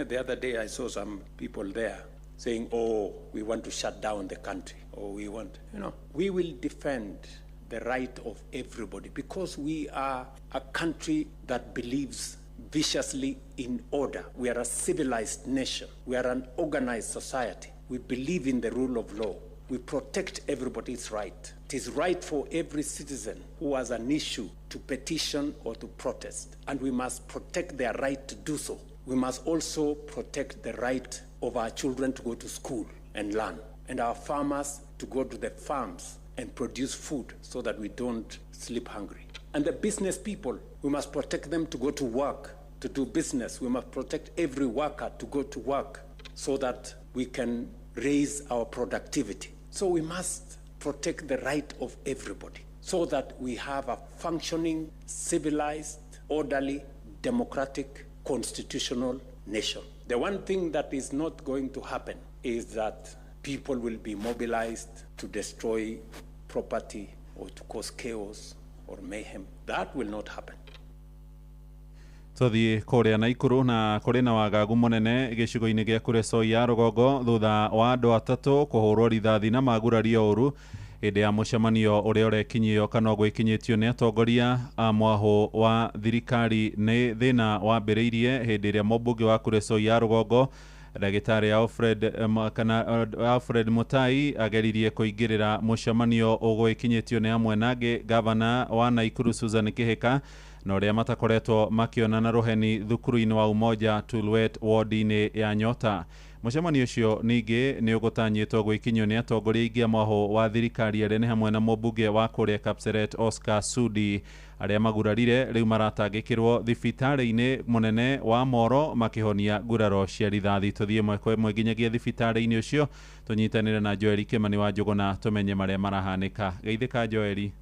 the other day I saw some people there saying, oh, we want to shut down the country, or we want, we will defend the right of everybody because we are a country that believes viciously in order. We are a civilized nation. We are an organized society. We believe in the rule of law. We protect everybody's right. It is right for every citizen who has an issue to petition or to protest, and we must protect their right to do so. We must also protect the right of our children to go to school and learn, and our farmers to go to the farms and produce food so that we don't sleep hungry. And the business people, we must protect them to go to work, to do business. We must protect every worker to go to work so that we can raise our productivity. So we must protect the right of everybody so that we have a functioning, civilized, orderly, democratic, constitutional nation. The one thing that is not going to happen is that people will be mobilized to destroy property or to cause chaos or mayhem. That will not happen. Tuthi kuria Naikuru na kuri na wagagu munene gicigo-ini gia Kuresoi ya Rugongo thutha wa andu atatu kuhurwo rithathi na magurario uru hindi ya mucemanio uria urekinyio kana gwikinyitio ni atongoria a mwahu wa thirikari ni thina wambiriirie hindi iria mubunge wa Kuresoi ya Rugongo Ndagitari Alfred Mutai ageririe kuingirira mucemanio ugwikinyitio ni amwe nage gavana wa Naikuru Susan Kihika na uria matakoretwo makionana ruheni thukuru-ini wa Umoja Tulwet ward-ini ya Nyota. Mucemanio ucio ningi ni ugutanyitwo gwikinyio ni atongoria ingi mwaho wa thirikari aria ni hamwe na mubunge wa kuria Kapseret Oscar Sudi aria magurarire riu maratangikirwo thibitari-ini munene wa Moro makihonia nguraro cia rithathi. Tuthie mweko imwe nginyagia thibitari-ini ucio tunyitanire na Joeli Kimani wa Njuguna tumenye maria marahanika. Geithika Joeli.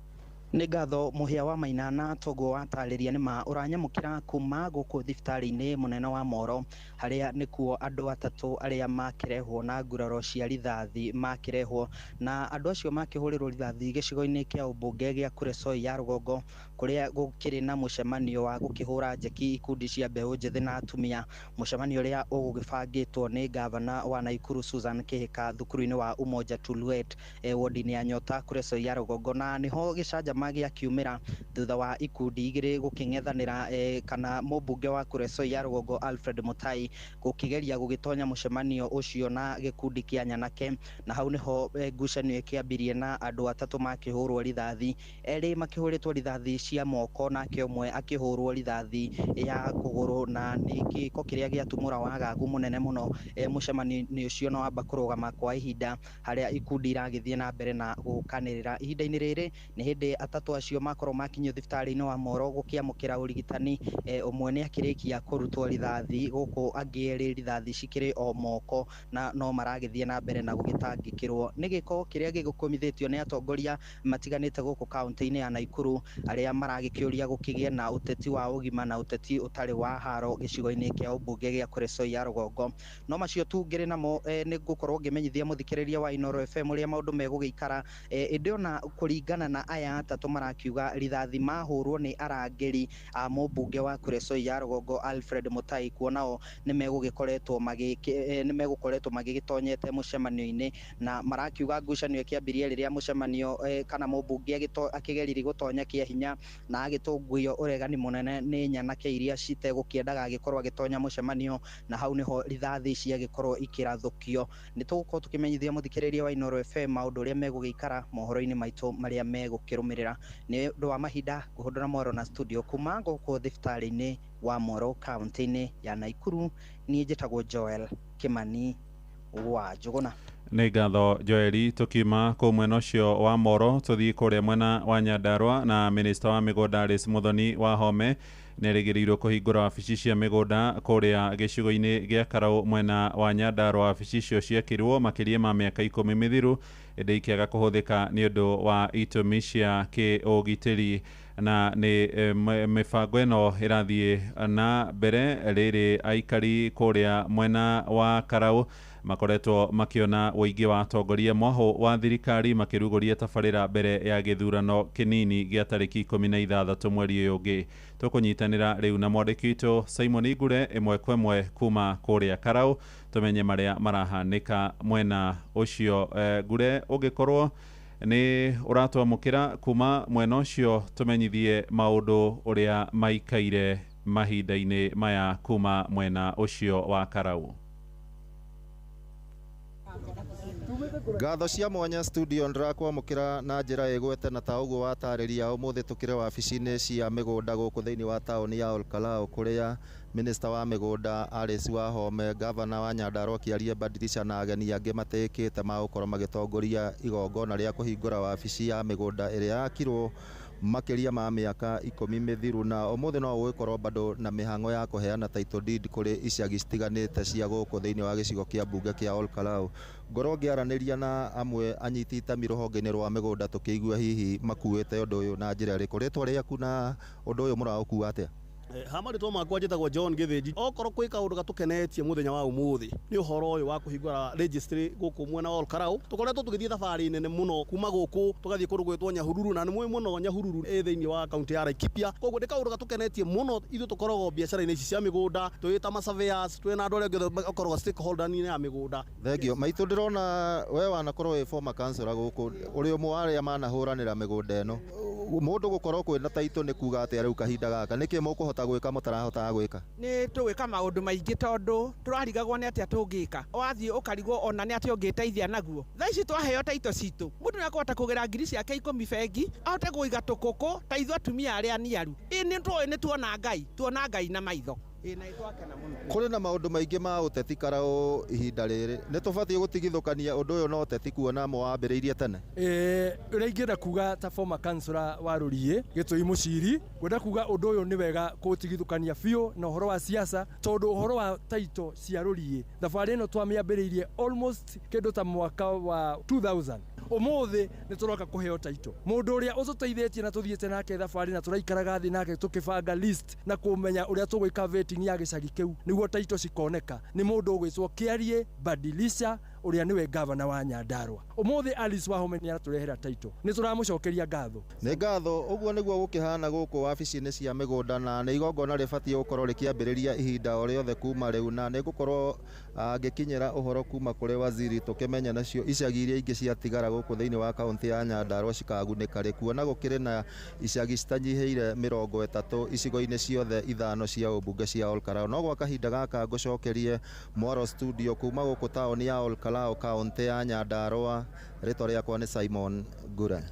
Nĩ ngatho Mũhia wa Mainana togo atariria nĩma ũranyamũkĩra kuma gũkũ thibitari-inĩ mũnene wa Moro harĩa nĩkuo andũ atatũ arĩa makĩrehwo na nguraro cia rithathi makĩrehwo na andũ acio makĩhũrĩrwo rithathi gĩcigo-inĩ kĩa ũmbunge gĩa Kuresoi ya Rugongo kũrĩa gũkĩrĩ na mũcemanio wa gũkĩhũra njeki ikundi cia mbeũ njĩthĩ na atumia. Mũcemanio ũrĩa ũgũgĩbangĩtwo nĩ gavana wa Naikuru Susan Kihika thukuru-inĩ wa Umoja Tulwet ward-inĩ ya Nyota Kuresoi ya Rugongo, na nĩho gĩcanjama gĩakiumĩra thutha wa ikundi igĩrĩ gũkĩng'ethanĩra kana mũmbunge wa Kuresoi ya Rugongo Alfred Mutai gũkĩgeria gũgĩtonya mũcemanio ũcio na gĩkundi kĩa Nyanake, na hau nĩho ngucanio ĩkĩambirie na andũ atatũ makĩhũrwo rithathi, erĩ makĩhũrĩtwo rithathi cia moko nake ũmwe akĩhũrwo rithathi ya kũgũrũ, na nĩ gĩko kĩrĩa gĩatumũra wagagu mũnene mũno. Mũcemanio ũcio no wamba kũrũgama kwa ihinda harĩa ikundi iragĩthiĩ na mbere na gũkanĩrĩra. Ihinda-inĩ rĩrĩ nĩ hĩndĩ atatũ acio makorwo makinyio thibitari-inĩ wa Moro gũkĩamũkĩra ũrigitani. Ũmwe nĩ akĩrĩkia kũrutwo rithathi, gũkũ angĩ erĩ rithathi cikĩrĩ o moko na no maragĩthiĩ na mbere na gũgĩtangĩkĩrwo. Nĩ gĩko kĩrĩa gĩgũkomithĩtio nĩ atongoria matiganĩte gũkũ kaunti-inĩ ya Naikuru arĩa maragĩkĩũria gũkĩgĩe na ũteti wa ũgima na ũteti ũtarĩ wa haro gĩcigo-inĩ kĩa ũmbunge gĩa Kuresoi ya Rugongo. No macio tu ngĩrĩ namo nĩ ngũkorwo ngĩmenyithia mũthikĩrĩria wa Inooro FM ũrĩa maũndũ megũgĩikara. Ĩndĩ ona kũringana na aya atatũ marakiuga rithathi mahũrwo nĩ arangĩri a mũmbunge wa Kuresoi ya Rugongo Alfred Mutai, kuonao nĩ megũkoretwo magĩgĩtonyete mũcemanio-inĩ, na marakiuga ngucanio ĩkĩambirie rĩrĩa mũcemanio kana mũmbunge akĩgeririe gũtonya kĩa hinya na agĩtũngũio ũregani mũnene nĩ Nyanake iria citegũkĩendaga agĩkorwo agĩtonya mũcemanio, na hau nĩho rithathi ciagĩkorwo ikĩrathũkio. Nĩ tũgũkorwo tũkĩmenyithia mũthikĩrĩria wa Inooro FM maũndũ ũrĩa megũgĩikara mohoro-inĩ maitũ marĩa megũkĩrũmĩrĩra. Nĩ ũndũ wa mahinda ngũhũndũra Moro na studio kuma gũkũ thibitari-inĩ wa Moro kaunti-inĩ ya Naikuru, niĩ njĩtagwo Joel Kimani wa Njuguna. Nĩ ngatho Joeli. Tukiuma kũ mwena ũcio wa Moro tuthii kũrĩa mwena wa Nyandarua, na minista wa mĩgũnda Alice Muthoni Wahome nĩerĩgĩrĩirwo kũhingũra wabici cia mĩgũnda kũrĩa gĩcigo-inĩ gĩa Karau mwena wa Nyandarua. Wabici icio ciakirwo makĩria ma mĩaka 10 mĩthiru ĩndĩ ikĩaga kũhũthĩka nĩ ũndũ wa itũmi cia kĩũgitĩri, na nĩ mĩbango ĩno ĩrathiĩ na mbere. Rĩrĩ aikari kũrĩa mwena wa Karau makoretwo makiona ũingĩ wa atongoria mwaho wa thirikari makĩrugũria tabarĩra mbere ya gĩthurano kĩnini gĩa tarĩki 16 mweri ũyũ ũngĩ. Tũkũnyitanĩra tũkinyanĩra rĩu na mwandĩki witũ Simon Igure ĩmwe kwa ĩmwe kuma kũrĩa Karau tũmenye marĩa marahanĩka mwena ũcio. Gure, ũngĩkorwo nĩ ũratwamũkĩra kuma mwena ũcio tũmenyithie maũndũ ũrĩa maikaire mahinda-inĩ maya kuma mwena ũcio wa Karau. Ngatho cia mwanya studio ndĩrakwamũkĩra na njĩra ĩgwete na ta ũguo watarĩria ũmũthĩ tũkĩrĩ wabici-inĩ cia mĩgũnda gũkũ thĩinĩ wa taũni ya Olkalau kũrĩa Minista wa mĩgũnda Alice Wahome, Gavana wa Nyandarua Kĩarie Badilisha na ageni angĩ matĩkĩte magũkorwo magĩtongoria igongona rĩa kũhingũra wabici ya mĩgũnda ĩrĩa yakirwo makĩria ma mĩaka 10 mĩthiru, na ũmũthĩ no gũgĩkorwo bado na mĩhang'o ya kũheana title deed kũrĩ icagi citiganĩte cia gũkũ thĩinĩ wa gĩcigo kĩa mbunge kĩa Olkalau. Ngorwo ngĩaranĩria na amwe anyiti itemi rũhonge-inĩ rwa mĩgũnda tũkĩigua hihi makuĩte ũndũ ũyũ na njĩra ĩrĩkũ. Rĩtwa rĩaku na ũndũ ũyũ mũraũkua atĩa? Hamarĩtwo makwa njĩtagwo John Gĩthĩnji. Okorwo kwĩ kaũndũ gatũkenetie mũthenya wa ũmũthĩ nĩ ũhoro ũyũ wa kũhingũra registry gũkũ mwena wa Olkalau. Tũkoretwo tũgĩthiĩ thabarĩ nene mũno kuma gũkũ tũgathiĩ kũndũ gwĩtwo Nyahururu, na nĩ mũĩ mũno Nyahururu thĩinĩ wa kaunti ya Laikipia. Koguo nĩ kaũndũ gatũkenetie mũno. Ithuĩ tũkoragwo biacara-inĩ ici cia mĩgũnda, twĩ ta surveyors, twĩ na andũ arĩa othe makoragwo stakeholder-inĩ ya mĩgũnda. Thengio. Maitũ ndĩrona we wanakorwo wĩ former councillor gũkũ, ũrĩ ũmwe wa arĩa manahũranĩra mĩgũnda ĩno. Mũndũ gũkorwo kwĩna taitũ nĩ kuga atĩa rĩu kahinda gaka? Nĩkĩ mũkũhota gwĩka mũtarahotaga gwĩka? Nĩ tũgwĩka maũndũ maingĩ tondũ tũrarigagwo nĩ atĩa tũngĩka. Wathiĩ ũkarigwo ona nĩ atĩa ũngĩteithia naguo. Thaa ici twaheo taitũ citũ, mũndũ nĩakũhota kũgĩra ngiri ciake 10 bengi, ahote kũiga tũkũkũ ta ithuĩ atumia arĩa aniaru. Nĩ tũĩ nĩ tuona Ngai na maitho. Kũrĩ na maũndũ maingĩ ma ũteti Karau ihinda rĩrĩ, nĩ tũbatiĩ gũtigithũkania ũndũ ũyũ na ũteti kuona mwambĩrĩirie tene? Ũrĩa ingĩenda kuga ta former councillor wa Rũriĩ Gĩtũi Mũciri, ngwenda kuga ũndũ ũyũ nĩ wega kũũtigithũkania biũ na ũhoro wa siasa, tondũ ũhoro wa taito cia Rũriĩ thabarĩ ĩno twamĩambĩrĩirie almost kĩndũ ta mwaka wa 2000. Ũmũthĩ nĩ tũroka kũheo taito. Mũndũ ũrĩa ũtũteithĩtie na tũthiĩte nake thabarĩ na tũraikaraga thĩ nake tũkĩbanga list na kũmenya ũrĩa tũgwĩka vetting ya gĩcagi kĩu nĩguo taito cikoneka nĩ mũndũ ũgwĩtwo Kĩarie Badilisha ũrĩa nĩwe gavana wa Nyandarua. Ũmũthĩ Alice Wahome nĩ aratũrehera taito, nĩ tũramũcokeria ngatho. Nĩ ngatho. Ũguo nĩguo gũkĩhana gũkũ wabici-inĩ cia mĩgũnda, na nĩ igongona rĩbatiĩ gũkorwo rĩkĩambĩrĩria ihinda o rĩothe kuma rĩu, na nĩ gũkorwo ngĩkinyĩra ũhoro kuma kũrĩ waziri tũkĩmenya nacio icagi iria ingĩ ciatigara gũkũ thĩinĩ wa kaunti ya Nyandarua cikagunĩka rĩ, kuona gũkĩrĩ na icagi citanyihĩire 30 icigo-inĩ ciothe 5 cia ũmbunge cia Olkalau. No gwa kahinda gaka ngũcokerie Mwaro studio kuma gũkũ taũni ya Olkalau, kaunti ya Nyandarua. Rĩtwa rĩakwa nĩ Simon Gure.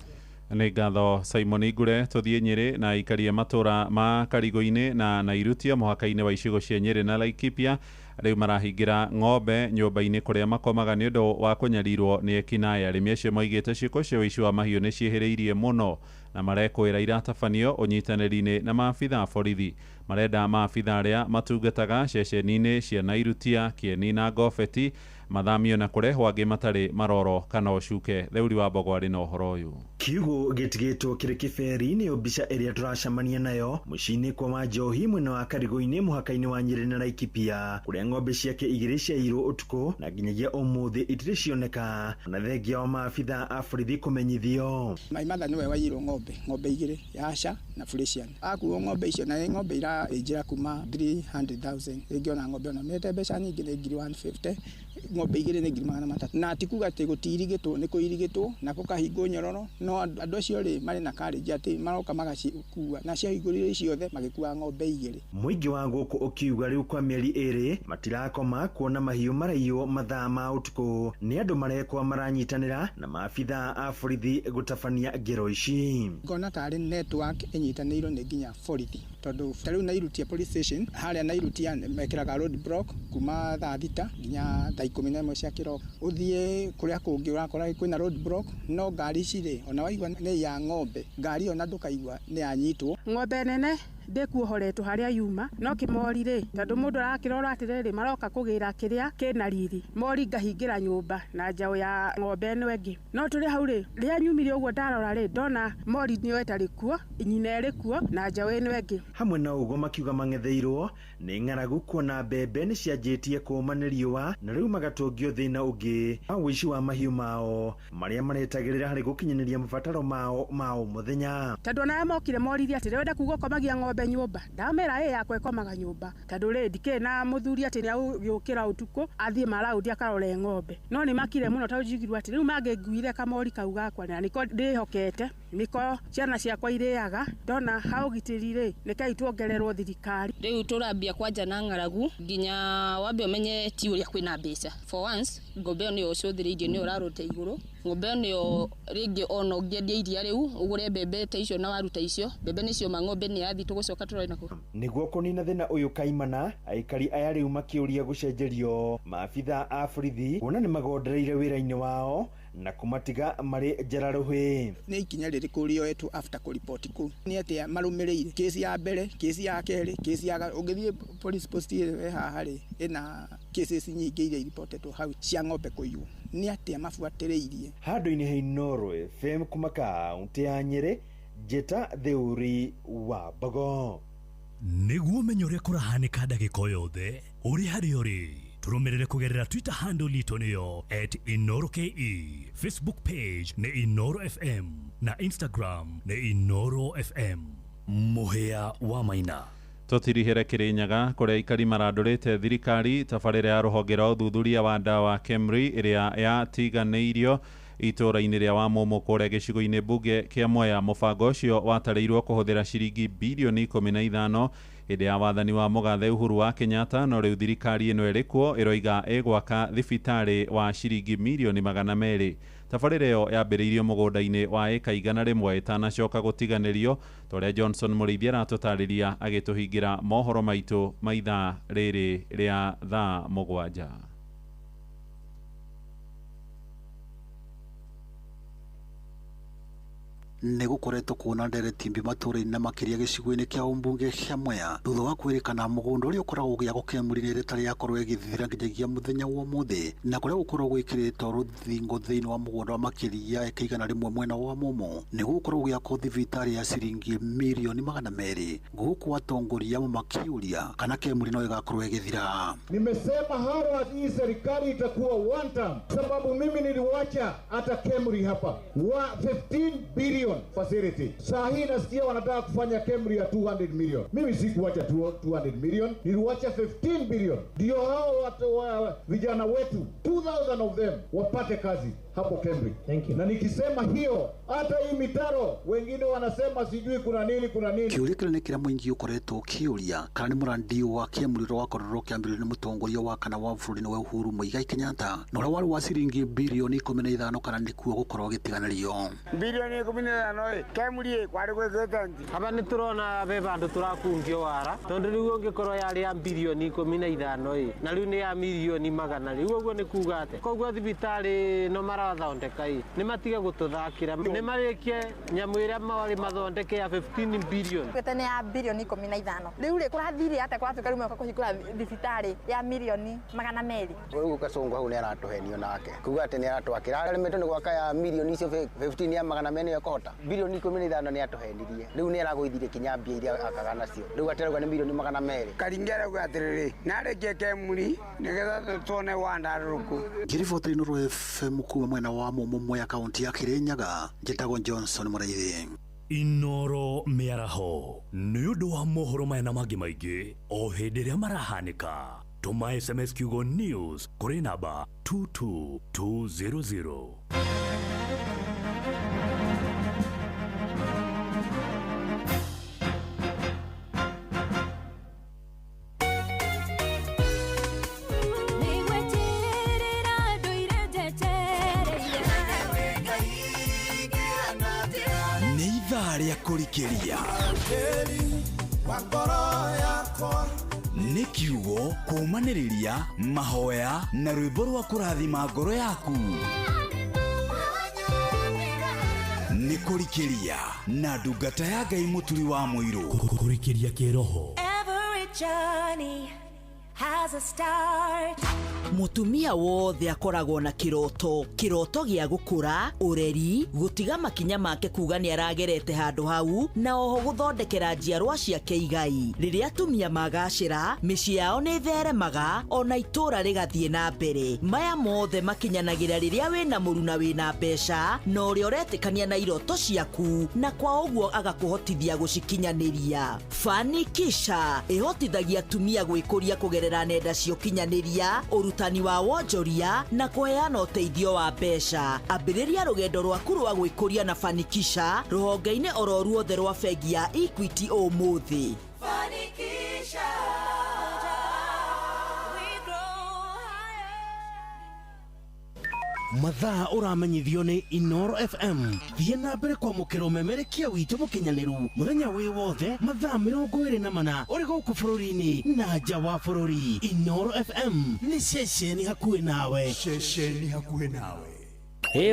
Nĩ ngatho Simon Igure. Tũthiĩ Nyĩrĩ na aikaria matũra ma Karigũ-inĩ na Nairutia mũhaka-inĩ wa icigo cia Nyĩrĩ na Laikipia rĩu marahingĩra ng'ombe nyũmba-inĩ kũrĩa makomaga nĩ ũndũ wa kũnyarirwo nĩ ekinaĩ. Arĩmi acio moigĩte ciĩko cia ũici wa mahiũ nĩ ciĩhĩrĩirie mũno na marekwĩra iratabanio ũnyitanĩri-inĩ na maabitha a borithi. Marenda maabitha arĩa matungataga ceceni-inĩ cia Nairutia, Kieni na Ngobeti mathamio na kũrehwo angĩ matarĩ maroro kana ũcuke. Theuri wa Mbogo arĩ na ũhoro ũyũ. Kiugo gĩtigĩtwo kĩrĩ kĩberi nĩyo mbica ĩrĩa tũracemania nayo mũciĩ-inĩ kwa Wanjohi mwena wa Karigũ-inĩ mũhaka-inĩ wa Nyĩrĩ na Laikipia, kũrĩa ng'ombe ciake igĩrĩ ciairwo ũtukũ na nginyagia ũmũthĩ itirĩ cioneka na thengia wa maabitha a borithi kũmenyithio. Maimatha nĩwe waiyirwo ng'ombe igĩrĩ ya Asha na Frisian. Akuo ng'ombe icio na ng'ombe iraĩnjĩra kuma 300,000. Rĩngĩ ona ng'ombe ona mĩte mbeca nyingĩ nĩ ngiri 150. Ng'ombe igĩrĩ nĩ ngiri 300. Na tikuga atĩ gũtirigĩtwo nĩ kũirigĩtwo na gũkahingwo nyororo, no andũ acio rĩ marĩ na karĩnji atĩ maroka magacikua na ciahingũrire ciothe magĩkua ng'ombe igĩrĩ. Mũingĩ wa gũkũ ũkiuga rĩu kwa mĩeri ĩrĩ matirakoma kuona mahiũ maraiywo mathaa ma ũtukũ. Nĩ andũ marekwa maranyitanĩra na maabitha a borithi gũtabania ngero ici. Ngona tarĩ network ĩnyitanĩirwo nĩ nginya borithi, tondũ tarĩu Nairutia police station harĩa Nairutia mekĩraga road block kuma thaa 6 nginya thaa 11 cia kĩroko. Ũthiĩ kũrĩa kũngĩ ũrakora kwĩna road block, no ngari ici rĩ ona waigua nĩ ya ng'ombe, ngari ona ndũkaigua nĩ yanyitwo. Ng'ombe nene ndĩkuohoretwo harĩa yuma, no kĩmori rĩ tondũ mũndũ arakĩrora atĩrĩrĩ maroka kũgĩra kĩrĩa kĩna riri, mori ngahingĩra nyũmba na njaũ ya ng'ombe ĩno ĩngĩ. No tũrĩ hau rĩ rĩrĩa nyumire ũguo ndarora rĩ ndona mori nĩyo ĩtarĩ kuo, nyina ĩrĩ kuo na njaũ ĩno ĩngĩ. Hamwe na ũguo makiuga mang'etheirwo nĩ ng'aragu kuona mbembe nĩ cianjĩtie kũũma nĩ riũa na rĩu magatũngio thĩna ũngĩ wa ũici wa mahiũ mao marĩa maretagĩrĩra harĩ gũkinyanĩria mabataro mao ma o mũthenya. Tondũ ona mokire moririe atĩ wenda kuga ũkomagia ng'ombe ng'ombe nyũmba ndamera yakwa ikomaga nyũmba tondũ rĩ ndikĩ na mũthuri atĩ nĩ agũkĩra ũtukũ athiĩ maraũndi akarore ng'ombe no nĩ makire mũno tondũ njigirwo atĩ rĩu mangĩnguire kamori kau gakwa na nĩko ndĩhokete nĩko ciana ciakwa irĩaga ndona haũgitĩri rĩ nĩkai tuongererwo thirikari rĩu tũrambia kwanja na ng'aragu nginya wambe ũmenye ti ũrĩa kwĩna mbeca for once ng'ombe nĩyo ũcũthĩrĩirie nĩyo ũrarũte igũrũ ng'ombe nĩyo rĩngĩ ona ũngĩendia iria rĩu ũgũre mbembe ta icio na waru ta icio mbembe nĩcio ng'ombe nĩ yathi tũgũcoka tũrore nakũ nĩguo kũnina thĩna ũyũ kaimana aikari aya rĩu makĩũria gũcenjerio maabitha a borithi kuona nĩ magondereire wĩra-inĩ wao na kumatiga marĩ njararuhi nĩ ikinya rĩrĩkũ rĩoetwo after kũripoti kũu nĩ atĩ marũmĩrĩire kesi ya mbere kesi ya kerĩ kesi ya ũngĩthiĩ police post haha rĩ ĩna cases nyingĩ iria iripotetwo hau cia ng'ombe kũiywo nĩ atĩ mabuatĩrĩirie handũ-inĩ ha Inooro FM kuma kaunti ya Nyeri Njeta Theuri wa Mbogo nĩguo menye ũrĩa kũrahanĩka ndagĩka yothe ũrĩ harĩa ũrĩ tũrũmĩrĩre kũgerera Twitter handle itũ nĩyo @InoroKE Facebook page nĩ Inoro FM na Instagram nĩ Inoro FM mũhĩa wa Maina Tũtirihĩre Kĩrĩnyaga kũrĩa aikari marandũrĩte thirikari tabarĩra ya rũhonge rwa ũthuthuria wa ndawa KEMRI ĩrĩa yatiganĩirio itũra-inĩ rĩa Wamumu kũrĩa gĩcigo-inĩ mbunge kĩa Mwea mũbango ũcio watarĩirwo kũhũthĩra ciringi bilioni 15 hĩndĩ ya wathani wa mũgathe Uhuru wa Kenyatta no rĩu thirikari ĩno ĩrĩkuo ĩroiga ĩgwaka thibitarĩ wa ciringi milioni 200 tabarĩra ĩyo yambĩrĩirio mũgũnda-inĩ wa eka 100 ĩtanacoka gũtiganĩrio torĩa Johnson Mũrĩithi aratũtarĩria agĩtũhingĩra mohoro maitũ ma ithaa rĩrĩ rĩa thaa 7 nĩgũkoretwo kuona nderetimbi matũra-inĩ na makĩria gĩcigo-inĩ kĩa ũmbunge kĩa Mwea thutha wa kwĩrĩkana mũgũnda ũrĩa ũkoragwo ũgĩakwo KEMRI rĩtarĩ yakorwo ĩgĩthithira nginyagia mũthenya wa ũmũthĩ na kũrĩa gũkorwo gwĩkĩrĩtwo rũthingo thĩinĩ wa mũgũnda wa makĩria eka 100 mwena wa Mumu nĩguo gũkorwo gũgĩakwo thibitarĩ ya ciringi milioni 200 gũkũ atongoria makiuria kana KEMRI no ĩgakorwo ĩgĩthira. Nimesema hawa hii serikali itakuwa one term sababu mimi niliwacha hata KEMRI hapa 15 billion facility. Saa hii nasikia wanataka kufanya KEMRI ya 200 million. Mimi sikuacha 200 million, niliwacha 15 billion. Ndio hao vijana wetu 2000 of them wapate kazi hapo KEMRI. Thank you. Na nikisema hiyo hata hii mitaro wengine wanasema sijui kuna nini. Kiuria kĩnene kĩrĩa mũingĩ ũkoretwo ũkĩũria kana nĩ mũrandi wa KEMRI ũrĩa wakorwo kĩambĩrĩrio nĩ mũtongoria wa kana wa bũrũri wa Uhuru Muigai Kenyatta na ũrĩa warĩ wa ciringi bilioni 15 kana nĩkuo gũkorwo gĩtiganĩrio. Bilioni 15 KEMRI kwarĩ gwĩkĩte haba nĩ tũrona beba andũ tũrakungio wara tondũ rĩu ũngĩkorwo yarĩ ya bilioni 15 na rĩu nĩ ya milioni 100 rĩu ũguo nĩ kuuga atĩ koguo thibitarĩ no marathondeka nĩ matiga gũtũthakĩra nĩ marĩkie nyamũ ĩrĩa marĩ mathondeke ya 15 billion kwetene ya bilioni 15 rĩu rĩ kũrathire atĩ kwatuĩka rĩu kũhingũra thibitarĩ ya milioni 200 rĩu Kasongo hau nĩ aratuhenio nake kuuga atĩ nĩ aratwakĩra arĩmĩtwo nĩ gwaka ya milioni icio 15 ya 200 kũhota bilioni 15 nĩ atuhenirie rĩu nĩ aragũithirie kinya mbia iria akaga nacio rĩu aterauga nĩ milioni 200 Karingera uga atĩrĩrĩ narĩkie KEMRI nĩgetha tuone wandarũku Kiriboti Inoro FM kuuma mwena wa Mumu Mwea kaunti ya Kirinyaga njĩtagwo Johnson Mũrĩithi. Inoro mĩaraho nĩ ũndũ wa mohoro maya na mangĩ maingĩ o hĩndĩ ĩrĩa marahanĩka tũma SMS kiugo news kũrĩ namba 22200. Rĩa kũrikĩria nĩ kiugo kũmanĩrĩria mahoya na rwĩmbo rwa kũrathima ngoro yaku nĩ kũrikĩria na ndungata ya Ngai mũturi wa mũirũ kũrikĩria kĩroho. Every journey has a start. Mutumia wothe akoragwo na kiroto gĩa gukura ureri gutiga makinya make kuga ni aragerete handu hau na oho guthondekera njiarwa ciake igai riria atumia magacira micii yao ni theremaga ona itura rigathie na mbere maya mothe makinyanagira riria wina muruna wina mbeca na uria uretikania na iroto ciaku na kwa uguo agakuhotithia gucikinyaniria. Fanikisha ihotithagia atumia gwikuria kugerera nenda cia ukinyaniria urutani wa wonjoria na kuheana uteithio wa mbeca. Ambiriria rugendo rwaku rwa gwikuria na Fanikisha ruhonge-ini oro ruothe rwa bengi ya Equity umuthi. Fanikisha. Mathaa uramenyithio ni Inoro FM. Thie na mbere kwa mukiro memerekia witu mukinyaniru muthenya wi wothe mathaa 24 uri guku bururi-ini na nja wa bururi. Inoro FM ni ceceni hakuhi nawe. Ceceni hakuhi nawe.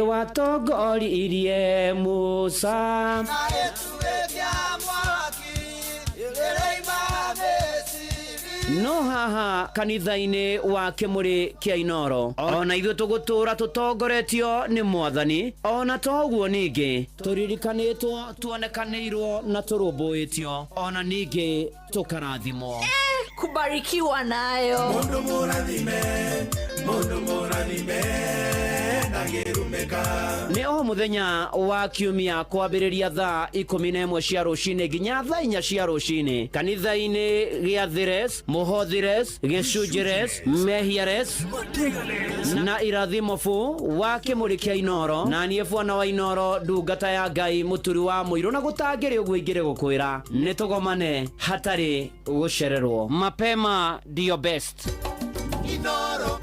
Watongoririe Musa Na etuwekia mwaki igereima besi. no haha kanitha-ini wa Kimuri kia Inoro ona ithuĩ tũgũtũra tũtongoretio nĩ Mwathani ona toguo ningĩ tũririkanĩtwo tuonekanĩirwo na tũrũmbũĩtio ona ningĩ tũkarathimwo. Kubarikiwa nayo. Mundu murathime nagirumeka. Nĩ o mũthenya wa kiumia kwambĩrĩria thaa 11 cia rũcinĩ nginya thaa 4 cia rũcinĩ kanitha-inĩ gĩa Thires, Mũhothires, Gĩcunjĩres, Mehiares na Irathimofu wa Kimuri kia Inoro na niĩ Bwana wa Inoro ndungata ya Ngai mũturi wa mũirũ na gũtangĩrĩ ũguo ingĩrĩ gũkwĩra nĩ tũgomane hatarĩ gũcererwo. Mapema ndio best. Inoro.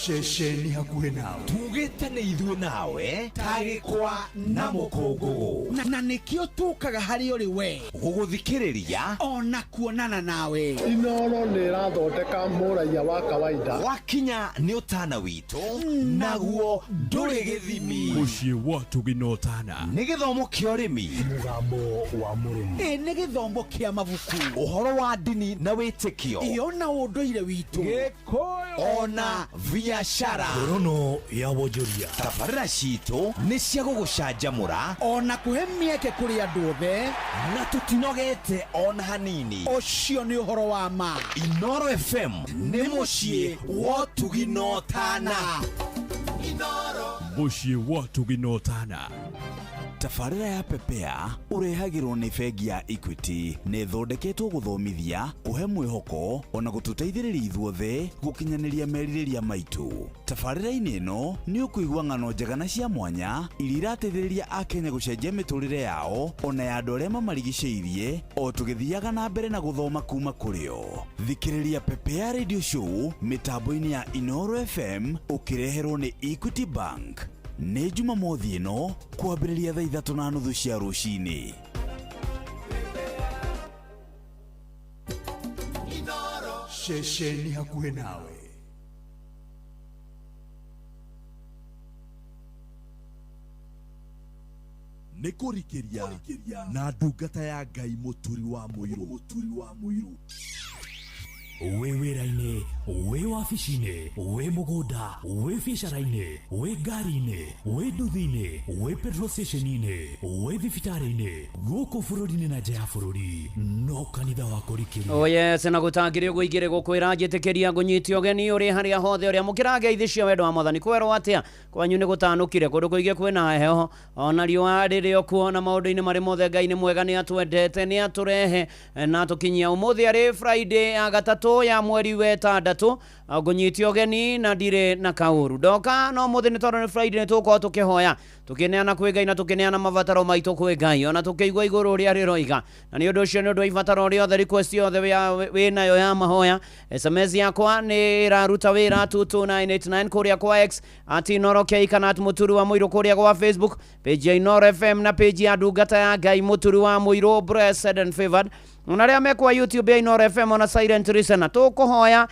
Ceceni hakuhi nawe tugite ni ithuĩ nawe tagĩkwa na mũkũngũgũ na nĩkĩo tũkaga harĩ ũrĩ we gũgũthikĩrĩria ona kuonana nawe. Inoro nĩ ĩrathondeka mũraiya wa kawaida wakinya nĩ ũtana witũ naguo ndũrĩ gĩthimi. Mũciĩ wa Tuginotana nĩ gĩthomo kĩa ũrĩmi, mũgambo wa mũrĩmi, nĩ gĩthomo kĩa mabuku, ũhoro wa ndini na wĩtĩkio, ona ũndũire witũ, Gĩkũyũ ona biashara, ngorono ya wonjoria. tabarĩra citũ nĩ cia gũgũcanjamũra ona kũhe mĩeke kũrĩ andũ othe na tũtinogete ona hanini. ũcio nĩ ũhoro wa ma. Inoro FM nĩ mũciĩ wa Ũtugi na Ũtana. Mũciĩ wa Tuginotana. Tabarĩra ya Pepea ũrehagĩrwo nĩ bengi ya Equity nĩ ĩthondeketwo gũthomithia, kũhe mwĩhoko ona gũtũteithĩrĩria ithuothe gũkinyanĩria merirĩria maitũ. Tabarĩra-inĩ ĩno nĩ ũkũigua ng'ano njega na cia mwanya iria irateithĩrĩria Akenya gũcenjia mĩtũrĩre yao ona ya andũ arĩa mamarigicĩirie o tũgĩthiaga na mbere na gũthoma kuma kũrĩ o. Thikĩrĩria Pepea Radio Show mĩtambo-inĩ ya Inoro FM ũkĩreherwo nĩ Equity Bank. Nĩ Jumamothi ĩno kwambĩrĩria thaa 3:30 cia rũcinĩ. Ceceni hakuhi nawe. Nĩ kũrikĩria na ndungata ya Ngai mũturi wa mũirũ. Wĩ wĩra-inĩ, wĩ wabici-inĩ, wĩ mũgũnda, wĩ biacara-inĩ, wĩ ngari-inĩ, wĩ nduthi-inĩ, wĩ petrol station-inĩ, wĩ thibitarĩ-inĩ, gũkũ bũrũri-inĩ na nja ya bũrũri, no kanitha wa kũrikĩria. Oh yes, na gũtangĩrĩ ũguo ingĩrĩ gũkwĩra njĩtĩkĩria ngũnyitia ũgeni ũrĩ harĩa hothe ũrĩa mũkĩragia ithi cia wendo wa Mwathani kwerwo atĩa kwanyu nĩ gũtanũkire kũndũ kũingĩ kwĩna heho ona riũa rĩrĩ okuo na maũndũ-inĩ marĩ mothe Ngai nĩ mwega nĩ atwendete nĩ atũrehe na tũkinyia ũmũthĩ arĩ Friday ya gatatũ ya mweri wetandatũ ngũnyitia ũgeni na ndirĩ na kaũru ndoka no mũthĩ nĩ tondũ nĩ Friday nĩ tũkorwo tũkĩhoya tũkĩneana kwĩ Ngai na tũkĩneana mabataro maitũ kwĩ Ngai ona tũkĩigua igũrũ ũrĩa rĩroiga na nĩ ũndũ ũcio nĩ ũndũ wa ibataro rĩothe request yothe wĩnayo ya mahoya SMS yakwa nĩ ĩraruta wĩra 22989 kũrĩa kwa X @Inoro K kana @Mũturi wa Mũirũ kũrĩa kwa Facebook page ya Inoro FM na page ya ndungata ya Ngai Mũturi wa Mũirũ Blessed and Favored Unaria mekwa YouTube ya Inoro FM na Silent Listener tukuhoya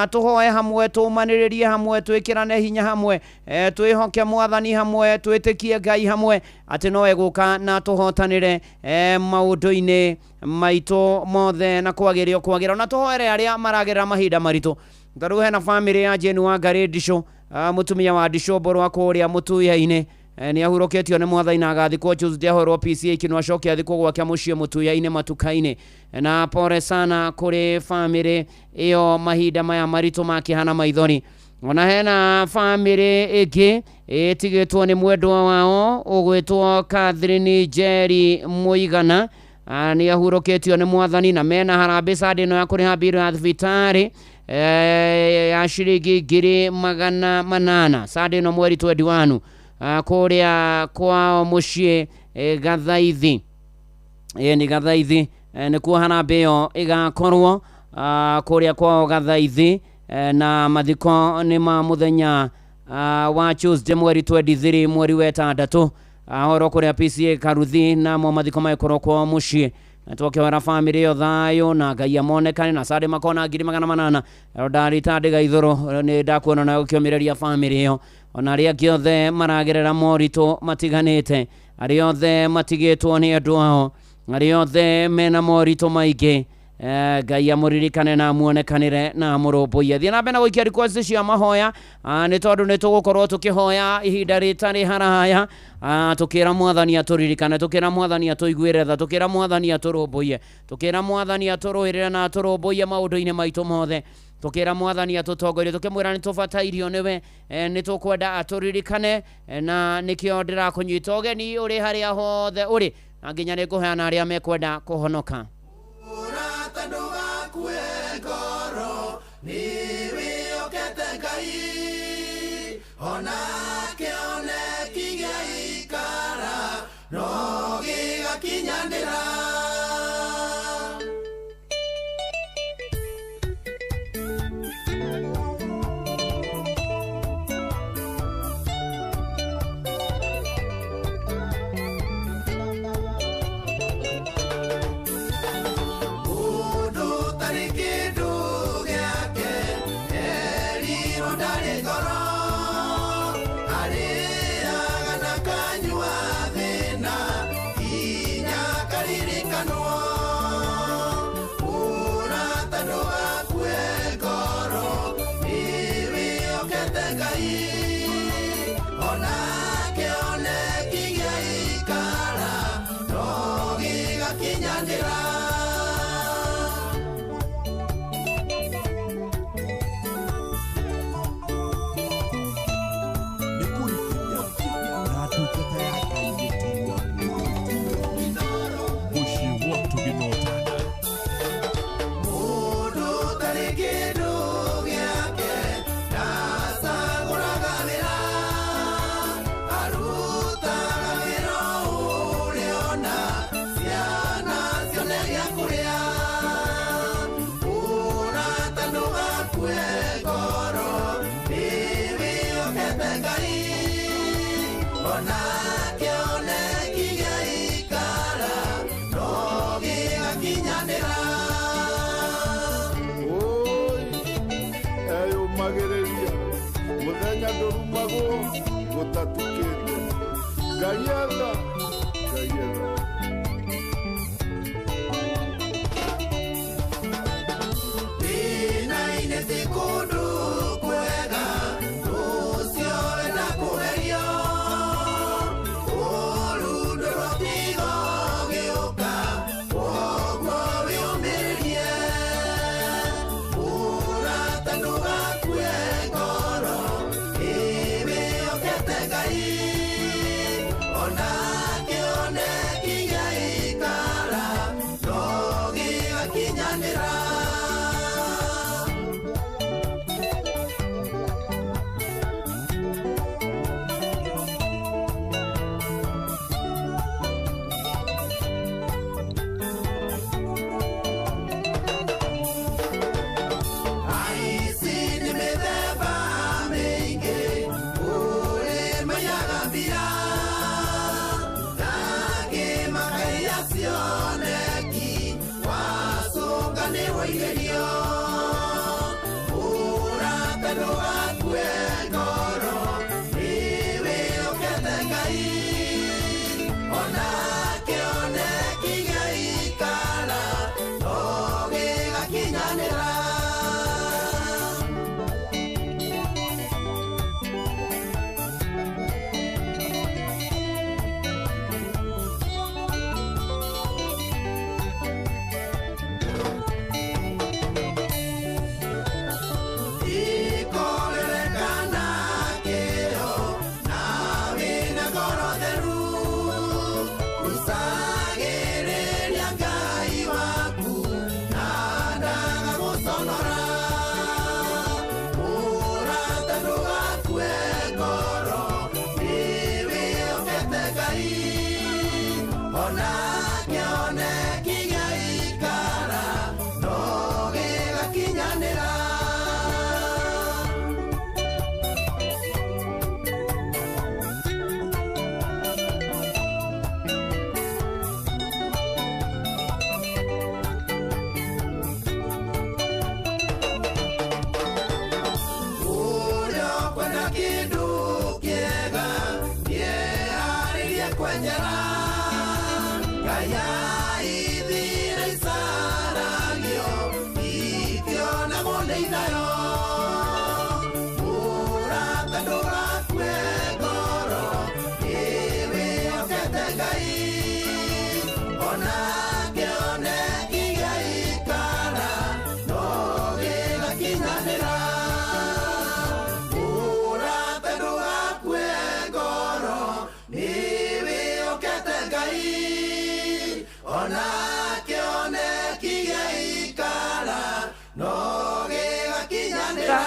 tuhoye hamwe tumaniririe hamwe twikirane hinya hamwe twihoke mwathani hamwe twitikie Ngai hamwe ati no eguka na tuhotanire maundu-ini maito mothe na kwagira na tuhoere aria maragerera mahinda maritu ngaruhe na family ya Jane wa Ngari Ndisho mutumia wa Ndisho borwa kuria mutuya-ini ni ahuroketio ne mwathani na agathikwo Tuesday ahorwo PCA kinwa coke athikwo gwake mucie mutuya-ini matuka-ini na pore sana kuri family iyo mahinda maya maritu makihana maithori ona hena family ingi itigitwo ni mwendwa wao ugwitwo Catherine Jerry Muigana ni ahuroketio ne mwathani na mena harambe sade no ya kuriha biru ya thibitari ya shiringi 800 sade no mweri 21 kuria kwa mucie Gathaithi ni Gathaithi ni kuhana beo igakorwo kuria kwa Gathaithi na mathiko ni ma muthenya wa Tuesday mweri 23 mweri wa 6 horo kuria PCA Karuthi na mo mathiko maikoro kwa mucie Natoke wara family yo thayo na Ngai amonekane na sade makona 800 ndari tandega ithoro ni ndakuona na ukiomireria family yo ona aria kiothe maragerera morito matiganite aria othe matigitwo ni andu ao aria othe mena morito maingi Ngai amuririkane na muonekanire na murumbuye thie na bena guikia request cia mahoya ni tondu ni tugukorwo tukihoya ihinda ritari haraya tukira mwathani aturirikane tukira mwathani atuiguire tha tukira mwathani aturumbuye tukira mwathani aturuirire na aturumbuye maundu-ini maitu mothe tukira mwathani atutongorie tukimwira ni tubatairio niwe ni tukwenda aturirikane na nikio ndirakunyita ugeni uri haria hothe uri na nginya ni kuheana aria mekwenda kuhonoka Kuegoro niwe okete Ngai onake onekige ikara no gigakinyandira Kaya ithire isaragio ikiona mone ithayo Murata ndugakue ngoro niwĩhokete Ngai onake oneki gĩaikara no gĩgakinyanĩra Murata ndugakue ngoro niwĩhokete Ngai onake oneki gĩaikara no gĩgakinyanĩra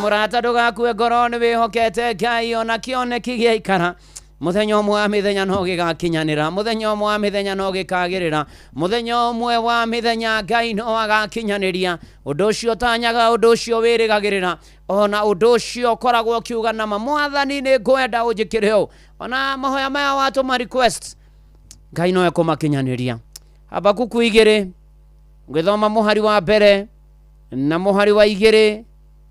Murata ndugakue ngoro niwĩhokete Ngai ona kĩoneki gĩaikara muthenya ũmwe wa mĩthenya no gĩgakinyanĩra muthenya ũmwe wa mĩthenya no gĩkagĩrĩra muthenya ũmwe wa mĩthenya Ngai no agakinyanĩria ũndũ ũcio tanyaga ũndũ ũcio wĩrĩgagĩrĩra ona ũndũ ũcio ũkoragwo ũkiuga nama Mwathani nĩ ngwenda ũnjĩkĩre ũũ ona mahoya maya watũma request Ngai no ekũmakinyanĩria Habakuku 2 ngĩthoma mũhari wa mbere na mũhari wa 2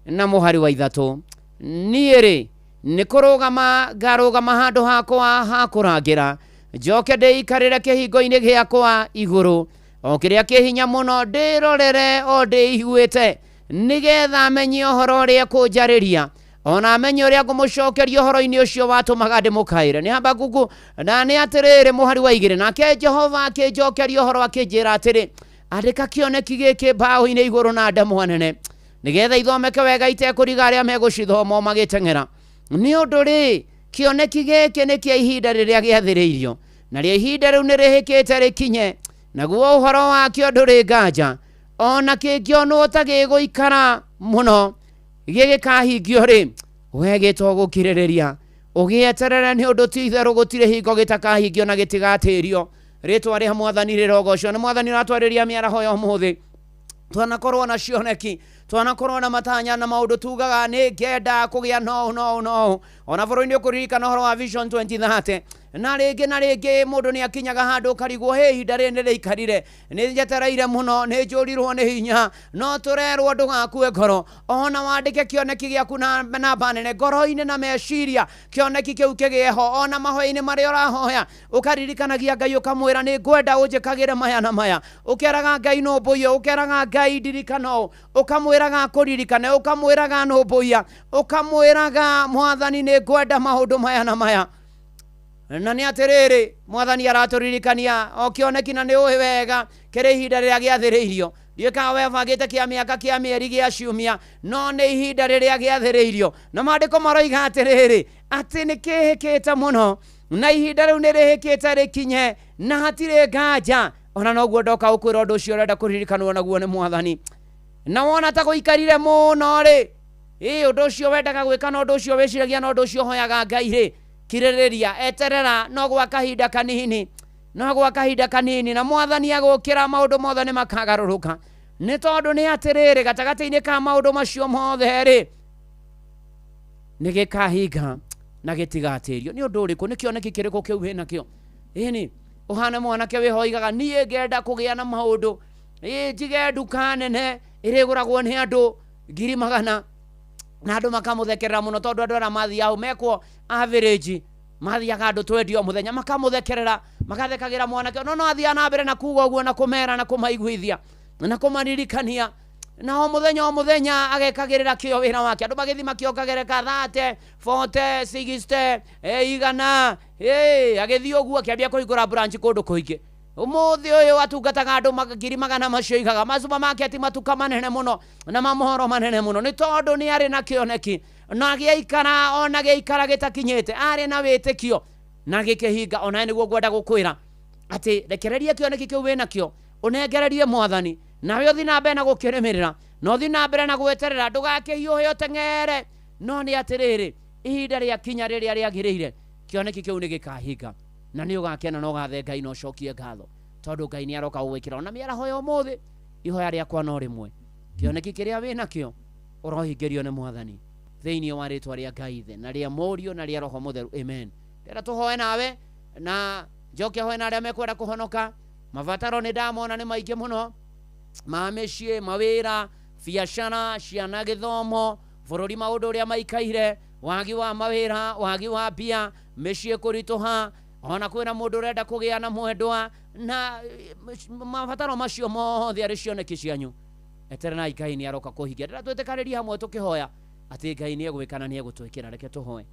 na mũhari wa 3 niĩ nĩkũrũgama ngarũgama handũ hakwa ha kũrangĩra njoke ndĩikarĩre kĩhingo-inĩ gĩakwa igũrũ o kĩrĩa kĩhinya mũno ndĩrorere o ndĩiguĩte nĩgetha menye ũhoro ũrĩa kũnjarĩria ona menye ũrĩa ngũmũcokeria ũhoro-inĩ ũcio watũmaga ndĩmũkaĩre nĩ Habakuku na nĩ atĩrĩrĩ mũhari wa 2 nake Jehova akĩnjokeria ũhoro akĩnjĩra atĩrĩ andĩka kĩoneki gĩkĩ mbaũ-inĩ igũrũ na ndemwa nene nĩgetha ithomeke wega itekũriga arĩa megũcithoma magĩteng'era nĩ ũndũ rĩ kĩoneki gĩkĩ nĩ kĩa ihinda rĩrĩa gĩathĩrĩirio na rĩa ihinda rĩu nĩ rĩhĩkĩte rĩkinye naguo ũhoro wakĩo ndũrĩ nganja ona kĩngĩonwo ta gĩgũikara mũno gĩgĩkahingio rĩ we gĩtogũkirĩrĩria ũgĩeterere nĩ ũndũ ti itherũ gũtirĩ hingo gĩtakahingio na gĩtigatĩrio rĩtwa rĩa Mwathani rĩrogocwo nĩ Mwathani ũratwarĩria mĩaraho ya ũmũthĩ twanakorwo na cioneki twanakorwo na matanya na maũndũ tugaga nĩ ngenda kũgĩa no ona bũrũri-inĩ ũkũririkana ũhoro wa Vision 2030 na rĩngĩ mũndũ nĩ akinyaga handũ karigwo ihinda rĩrĩ nĩ rĩikarire nĩ njetereire mũno nĩ njũrirwo nĩ hinya no tũrerwo ndũgakue ngoro ona wandĩke kĩoneki gĩaku na namba nene ngoro-inĩ na meciria kĩoneki kĩu kĩgĩeho ona mahoya-inĩ marĩa ũrahoya ũkaririkanagia Ngai ũkamwĩra nĩ ngwenda ũnjĩkagĩre maya na maya ũkeraga Ngai nũmbũiyo ũkeraga Ngai ndirikana ũũ ũkamwĩraga kũririkane ũkamwĩraga nũmbũiya ũkamwĩraga Mwathani nĩ ngwenda maũndũ maya na maya na nĩ atĩrĩrĩ Mwathani aratũririkania o kĩoneki na nĩ ũĩ wega kĩrĩ ihinda rĩrĩa gĩathĩrĩirio ndiĩkaga webangĩte kĩa mĩaka kĩa mĩeri gĩa ciumia no nĩ ihinda rĩrĩa gĩathĩrĩirio na maandĩko maroiga atĩrĩrĩ atĩ nĩ kĩhĩkĩte mũno na ihinda rĩu nĩ rĩhĩkĩte rĩkinye na hatirĩ nganja ona noguo ndoka ũkwĩra ũndũ ũcio ũrenda kũririkanwo naguo nĩ Mwathani na wona ta gũikarire mũno rĩ ũndũ ũcio wendaga gwĩka na ũndũ ũcio wĩciragia na ũndũ ũcio hoyaga Ngai rĩ kirĩrĩria eterera no gwa kahinda kanini na Mwathani agũkĩra maũndũ mothe nĩ makagarũrũka nĩ tondũ nĩ atĩrĩrĩ gatagatĩ-inĩ ka maũndũ macio mothe rĩ nĩ gĩkahinga na gĩtigatĩrio nĩ ũndũ ũrĩkũ nĩ kĩoneki kĩrĩkũ kĩu wĩ nakĩo ĩni ũhana mwanake wĩhoigaga niĩ ngenda kũgĩa na maũndũ njige nduka nene ĩrĩgũragwo nĩ andũ 100,000 na andũ makamũthekerera mũno tondũ andũ arĩa mathiĩ hau mekwo average mathiaga andũ 20 o mũthenya makamũthekerera magathekagĩra mwanake no athiaga na mbere na kuuga ũguo na kũmera na kũmaiguithia na kũmaririkania na o mũthenya agekagĩrĩra kĩo wĩra wake andũ magĩthi makĩongagereka 30 40 60 100 agĩthiĩ ũguo akĩambia kũhingũra branch kũndũ kũingĩ ũmũthĩ ũyũ atungataga andũ 100,000 macio igaga masupermarket matuka manene mũno na mamohoro manene mũno nĩ tondũ nĩ arĩ na kĩoneki na gĩaikara ona gĩaikara gĩtakinyĩte arĩ na wĩtĩkio na gĩkĩhinga ona nĩguo ngwenda gũkwĩra atĩ rekereria kĩoneki kĩu wĩ nakĩo ũnengererie Mwathani nawe ũthi na mbere na gũkĩrĩmĩrĩra no ũthi na mbere na gwĩterera ndũgakĩhiũhe ũteng'ere no nĩ atĩrĩrĩ ihinda rĩa kinya rĩrĩa rĩagĩrĩire kĩoneki kĩu nĩ gĩkahinga na nĩ ũgakena na ũgathe Ngai na ũcokie ngatho tondũ Ngai nĩ aroka gũgwĩkĩra ona mĩaraho ya ũmũthĩ ihoya rĩakwa no rĩmwe kĩoneki kĩrĩa wĩ nakĩo ũrohingĩrio nĩ Mwathani thĩinĩ wa rĩtwa rĩa Ngai Ithe na rĩa Mũriũ na rĩa Roho Mũtheru amen ndĩra tũhoe nawe na njoke hoe na arĩa mekwenda kũhonoka mabataro nĩ ndamona nĩ maingĩ mũno ma mĩciĩ mawĩra biacara ciana gĩthomo bũrũri maũndũ ũrĩa maikaire wagi wa mawĩra wagi wa mbia mĩciĩ kũritũha ona kwina mundu urenda kugia na mwendwa na mabataro macio mothe ari cioneki cianyu eterenai Ngai ni aroka kuhingia ndira twitikanĩria hamwe tukihoya ati Ngai ni egwikana ni egutwikira reke tuhoe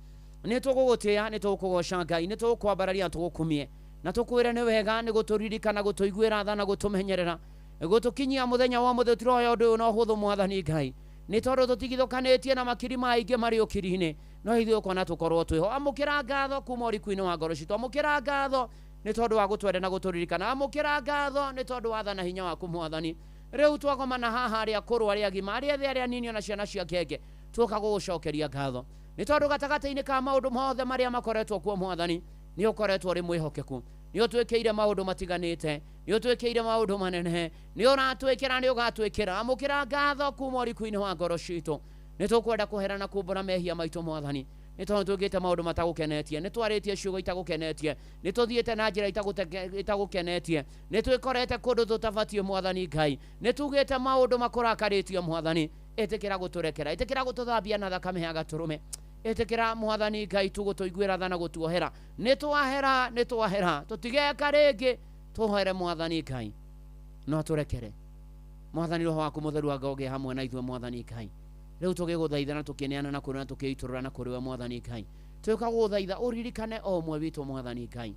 ni tugugutia ni tugugoca Ngai ni tugukwambararia tugukumie na tukwire ni wega ni guturirikana gutuiguira tha na gutumenyerera gutukinyia muthenya wa muthe tiroya undu uyu no huthu Mwathani Ngai ni tondu tutigithukanitie na makiri maingi mari ukiri-ini no ithuĩ ukona tukorwo twiho amukira ngatho kuma ũrikuinĩ wa ngoro citũ amukira ngatho ni tondu wa gutwenda na guturirikana amukira ngatho ni tondu wa tha na hinya waku Mwathani riu twagomana haha aria akũrũ aria agima aria ethĩ aria anini ona ciana cia kenge tuoka gugucokeria ngatho ni tondu gatagata-inĩ ka maundu mothe maria makoretwo kuo Mwathani ni ukoretwo ri mwihokeku ni utwĩkĩire maundu matiganĩte ni utwĩkĩire maundu manene ni uratwĩkĩra ni ugatwĩkĩra amukira ngatho kuma ũrikuinĩ wa ngoro citũ ni tukwenda kuherana kumbura mehia maitũ Mwathani ni tondu tugite maundu matagukenetie ni twaritie ciugo itagukenetie ni tuthiite na njira itagukenetie ni twikorete kundu tutabatie Mwathani Ngai ni tugite maundu makurakaritie Mwathani itikira guturekera itikira gututhambia na thakame ya gaturume itikira Mwathani Ngai tugutuiguira tha na gutuohera ni twahera tutigeka ringi tuhoere Mwathani Ngai no turekere Mwathani roho waku mutheru agoge hamwe na ithuĩ Mwathani Ngai riu tugiguthaitha na tukineana na kuri na tukiiturura na kuri we Mwathani Ngai tuka guthaitha uririkane o mwe witu Mwathani Ngai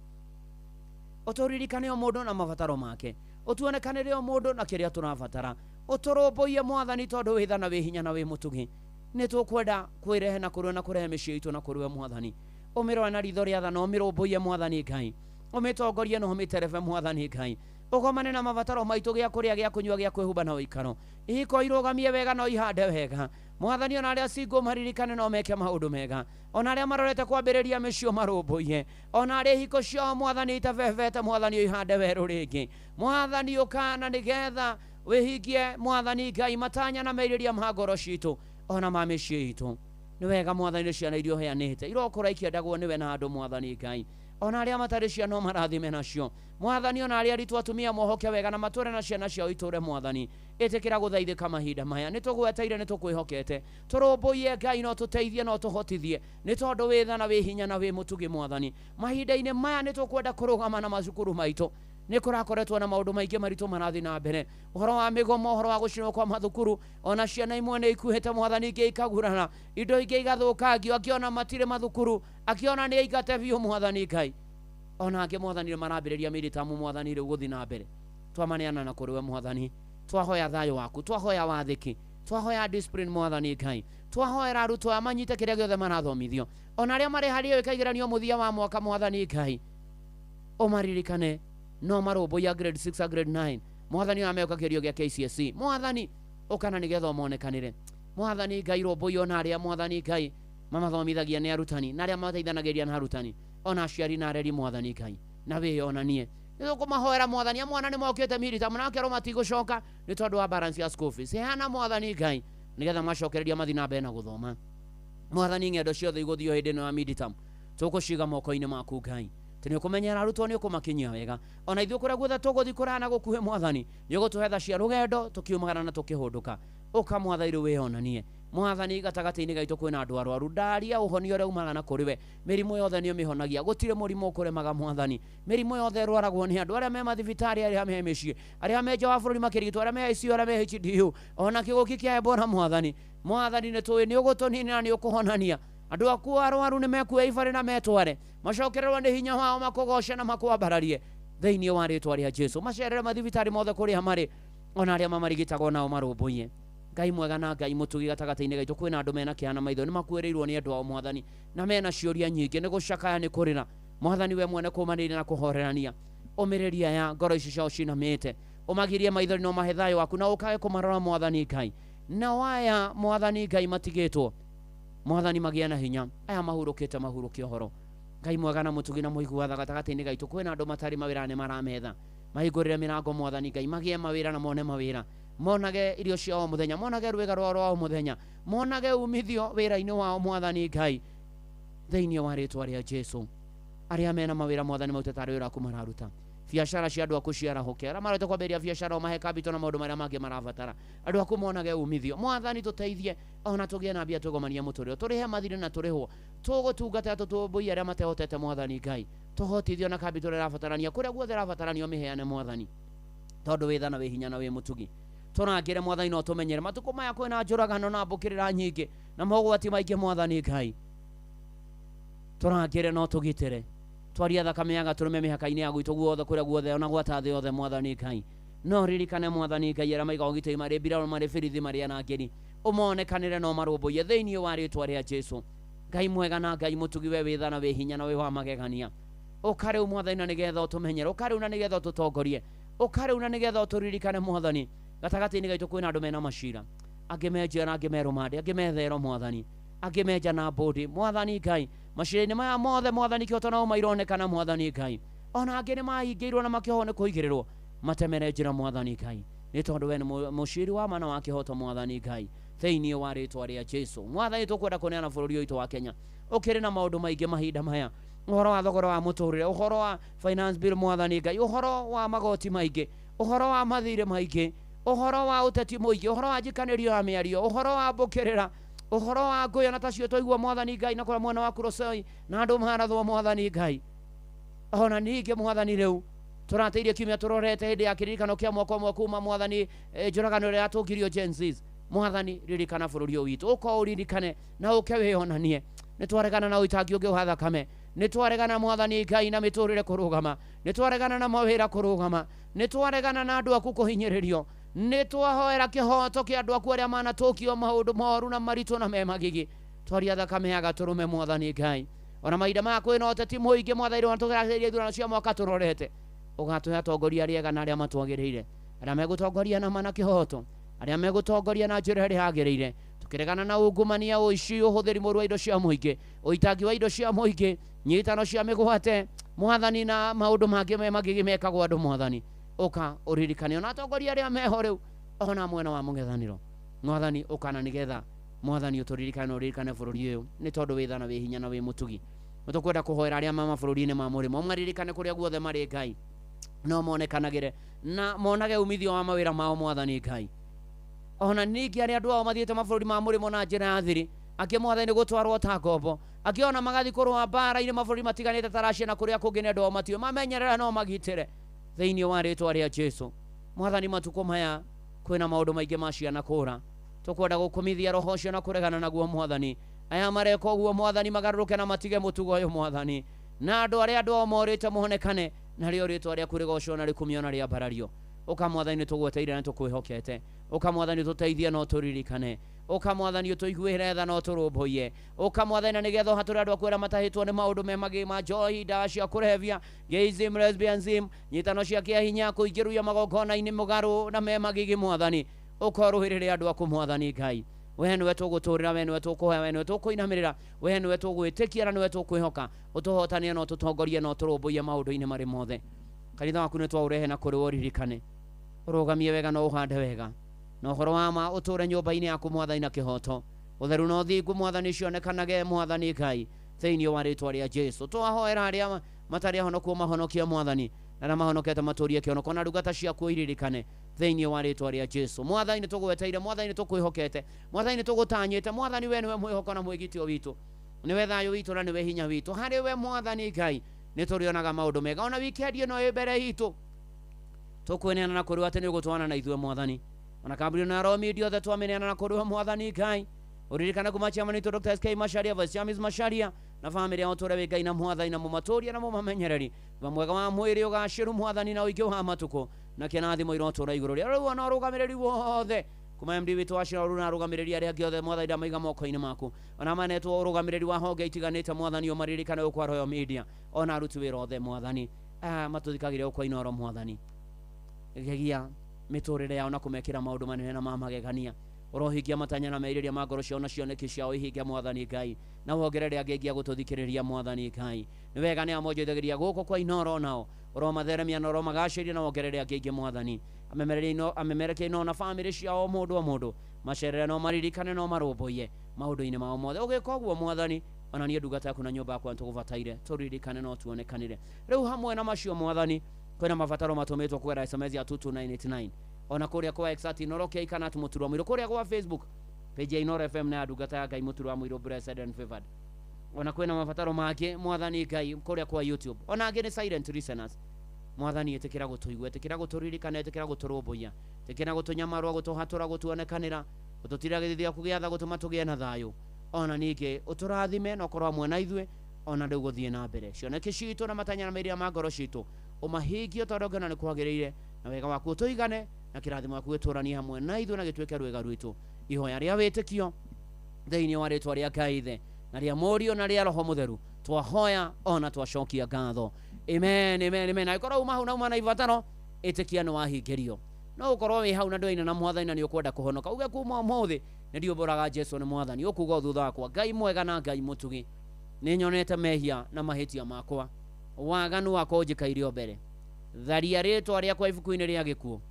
uturirikane o mundu na mabataro make utuonekanire o mundu na kiria turabatara uturumbuie Mwathani tondu wi tha na wi hinya na wi mutugi ni tukwenda kwirehe na kuri na kurehe mĩciĩ itu na kuri we Mwathani umirwe na ritho ria tha na umirumbuie Mwathani Ngai umitongorie na umiterebe Mwathani Ngai ugomane na mabataro maitu gia kuria gia kunyua gia kwihumba na uikaro ihiko irugamie wega no ihande wega Mwathani ona aria singo maririkane no meke maundu mega ona aria marorete kwambiriria mĩciĩ marumbuie ona aria ihiko cio Mwathani itavevete Mwathani ihande weru ringi Mwathani ukana nigetha wihingie Mwathani Ngai matanya na meiriria ma ngoro citu ona ma mĩciĩ itu ni wega Mwathani ciana irio heanite irokora ikiendagwo niwe na andu Mwathani Ngai ona aria matari ciana marathime nacio Mwathani ona aria ritu atumia mohoke wega na mature na ciana ciao iture Mwathani itikira guthaithika mahinda maya ni tugweteire ni tukwihokete turumbuie Ngai no tuteithie no tuhotithie ni tondu wi tha na wi hinya na wi mutugi Mwathani mahinda-ini maya ni tukwenda kurugama na macukuru maitu ni kurakoretwo na maundu maingi maritu marathi na mbere uhoro wa migomo uhoro wa gucinwo kwa mathukuru ona ciana imwe ni ikuhete Mwathani ingi ikagurana indo ingi igathukangio akiona matire mathukuru akiona ni aigate biu Mwathani Ngai ona angi Mwathani marambiriria miritamu Mwathani riu guthi na mbere twamaneana na kuri we Mwathani twahoya thayo waku twahoya wathiki twahoya discipline Mwathani Ngai twahoera arutwo amanyite kiria giothe marathomithio ona aria mari hario ikaigeranio muthia wa mwaka Mwathani Ngai umaririkane no marumbuia grade 6 grade 9 Mwathani ameuka kirio gia KCSE Mwathani ukana nigetha monekanire Mwathani Ngai rumbuia ona aria Mwathani Ngai mamathomithagia ni arutani na aria mateithanagiria na arutani ona aciari na areri Mwathani Ngai na wionanie nitukumahoera Mwathani amwana ni mokite mirita munake ro matigucoka ni tondu wa balance ya school fees hana Mwathani Ngai nigetha macokereria mathi na mbere na guthoma Mwathani ng'endo ciothe iguthio hindi no midterm tukuciga moko-ini maku Ngai tene kumenyera arutwo ni ukumakinyia wega ona ithuĩ kuria guothe tuguthi kurana gukuhe Mwathani nigutuhe tha cia rugendo tukiumagara na tukihunduka uka Mwathani wionanie Mwathani gatagati-ini gaitu kwina andu arwaru ndaria uhonio ria umaga na kuri we mirimu yothe ni umihonagia gutire murimu ukuremaga Mwathani mirimu yothe rwaragwo ni andu aria me mathibitari aria me mĩciĩ aria me nja wa bũrũri makirigitwo aria me ICU aria me HDU ona kĩgũki kĩa Ebola Mwathani ni tuĩ ni ugutunina na ni ukuhonania andu aku arwaru ni mekue ibari na metware macokererwo ni hinya wao makugoce na makwambararie thĩinĩ wa rĩtwa rĩa Jesu macerere mathibitari mothe kũrĩa marĩ ona arĩa mamarigitagwo nao marũmbũiye Ngai mwega na Ngai mutugi gatagata-inĩ gaitũ kwĩna andũ mena kĩana maitho nĩ makuĩrĩirwo nĩ andũ ao Mwathani na mena ciũria nyingĩ nĩ gũcakaya nĩ kũrĩra Mwathani we mwene kũmanĩrĩria na kũhorerania ũmĩrĩria ya ngoro ici ciao cinamĩte ũmagirie maithori na ũmahe thayũ waku na ũkage kũmarora Mwathani Ngai na waya Mwathani Ngai matigĩtwo Mwathani magĩa na hinya aya mahurũkĩte mahurũke ũhoro Ngai mwega na mutugi na mũigu wa gatagata-inĩ gaitũ kwĩna andũ matarĩ mawĩra nĩ marametha mahingũrĩre mĩrango Mwathani Ngai magĩe mawĩra na mone mawĩra monage irio ciao muthenya monage rwega rwao muthenya monage umithio wĩra-inĩ wao Mwathani Ngai thĩinĩ wa rĩtwa rĩa Jesu aria mena mawĩra Mwathani maute tarĩ wĩra waku mararuta biacara cia andu aku ciarahuke ara marete kwambiria biacara o mahe capital na maundu maria mangi marabatara andu aku monage umithio mwathani tuteithie ona tugie na mbia tugomania muturire turihe mathire na turihwo tugutungata tutumbui aria matehotete mwathani Ngai tuhotithio na capital irabatarania kuria guothe irabatarania miheane mwathani tondu withana wi hinya na wi mutugi turangire mwathani no tumenyere matuko maya kwina njuragano na mbukirira nyingi na mogwati maingi mwathani Ngai turangire no tugitire twaria thakame ya gaturume mihaka-ini ya gwitu guothe kuria guothe ona gwata thi othe mwathani Ngai no ririkane mwathani Ngai aria maiga ugitei mari mbiraro mari birithi mari anangeni umonekanire no marumbuye thiini wa ritwa ria Jesu Ngai mwega na Ngai mutugi we withana we hinya na we wa magegania ukare mwathani na nigetha utumenyere ukare na nigetha ututongorie ukare na nigetha uturirikane mwathani gatagati-ini gaitu kwina andu mena mashira angimenjia na angimerumande angimethero mwathani angimenja na bodi mwathani Ngai mashira-ini maya mothe mwathani kioto nao maironekana mwathani Ngai ona angi ni mahingirwo na makihowo ni kuigirirwo matemere njira mwathani Ngai ni tondu we ni muciri wa mana wa kihoto mwathani Ngai thiini wa ritwa ria Jesu mwathani tukwenda kuneana bururi uitu wa Kenya ukiri na maundu maingi mahinda maya uhoro wa thogora wa muturire uhoro wa finance bill mwathani Ngai uhoro wa magoti maingi uhoro wa mathire maingi uhoro wa uteti muingi uhoro wa njikanirio ya miario uhoro wa mbukirira uhoro wa nguya na tacio toigua mwathani Ngai na kura mwena wa kurosoi na andu maharathwo mwathani Ngai ona ningi mwathani riu turateirie kiumia turorete hindi ya kiririkano kia mwaka umwe kuma mwathani njuragano ria yatungirio Gen Z mwathani ririkana bururi uyu witu uko uririkane na uke wionanie nitwaregana na uitangi ungi wa thakame nitwaregana mwathani Ngai na miturire kurugama nitwaregana na mawira kurugama nitwaregana na andu aku kuhinyiririo nitwahoera kihoto kia andu aku aria manatukio maundu moru na maritu na memagigi twaria thakame ya gaturume mwathani Ngai ona maida ma kwina uteti muingi mwathani ro tugerageria ithurano cia mwaka turorete ugatuhe atongoria riega na aria matwagiriire aria megutongoria na mana kihoto aria megutongoria na njira ria yagiriire tukiregana na ungumania uici uhuthiri muru wa indo cia muingi uitangi wa indo cia muingi nyitano cia migwate mwathani na maundu mangi memagigi mekagwo andu mwathani uka uririkane ona atongoria aria meho riu ona mwena wa mungethaniro mwathani ukana nigetha mwathani uturirikane uririkane bururi uyu ni tondu withana wi hinya na wi mutugi tukwenda kuhoera aria mama bururi-ini ma murimo maririkane kuria guothe mari Ngai no monekanagire na monage umithio wa mawira mao mwathani Ngai ona ningi aria andu ao mathiete mabururi ma murimo na njira ya thiri angi mwathani gutwarwo ta ngombo angi ona magathi kurwa mbara-ini mabururi matiganite ta Russia na kuria kungi ni andu ao matio mamenyerera no magitire thiini wa ritwa ria Jesu mwathani matuko maya kwina maundu maingi ma ciana kura tukwenda gukumithia roho ucio na kuregana naguo mwathani aya mareka uguo mwathani magaruruke na matige mutugo uyu mwathani na andu aria andu ao morite muhonekane na rio ritwa ria kurigocwo na rikumio na ria mbarario uka mwathani tugweteire na tukwihokete uka mwathani tuteithie no turirikane uka mwathani tuiguire tha no turumbuye uka mwathani na nigetha hatura andu akwira matahitwo ni maundu memagi ma njohi ndawa cia kurevia gayism lesbianism nyitano cia kiahinya kuingiruia magongona-ini mugaru na memagigi mwathani ukoruhirire andu aku mwathani Ngai we niwe tuguturira we niwe tukuhoya we niwe tukuinamirira we niwe tugwitikia na niwe tukwihoka utuhotanie no tutongorie no turumbuye maundu-ini mari mothe kanitha waku ni twaurehe na kuri uririkane urugamie wega no uhande wega no horo wa ma uture nyumba-ini yaku mwathani na kihoto utheru no thingu mwathani cionekanage mwathani Ngai thiini wa ritwa ria Jesu twahoera aria matari ahonoku mahonokia mwathani na mahonokete maturie kionoko na ndungata ciaku iririkane thiini wa ritwa ria Jesu mwathani tugweteire mwathani tukwihokete mwathani tugutanyite mwathani we niwe mwihoko na mwigitio witu niwe thayo witu na niwe hinya witu hari we mwathani Ngai niturionaga maundu mega ona wikendi no ibere hitu tukweneana na kuri ati ni gutwana na ithue mwathani ona kambuni na Romi othe twameneana na kuri mwathani Ngai uririkana kumachia manito Dr. SK Masharia Vice James Masharia na family ya uture we Ngai na mwathani na mumaturia na mumamenyereri mwega wa mwiri ugashiru mwathani na uingio wa matuko na kinathimo irotura iguru ria riu ona rugamireri wothe kuma MD witu washira runa arugamireri aria angĩ othe mwathani maiga moko-ini maku ona manetwo urugamireri wa honge itiganite mwathani umaririkane ukwa Royal Media ona aruti wira othe mwathani matuthikagire ukwa inoro mwathani gegia miturire yao na kumekira maundu manene na mamagegania urohikia matanya na meiriria ma ngoro ciao na cioneki ciao ihinge mwathani Ngai na wongerere angengia gututhikiriria mwathani Ngai ni wega ni amonjithagiria guko kwa inoro nao uromatheremia na uromagashiria na wongerere angengia mwathani amemereke ino na family ciao mundu wa mundu macerere no maririkane no marumbuye maundu-ini mao mothe ugika uguo mwathani ona nie ndungata yaku na nyumba yakwa ntugubataire turirikane no tuonekanire riu hamwe na macio mwathani kwena mabataro matumitwo kwera SMS ya 22989 ona kuria kwa Exati Inoroke ikana tumuturwa mwiro kuria kwa Facebook page ya Inoro FM na ndungata ya Ngai muturwa mwiro blessed and favored ona kwena mabataro make mwathani Ngai kuria kwa YouTube ona angi ni silent listeners mwathani etekera gutuigwa etekera guturirikana etekera guturumbunya etekera gutunyamarwa gutuhatura gutuonekanira gututira githithia kugiatha gutuma tugie na thayo ona ninge uturathime no korwa mwana ithwe ona ndu guthie na mbere cioneke citu na matanya meria ma ngoro citu umahigio tondogana ni kwagiriire na wega waku tuigane na kirathimo waku giturani hamwe na ithwe na gitweke rwega rwitu ihoya ria witikio thiini wa ritwa ria Ngai na ria Murio na ria Roho Mutheru twahoya ona twacokia ngatho amen amen amen aikora uma hau na uma na ivatano itikia no wahingirio no ukorwo wi hau na ndwina na mwathani na ni ukwenda kuhonoka uge kuma muthi ni ndioboraga Jesu ni mwathani ukuga thutha wakwa Ngai mwega na Ngai mutugi ni nyonete mehia na mahitia makwa waganu wako njikairio mbere tharia ritwa ria kwa ibuku-ini ria gikuo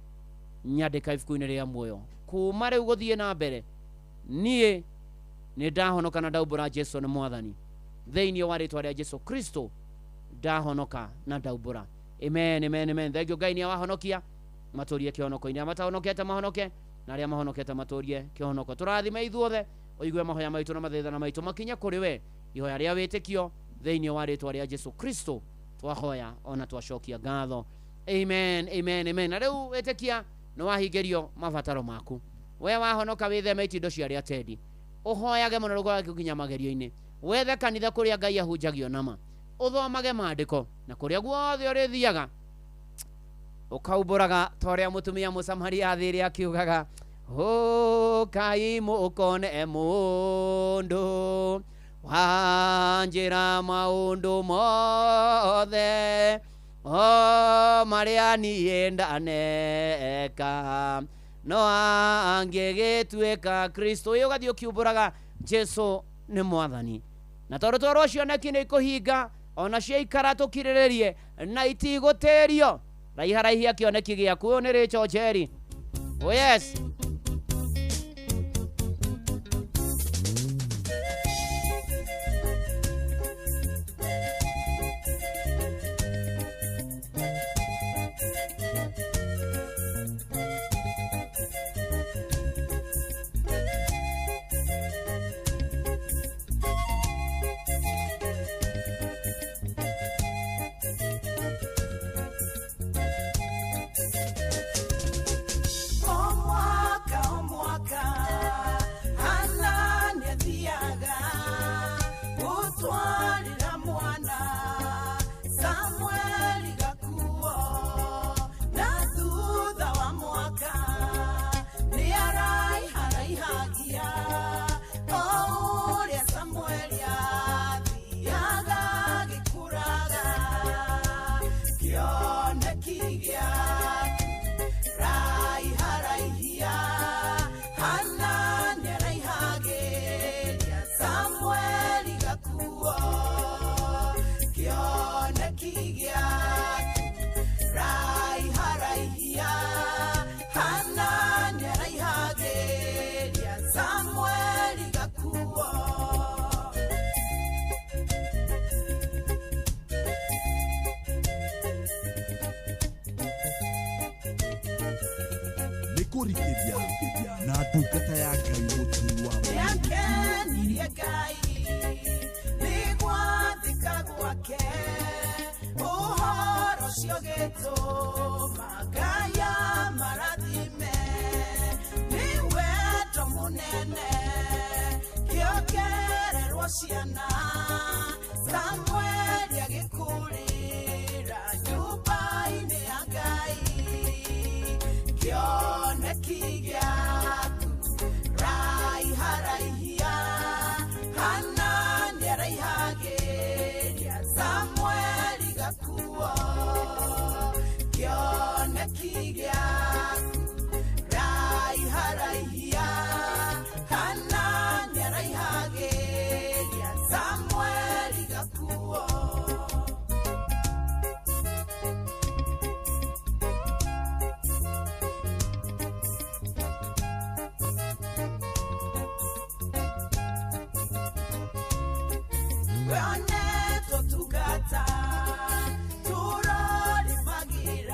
nyandika ibuku-ini ria muoyo kuma riu guthie na mbere nie ni ndahonoka na ndaubura Jesu ni mwathani thiini wa ritwa ria Jesu Kristo ndahonoka na ndaubura amen amen amen thank you Ngai ni wahonokia maturie kionoko-ini amatahonokete mahonoke na aria mahonokete maturie kionoko turathime ithuothe oigue mahoya maitu na mathaithana maitu makinya kuri we ihoya ria witikio thiini wa ritwa ria Jesu Kristo twahoya ona twacokia ngatho amen amen amen na riu witikia no wahingirio mabataro maku we wahonoka witheme itindo cia ria tendi uhoyage muno rugwa kinya magerio-ini wethe kanitha kuria Ngai ahunjagio nama uthomage maandiko na kuria guothe urithiaga ukaumburaga toria mutumia Musamaria athiri akiugaga Kai mukone mundu wanjira maundu mothe maria nie ndaneka no angigituika Kristo uyu gathio kiumburaga Jesu ni mwathani na tondu toro cio neki ni kuhinga ona cia ikara tukiriririe na itigutirio raiharaihi akioneki giaku ni Richocheri oh yes na ndungata ya Ngai muturwa yakenirie Ngai nigwathika gwake uhoro cio gituma Ngai amarathime ni wendo munene kiongererwo ciana Samueli agikurira nyumba-ini ya Ngai kioneki giaku raiharaihia Hanani araihagiria Samueli gakuo kioneki giaku raiharaihia Hanani araihagiria Samueli gakuo Weone totugata turori magira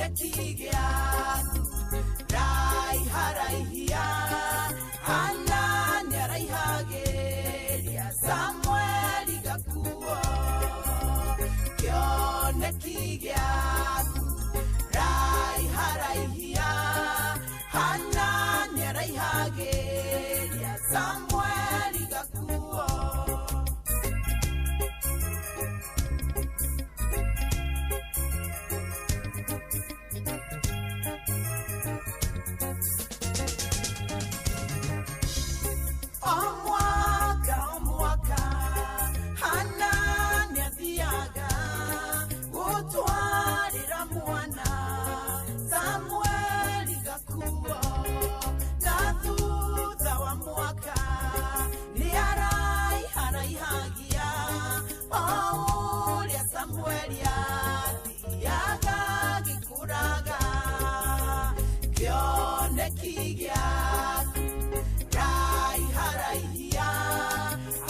kĩoneki gĩaku raiharaihia hana nĩaraihagĩria Samueli gakuo kĩoneki gĩaku raiharaihia hana nĩaraihagĩria Samueli gakuo Omwaka hana nĩathiaga gũtwarĩra mwana Samueli gakuo na thutha wa mwaka nĩaraiharaihagĩa o ũrĩa Samueli athiaga gĩkũraga kĩoneki gĩaku raiharaihia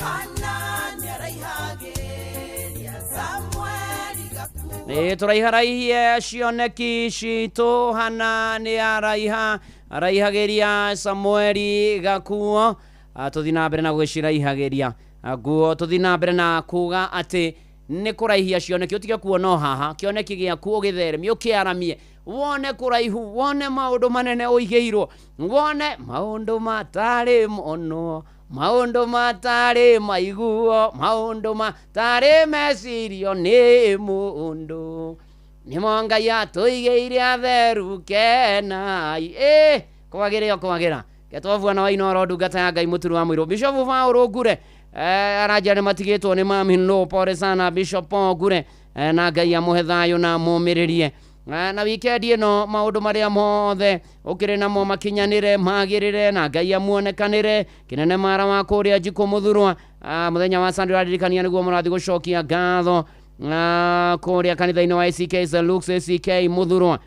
hana nĩaraihagĩria Samueli gakuo tũraiharaihia cioneki citũ hana nĩaraihagĩria Samueli gakuo tũthiĩ na mbere na gwĩciraihagĩria nguo tũthiĩ na mbere na kuga atĩ nĩ kũraihia cioneki ũtige kuona haha kĩoneki gĩaku ũgĩtheremie ũkĩaramie wone kũraihu wone maũndũ manene ũigĩirwo wone maũndũ matarĩ mono maũndũ matarĩ maiguo maũndũ matarĩ mecirio nĩ mũndũ nĩmo Ngai atũigĩire atheru kenai kwagĩra ketwavuana wa Inoro ndungata ya Ngai mũturu wa Mũirũ Bishop Paul Ngure aranja nĩ matigĩtwo nĩ mami no pore sana Bishop Ngure na Ngai amũhe thayũ na mũmĩrĩrie na weekend ĩno maũndũ marĩa mothe ũkĩrĩ namo makinyanĩre magĩrĩre na Ngai amuonekanĩre kĩnene mara wa kũrĩa Njikũ Mũthurwa mũthenya wa Sunday ũraririkania nĩguo mũrathiĩ gũcokia ngatho kũrĩa kanitha-inĩ wa ACK St. Luke's ACK Mũthurwa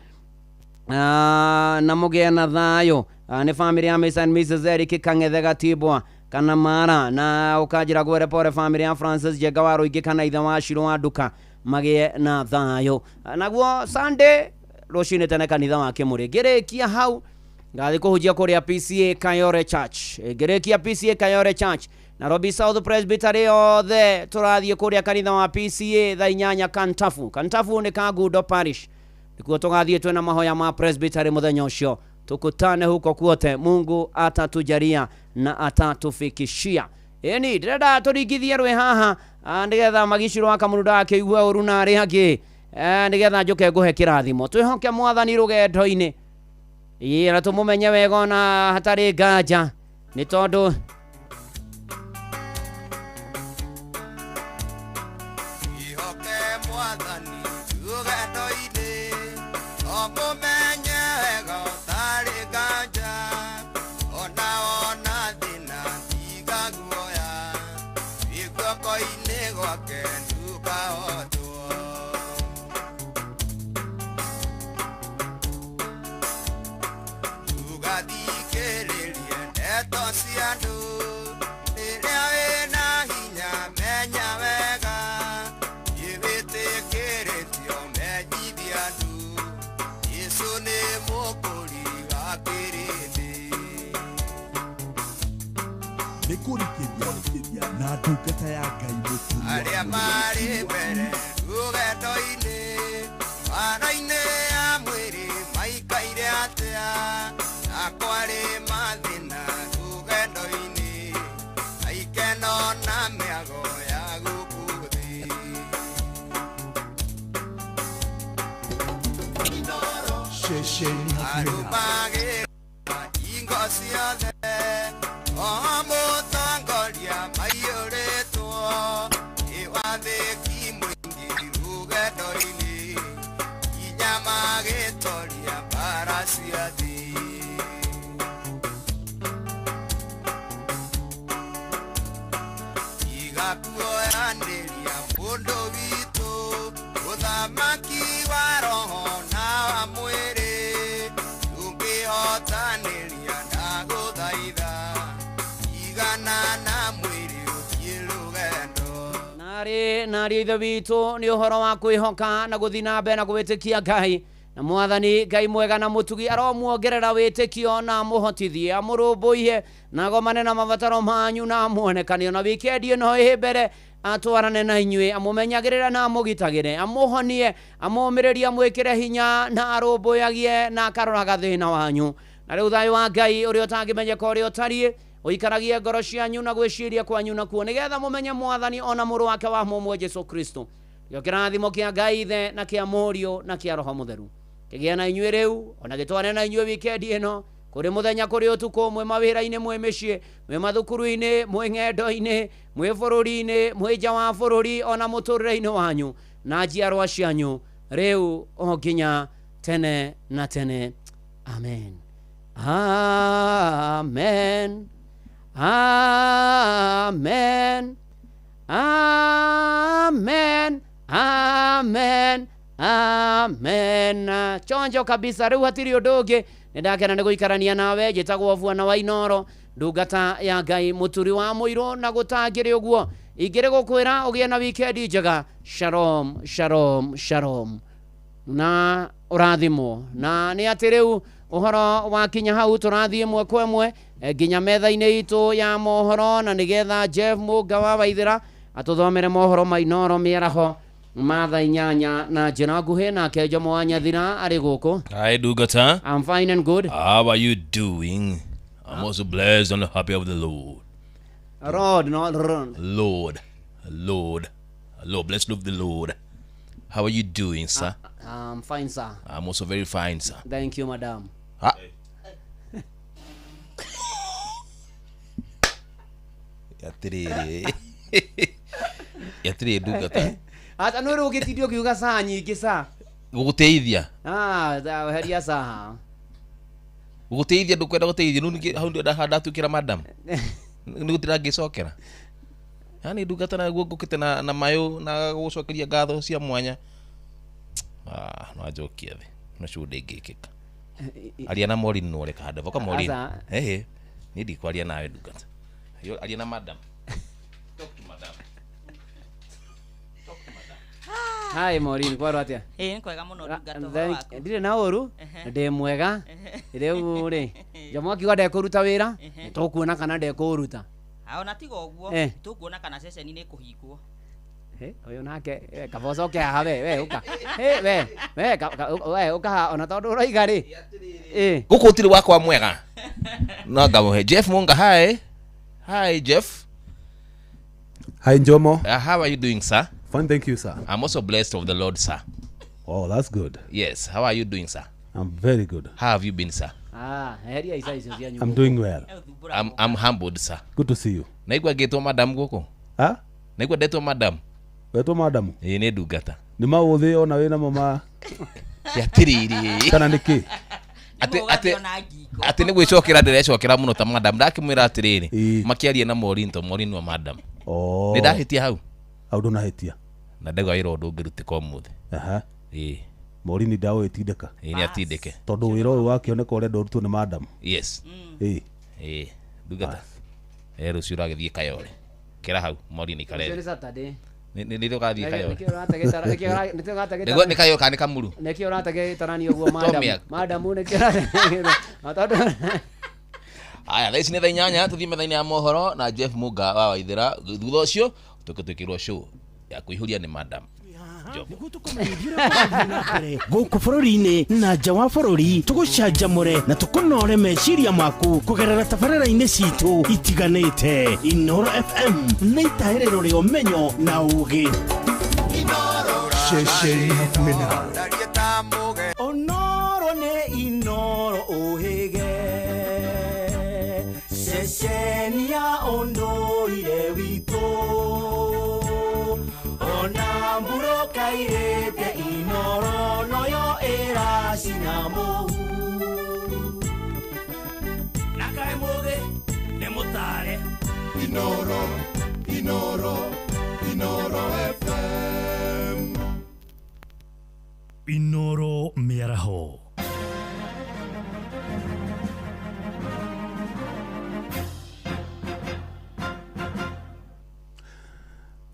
na mũgĩe na thayũ nĩ family ya Mr. and Mrs. Eric Kang'ethe Gatibwa kana mara na ũkanjĩra gwere pore family ya Francis Jenga wa Rũingĩ kana ithe wa Shiro wa Nduka magĩe na thayũ naguo Sunday rũcinĩ tene kanitha wa Kĩmũrĩ ngĩrĩkia hau ngathiĩ kũhunjia kũrĩa PCA Kayore Church ngĩrĩkia PCA Kayore Church Nairobi South Presbytery othe tũrathiĩ kũrĩa kanitha wa PCA thaa 8 Kantafu nĩ Kangundo Parish nĩkuo tũgathiĩ twĩna mahoya ma Presbytery mũthenya ũcio tukutane huko kwote Mungu atatujalia na atatufikishia eni ndĩrenda tũringithie rwe haha nĩgetha magicirwo akamũnda akĩigua ũru na arĩ angĩ nĩgetha njoke ngũhe kĩrathimo twĩhoke Mwathani rũgendo-inĩ na tũmũmenye wega na hatarĩ nganja nĩ tondũ na ndungata ya Ngai mũturu arĩa marĩ mbere rũgendo-inĩ bara-inĩ ya mwĩrĩ maikaire atĩa na kwarĩ mathĩna rũgendo-inĩ aikeno na mĩago ya gũkũ thĩ arũmagĩra ingo ciothe mũtongoria maiyũrĩtwo ĩwathĩki mũingĩ rũgendo-inĩ inya magĩtoria mbara cia thĩ tiga kuoyanĩria mũndũ witũ ũthamaki wa roho na wa mwĩrĩ tũngĩhotanĩria ndagũthaitha nari ithe witũ nĩ ũhoro wa kwĩhoka na gũthiĩ na mbere na gwĩtĩkia Ngai na mwathani Ngai mwega na mutugi aromuongerera witikio na muhotithie amurumbuie na gomane na mabataro manyu na muonekane na wikendi no ihembere atwarane na inyue amumenyagirira na amugitagire amuhonie amumiriria mwikire hinya na arumbuyagie na akaroraga thina wanyu na riu thayo wa Ngai uria utangimenyeka uria utarie uikaragie ngoro cianyu na gwiciria kwanyu na kuo nigetha mumenye mwathani ona muru wake wa mumwe Jesu Kristo gio kirathimo kia Ngai ithe na kia Murio na kia Roho Mutheru kigia na inyue riu ona gitwane na inyue wikendi ino kuri muthenya kuri utuku mwe mawira-ini mwe micii mwe mathukuru-ini mwe ng'endo-ini mwe bururi-ini mwe nja wa bururi ona muturire-ini wanyu na njiarwa cianyu riu o nginya tene na tene. Amen. Amen. Amen. Amen. Amen. Amen. Chonjo kabisa riu hatiri undu ungi nindakena ni guikarania nawe njitagwo Vuana wa Inoro ndungata ya Ngai muturi wa muiro na gutangire uguo ingire gukwira ugie na wikendi njega. Shalom, shalom, shalom na urathimo na ni atiriu uhoro wa kinya hau turathie mwe kwemwe nginya metha-ini itu ya mohoro na nigetha Jeff Muga wa Waithira atuthomere mohoro ma Inoro miaraho matha inyanya na njira nguhi na Kenjo Mwanyathira ari guku. Hi Dugata. I'm fine and good. How are you doing? I'm also blessed and happy of the Lord. Lord, not run. Lord. Blessed of the Lord. How are you doing, sir? I'm fine, sir. I'm also very fine, sir. Thank you, madam. Yatiri Dugata. Ata nuru gitidio kiuga saa nyingi saa. Guguteithia. Da heria saa. Guguteithia ndukwenda guteithia nu hau ndio ndahanda tukira madam. Ni gutira ngicokera. Yani Dugata na gukite na mayo na gucokeria ngatho cia mwanya. No ajokia the. No shude ngikika. Aria na Morin no reka handa voka Morin. Ni ndi kwaria nawe Dugata. Yo aria na madam. Talk to madam. Hi Morin, kwa ratia? Kwega muno Dugata waku. Ndire na uru, ndi mwega. Riu ri, jamaa kiuga ndekuruta wira, tukuona kana ndekuruta. Ona tiga uguo, tukuona kana ceceni ni kuhingwo. Uyu nake kabocoke haha we uka. We uka ona tondu uroiga ri. Guku utiri wakwa mwega. No ngamuhe Jeff Munga. Hi Jeff. Hi Njomo. How are you doing, sir? Fine, thank you, sir. I'm also blessed of the Lord, sir. Oh, that's good. Yes. How are you doing, sir? I'm very good. How have you been, sir? I'm doing well. I'm humbled, sir. Good to see you. Naigwa getwo madam guku. Naigwa ndetwo madam. Wetwo madam? Ni Dugata. Ni mauthi ona wina mama. Yatiriri. Kana niki? Ati ni gwicokera ndirecokera muno ta madam ndakimwira atiriri makiaria na Morinto Morin wa madam. Ni ndahitia hau. Hau ndunahitia. Na ndegwa iro ndungirutika umuthi. Morini ndawe itindeka. Ni atindeke. Tondu wira uyu wakioneka urenda urutwo ni madam. Yes. Dugata. Rucio uragithie Kayole. Kira hau Morini karere. Ni Saturday. Ni ugathie Kayole. Ni Kayole kana Kamuru. Nikio uratege tarani uguo madam. Madam nikio atondu. Aya, lesi ni thaa inyanya tuthie metha-ini ya mohoro na Jeff Muga wa Waithira. Thutha ucio tukitwikirwo show ya kuihuria ni madam. Guku bururi-ini na nja wa bururi tugucanjamure na tukunore meciria maku kugerera tabarĩra-inĩ citu itiganĩte. Inoro FM nĩ itaĩrĩro rĩa ũmenyo na ũũgĩ. Ceceni hakuhĩ nawe. Onoro nĩ Inoro ũhĩge. Ceceni ya ũndũire witũ. Ona mburo kairete Inoro noyo eracina mũhu. Nakae mũthĩ nĩ mũtare. Inoro FM. Inoro mĩaraho.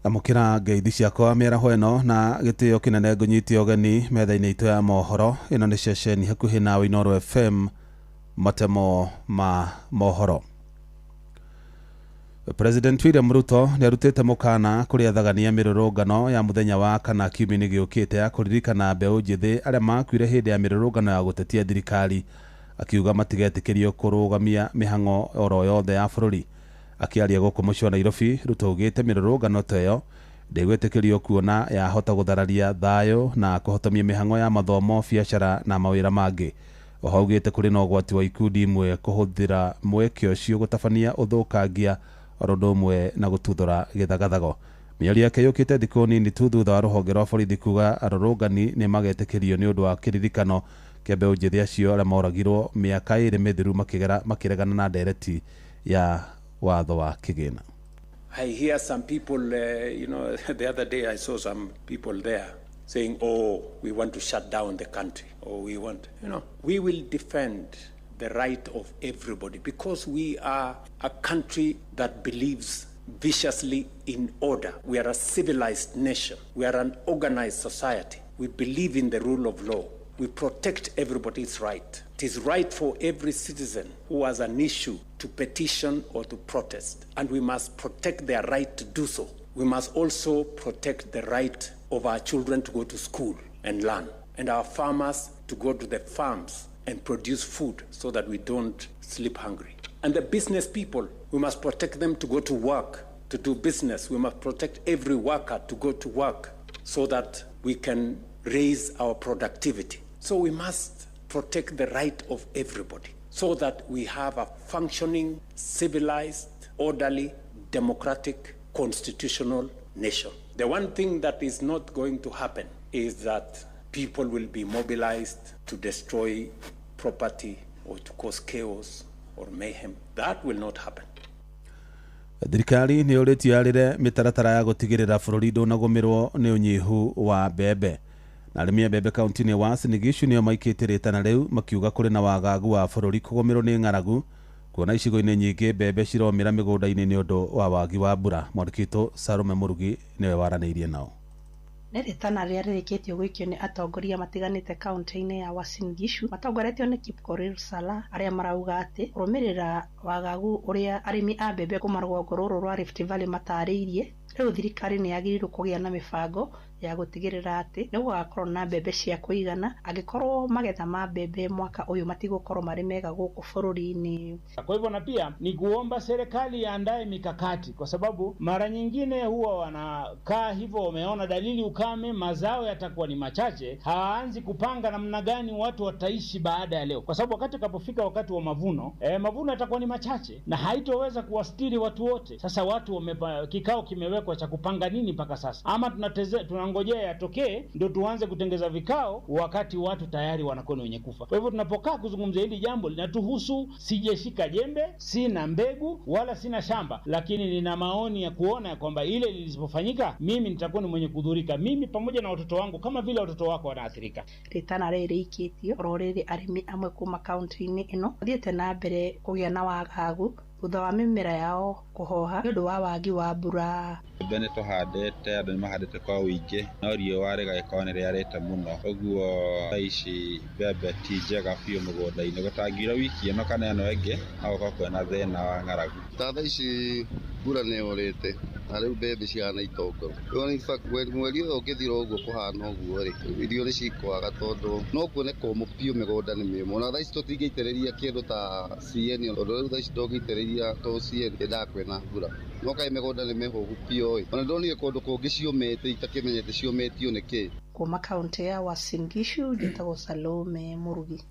amukira ngeithi ciakwa mĩaraho ĩno na gĩtĩo kĩnene ngũnyitia ũgeni metha-inĩ itũ ya mohoro. Ĩno nĩ ceceni hakuhĩ nawe Inooro FM, matemo ma mohoro. President William Ruto nĩarutĩte mũkana kũrĩ athagania mĩrũrũngano ya mũthenya wa kana kiumia-inĩ gĩũkĩte ya kũririkana mbeũ njĩthĩ arĩa makuire hĩndĩ ya mĩrũrũngano ya gũtetia thirikari, akiuga matigetĩkĩrio kũrũgamia mĩhang'o oro yothe ya bũrũri. Akiaria gũkũ mũciĩ wa Nairobi, Ruto augĩte mĩrũrũngano ta ĩyo ndĩgwĩtĩkĩrio kuona yahota gũthararia thayũ na kũhotomia mĩhang'o ya mathomo, biacara na mawĩra mangĩ. Oho augĩte kũrĩ na ũgwati wa ikundi imwe kũhũthĩra mweke ũcio gũtabania ũthũkangia oro ũndũ ũmwe na gũtuthũra gĩthagathago. Mĩario yake yũkĩte thikũ nini tu thutha wa rũhonge rwa borithi kuga arũrũngani nĩ magetĩkĩrio nĩ ũndũ wa kĩririkano kĩa mbeũ njĩthĩ acio arĩa moragirwo mĩaka 2 mĩthiru makĩregana na ndereti ya watho wa kĩgĩna. I hear some people, the other day I saw some people there saying, oh, we want to shut down the country, or we want, we will defend the right of everybody because we are a country that believes viciously in order. We are a civilized nation. We are an organized society. We believe in the rule of law. We protect everybody's right. It is right for every citizen who has an issue to petition or to protest, and we must protect their right to do so. We must also protect the right of our children to go to school and learn, and our farmers to go to the farms and produce food so that we don't sleep hungry. And the business people, we must protect them to go to work, to do business. We must protect every worker to go to work so that we can raise our productivity. So we must protect the right of everybody so that we have a functioning, civilized, orderly, democratic, constitutional nation. The one thing that is not going to happen is that people will be mobilized to destroy property or to cause chaos or mayhem. That will not happen. Thirikari nĩ ũrĩtiarĩre mĩtaratara ya gũtigĩrĩra bũrũri ndũnagũmĩrwo nĩ ũnyihu wa mbembe. Na arĩmi a mbembe kaunti-inĩ wa Uasin Gishu nĩo maikĩte rĩtana rĩu makiuga kũrĩ na wagagu wa bũrũri kũgũmĩrwo nĩ ng'aragu, kuona icigo-inĩ nyingĩ mbembe ciromĩra mĩgũnda-inĩ nĩ ũndũ wa wagi wa mbura. Mwandĩki Salome Murugi nĩwe waranĩirie nao. Nĩ rĩtana rĩrĩa rĩrĩkĩtio gwĩkio nĩ atongoria matiganĩte kaunti-inĩ ya Uasin Gishu matongoretio nĩ Kipkorir Salah, arĩa marauga atĩ kũrũmĩrĩra wagagu ũrĩa arĩmi a mbembe kuma rũgongo rũrũ rwa Rift Valley matarĩirie, rĩu thirikari nĩ yagĩrĩirwo kũgĩa na mĩbango ya gũtigĩrĩra atĩ nĩ gũgakorwo na mbembe cia kũigana angĩkorwo magetha ma mbembe mwaka ũyũ matigũkorwo marĩ mega gũkũ bũrũri-inĩ. Kwa hivyo na pia ni kuomba serikali iandae mikakati, kwa sababu mara nyingine huwa wanakaa hivyo, wameona dalili ukame, mazao yatakuwa ni machache, hawaanzi kupanga namna gani watu wataishi baada ya leo, kwa sababu wakati ukapofika wakati wa mavuno mavuno yatakuwa ni machache na haitoweza kuwastiri watu wote. Sasa watu kikao kimewekwa cha kupanga nini mpaka sasa, ama tunangojea yatokee ndio tuanze kutengeza vikao wakati watu tayari wanakuwa wenye kufa. Kwa hivyo tunapokaa kuzungumzia hili jambo linatuhusu, sijeshika jembe, sina mbegu wala sina shamba, lakini nina maoni ya kuona kwamba ile lisipofanyika mimi nitakuwa ni mwenye kudhurika, mimi pamoja na watoto wangu kama vile watoto wako wanaathirika. Ritana rĩrĩ ikĩtio rorĩrĩ arĩmi amwe kuma kaunti-inĩ ĩno thiĩte na mbere kũgĩa na wagagu thutha wa mĩmera yao kũhoha nĩ ũndũ wa wagi wa mbura. Mbembe nĩ tũhandĩte, andũ nĩ mahandĩte kwa ũingĩ, no riũa rĩgagĩkorwo nĩ rĩarĩte mũno, ũguo ici mbembe ti njega biũ mũgũnda-inĩ. Gũtangiura wiki ĩno kana ĩno ĩngĩ no gũkorwo kwĩna thĩna wa ng'aragu. Tha ici mbura nĩ yũrĩte na rĩu mbembe cihana itongoro. Mweri ũyũ ũngĩthira ũguo kũhana ũguo-rĩ, irio nĩ cikwaga tondũ no kuoneka ũmũ biũ mĩgũnda nĩ mĩũmũ. Na tha ici tũtingĩitĩrĩria kĩndũ ta CN, tondũ rĩu tha ici tũngĩitĩrĩria to CN ĩndaga kwĩna mbura. No kaĩ mĩgũnda nĩ mĩhũgu biũ-ĩ. Ona ndonire kũndũ kũngĩ ciũmĩte itakĩmenyete ciũmĩtio nĩkĩ. Kuma kaunti ya Uasin Gishu, njĩtagwo Salome Murugi.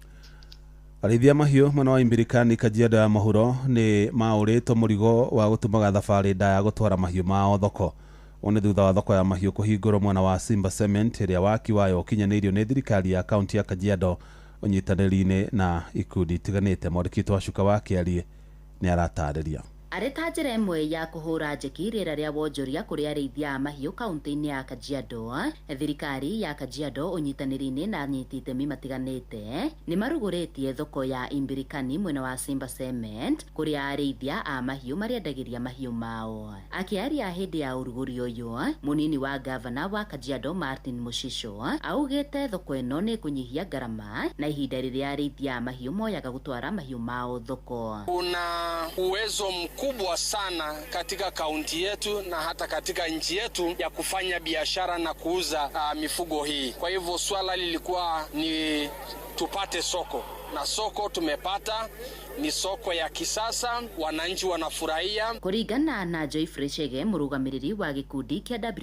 Arĩithia mahiũ mwena wa Imbirikani, Kajiado ya mũhuro nĩ maũrĩtwo mũrigo wa gũtũmaga thabarĩ ndaya gũtwara mahiũ mao thoko. One thutha wa thoko ya mahiũ kũhingũrwo mwena wa Simba Cement ĩrĩa waki wayo ũkinyanĩirio nĩ thirikari ya kaunti ya Kajiado ũnyitanĩri-inĩ na ikundi itiganĩte. Mwandĩki wa Cuka wa Kĩarie nĩ aratarĩria. arĩ ta njĩra ĩmwe ya kũhũra njeki rĩera rĩa wonjoria kũrĩ arĩithia a mahiũ kaunti-inĩ ya Kajiado. Thirikari ya Kajiado ũnyitanĩri-inĩ na anyiti itemi matiganĩte nĩ marugũrĩtie thoko ya Imbirikani mwena wa Simba Cement kũrĩa arĩithia a mahiũ marĩendagĩria mahiũ mao. Akĩaria hĩndĩ ya ũrugũri ũyũ, mũnini wa gavana wa Kajiado Martin Mushisho augĩte thoko ĩno nĩ kũnyihia gharama na ihinda rĩrĩa arĩithia a mahiũ moyaga gũtwara mahiũ mao thoko. Kuna uwezo mkubwa sana katika kaunti yetu na hata katika nchi yetu ya kufanya biashara na kuuza mifugo hii. Kwa hivyo swala lilikuwa ni tupate soko, na soko tumepata. Ni soko ya kisasa, wananchi wanafurahia. Kũringana na Joy Freshege, mũrũgamĩrĩri wa gĩkundi kĩa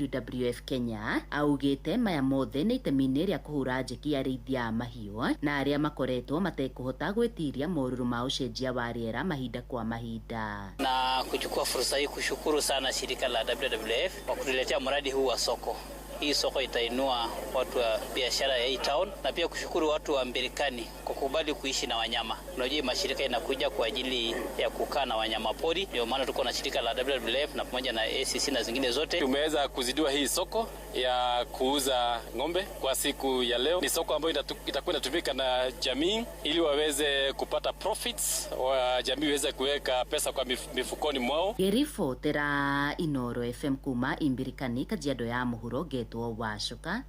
WWF Kenya, augĩte maya mothe nĩ itemi-inĩ rĩa kũhũra njeki arĩithia a mahiũ na arĩa makoretwo matekũhota gwĩtiria morũrũ ma ũcenjia wa rĩera mahinda kwa mahinda. Na kuchukua fursa hii kushukuru sana shirika la WWF kwa kutuletea mradi huu wa soko. Hii soko itainua watu wa biashara ya hii town, na pia kushukuru watu wa Imbirikani kwa kukubali kuishi na wanyama. Unajua mashirika inakuja kwa ajili ya kukaa na wanyama pori, ndio maana tuko na shirika la WWF na pamoja na ACC na zingine zote. Tumeweza kuzidua hii soko ya kuuza ng'ombe kwa siku ya leo. Ni soko ambayo itakwenda tumika na jamii ili waweze kupata profits, wa jamii waweze kuweka pesa kwa mifukoni mwao. Gerifo tera Inoro FM kuma Imbirikani Kajiado ya mũhuro getwo Wacuka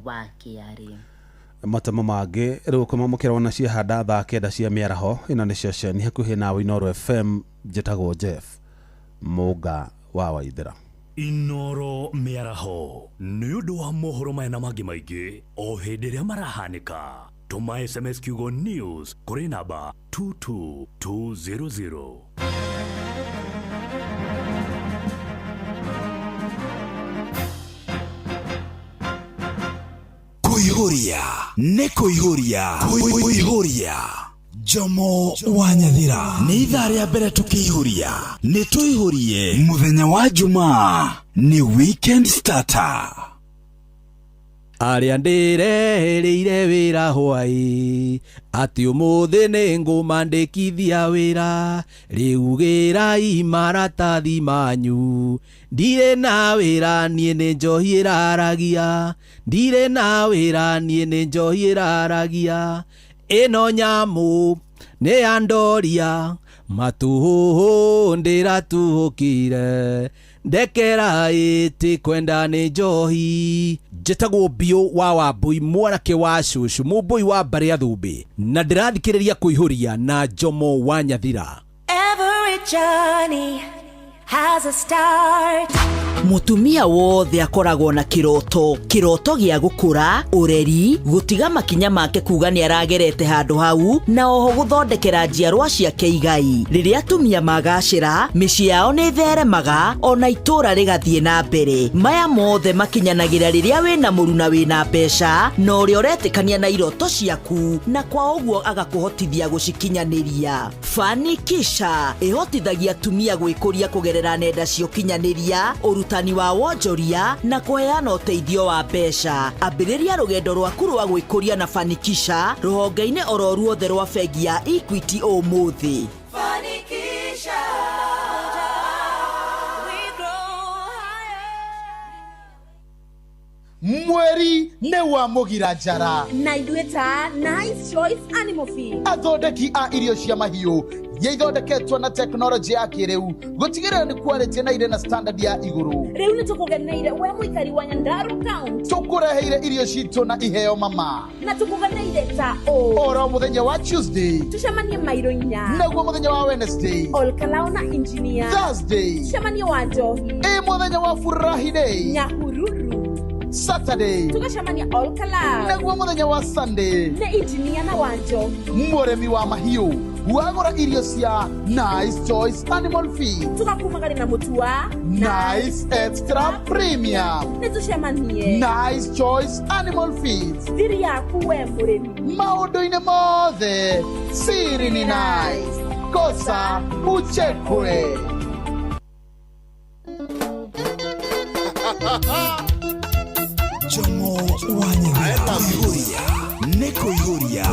wa Kiari. Matamo mangĩ rĩu kũmamũkĩra ona ciahanda thaa 9 cia mĩaraho. Ĩno nĩ ceceni hakuhĩ nawe Inoro FM. Njĩtagwo Jeff Mũnga wa Waithĩra. Inoro mĩaraho nĩ ũndũ wa mohoro maya na mangĩ maingĩ o hĩndĩ ĩrĩa marahanĩka. Tũma SMS kiugo news kũrĩ namba 22200. Kuihuria Jomo wa Nyathira nĩ ithaa rĩa mbere tukiihuria nĩ tuihurie muthenya wa Jumaa ni weekend starter. Arĩa ndĩrehereire wĩra hwaĩ atĩ ũmũthĩ nĩ ngũmandĩkithia wĩra, rĩu gĩrai maratathi manyu. Ndirĩ na wĩra niĩ nĩ njohi ĩraragia, ndirĩ na wĩra niĩ nĩ njohi ĩraragia. Ĩno nyamũ nĩ andoria matũhũhũ ndĩratuhũkire, ndekera ĩtĩ kwenda nĩ njohi. Njĩtagwo Bio wa Wambui, mwanake wa cũcũ, mũmbũi wa mbarĩ ya Thũmbĩ, na ndĩrathikĩrĩria Kũihũria na Jomo wa Nyathira. Every journey has a start. Mũtumia wothe akoragwo na kĩroto gĩa gũkũra, ũreri, gũtiga makinya make kuga nĩ aragerete handũ hau, na oho gũthondekera njiarwa ciake igai. Rĩrĩa atumia magacĩra, mĩciĩ yao nĩ theremaga, ona itũra rĩgathiĩ na mbere. Maya mothe makinyanagĩra rĩrĩa wĩna mũru na wĩna mbeca, na ũrĩa ũretĩkania na iroto ciaku, na kwa ũguo agakũhotithia gũcikinyanĩria. Fanikisha ĩhotithagia atumia gwĩkũria kũgerera nenda cia ũkinyanĩria, ũrutani wa wonjoria na kũheana ũteithio wa mbeca. Ambĩrĩria rũgendo rwaku rwa gwĩkũria na Fanikisha rũhonge-inĩ oro ruothe rwa bengi ya Equity ũmũthĩ. Fanikisha. Mweri ne wa mugira njara na ithuĩta Nice Choice Animal Feed, athondeki a irio cia mahiũ iria ithondeketwo na tekinoronjĩ ya kĩrĩu gũtigĩrĩra nĩ quality na irĩ na standard ya igũrũ. Rĩu nĩ tũkũgeneire we mũikari wa Nyandarua County, tũkũreheire irio citũ na iheo mama, na tũkũgeneire ta oro mũthenya wa Tuesday tucemanie Mairo 4, naguo mũthenya wa Wednesday Olkalao na Engineer, Thursday tucemanie wa Njohi, mũthenya wa Furahi Day, Nyahururu, Saturday tugacemania Olkalao, naguo mũthenya wa Sunday na Engineer na wa Njohi. Mũrĩmi wa mahiũ wagũra irio cia Nice Choice Animal Feed tugakumagari na mũtu wa Nice Extra Premium. nĩ tucemanie Nice Choice Animal Feed, thiri yaku we mũrĩmi, maũndũ-inĩ mothe siri ni Nice, kosa uchekwe. Jomo wa Nyathira nĩ Kũihũria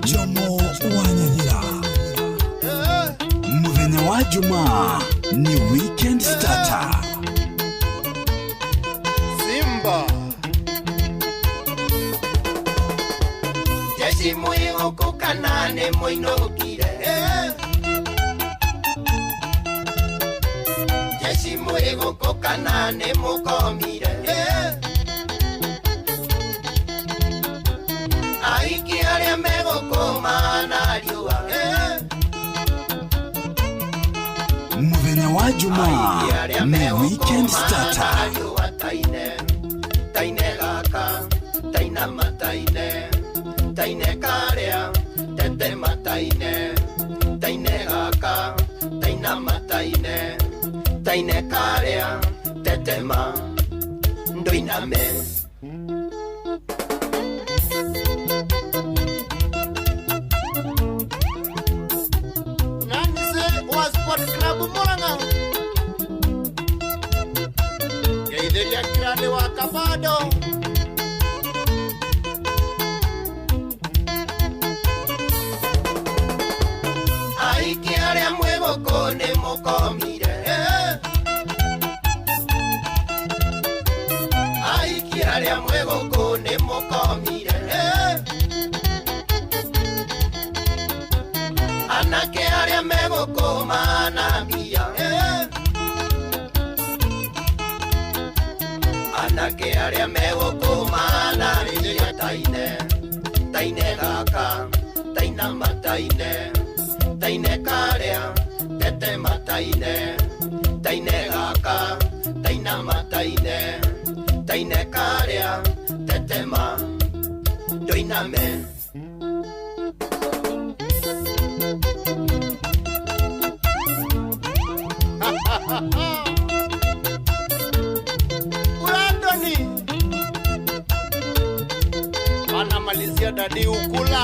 Jomo wa Nyathira. Jumaa ni weekend starter. Simba Jesi muigo kukanane muinokire Jesi muigo kukanane mukomire Aiki aria megokoma na riua Muthenya wa Jumaa ni weekend starter. Taine gaka, taina mataine, taine karea, tete mataine, taine gaka, taina mataine, taine karea, tete ma, ndoiname. Nanise wa Sport Club Murang'a Geithĩria Kirande wa Kabado Aiki aria mwegoko nĩ mũkomire Aiki aria mwegoko nĩ mũkomire Anake aria megokoma na mbia Anake aria megokoma na mbia taine Taine gaka, taina mataine Taine karea, tete mataine Taine gaka, taina mataine Taine karea, tete ma Ndoiname Brandoni anamalizia dadi ukula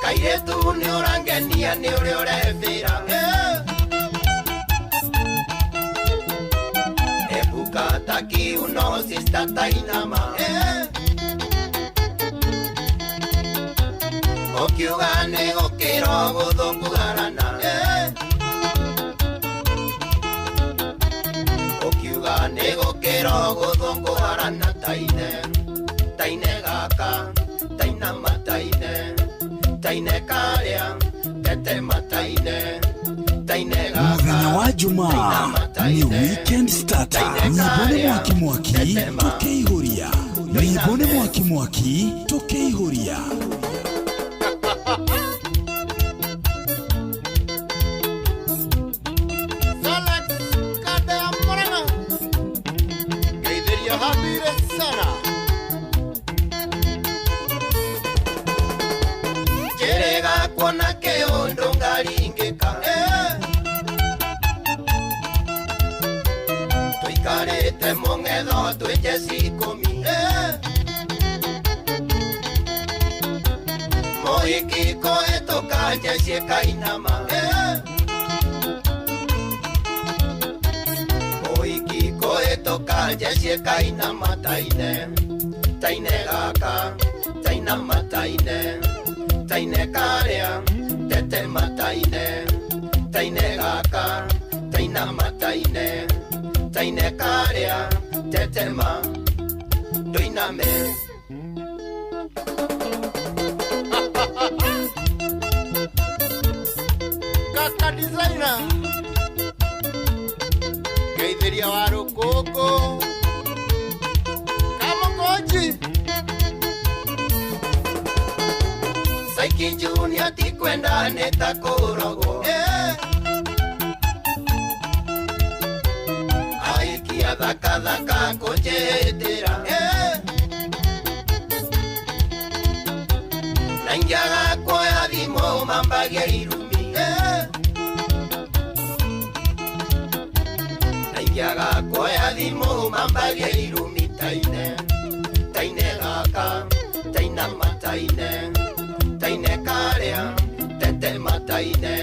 Kairetu nĩ ũrangenia nĩ ũrĩa ũrevĩra Epuka takiuno sista tainama Ũkiuga nĩ gũkĩra gũthũngũgarana Ũkiuga nĩ gũkĩra gũthũngũgarana taine Taine gaka, taina mataine Taine karea, tete mataine Taine gaka, Muthenya wa Jumaa ni weekend starter. Nyibone mwaki mwaki tukeihuria. Nyibone mwaki mwaki tukeihuria. Select Kade ya Murang'a Geithĩria Habire sana Jerega kuona kĩũndũ ngaringĩka Tũikarĩte mũng'etho twĩ njeci ikũmi Mũhiki kũhĩtũka njeci ĩkainama Mũhiki kũhĩtũka njeci ĩkainama taine Taine gaka, taina mataine Taine karea, tete mataine Taine gaka, taina mataine Taine karea, tete ma Ndoiname Kaka designer Geithĩria wa Rũkũngũ Kamokoji Saiki Junior tikwenda nĩtakũrogwo Aikia thaka thaka kũnjĩtĩra Naingiaga kuoya thimũ mambagia irumi Naingiaga kuoya thimũ mambagia irumi taine Taine gaka, taina mataine Taine karea, tete mataine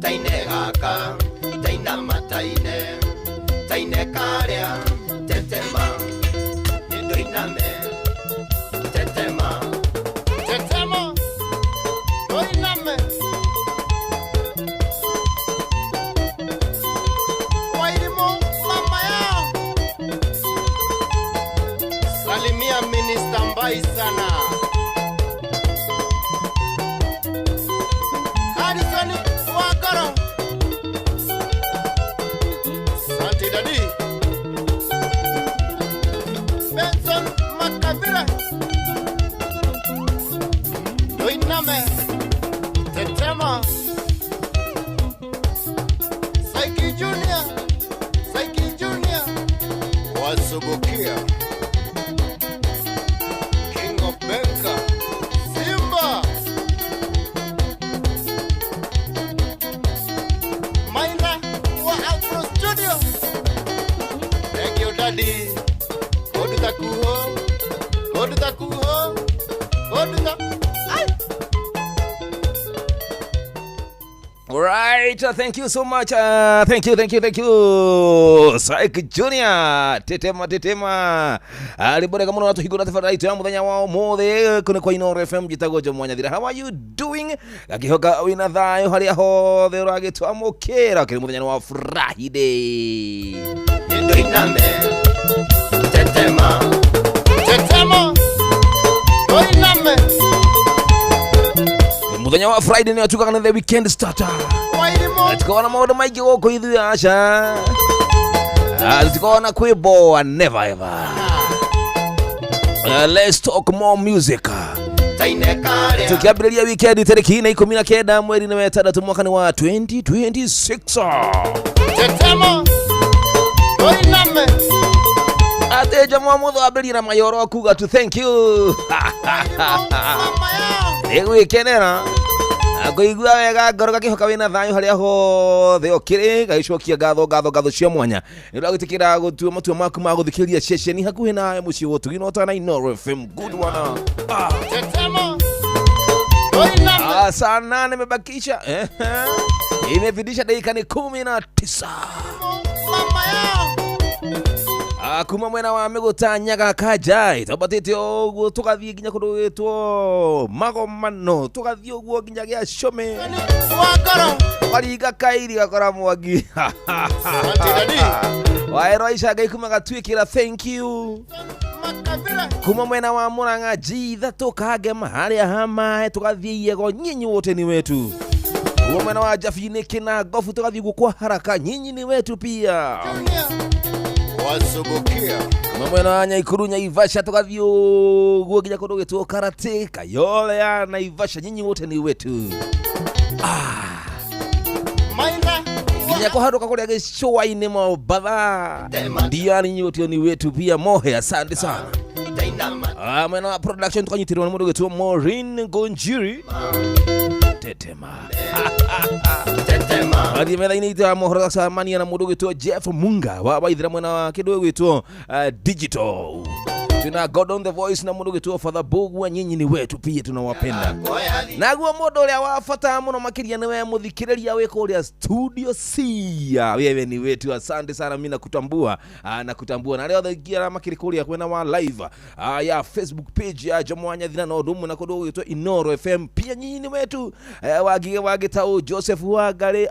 Taine gaka, taina mataine Taine karea, tete ma Ndoiname, tete ma Tete Daddy. Benson Makavira. Doiname. Tetema. Saiki Junior. Saiki Junior. Wasubukia. King of Benka. Simba. Maina wa Afro Studio. Thank you, Daddy. Go to the kuho. Go to the kuho. Go to the... All right, thank you so much. Thank you. Saik Junior. Tetema. Aliboreka muno watu higura tafadhali tu muthenya wao mothe kuna kwa Inoro FM jitago jo mwanya thira. How are you doing? Gakihoka wina thayo haria hothe uragitwa mukira kiri muthenya wa Friday. Doiname. Tetema. Doiname. Muthenya wa Friday ni atuka kana the weekend starter. Tukona maundu maingi goko ithu aca. Tukona kwiboa never ever. Let's talk more music. Tukiambiriria weekend tariki 19 mweri wa 6 mwaka wa 2026. Tetema. Doiname. Ate jamaa motho abirira mayoro kuga to thank you. Egwikenera akoigua wega ngoro gakihoka wina thayo haria hothe okire gagicokia gatho cia mwanya ni ragwitikira gutua matua maku ma guthikiria ceceni hakuhi na muci wotu ginota na Inoro FM. Good one. Sana nimebakisha imezidisha dakika ni 19. Kuma mwena wa Megotanyaga Kajai tabatete oguo tugathie ginya kundu witwo Magomano tugathie oguo ginya gia Shome wakara wariga kairi gakora mwagi waero ishaga ikuma gatwikira thank you kuma mwena wa Muranga jitha tukage mahali hama tugathie yego nyinyi wote ni wetu kuma mwena wa Jafine kina gofu tugathie kwa haraka nyinyi ni wetu pia Wasubukia Mamwena Nyaikuru Naivasha tukathio guoginya kundu gitwo Karate Kayole ya Naivasha nyinyi wote ni wetu. Maina ginya kuharuka kuria gicoa-ini Mobatha ndia nyinyi wote ni wetu pia. Mohe asante sana. Mwena production tukanyitirwa na mundu gitwo Maureen Gonjiri Tetema. Adi mela inita mohoro samania na mundu gitwo Jeff Munga wa ithira mwena wa kindu gitwo digital. Tuna God on the Voice na mundu gitwo Father Bogu wa nyinyi ni wetu pia tunawapenda. Naguo mundu uria wafata muno makiria ni we muthikiriria weko uria Studio C. Wewe ni wetu asante sana mimi nakutambua na leo thingira makirikuria kwena wa live ya Facebook page ya Jomwanya thina no ndumu na kundu gitwo Inoro FM pia nyinyi ni wetu. Wagitao Joseph Wagare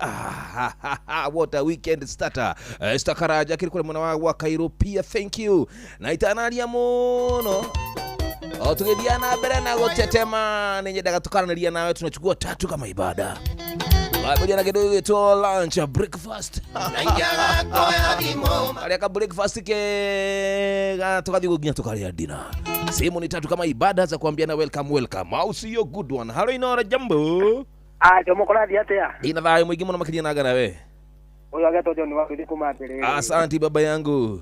what a weekend starter. Stakaraja kirikule mwana wa Cairo pia thank you. Na itanaria muno tugithia na mbere na gutetema ni nyendaga tukaranaria nawe tunachukua 3 kama ibada. Baada ya kidogo gitwo lunch breakfast aleka breakfast ke tukathie guginya tukaria dinner. Sehemu ni 3 kama ibada za kuambiana welcome au sio? Good one. Hello Inoro jambo. Jomo koladi atia. Ina thayo mwingi muno makiria naga nawe. Uyo ageto John wa kumatere. Asante baba yangu.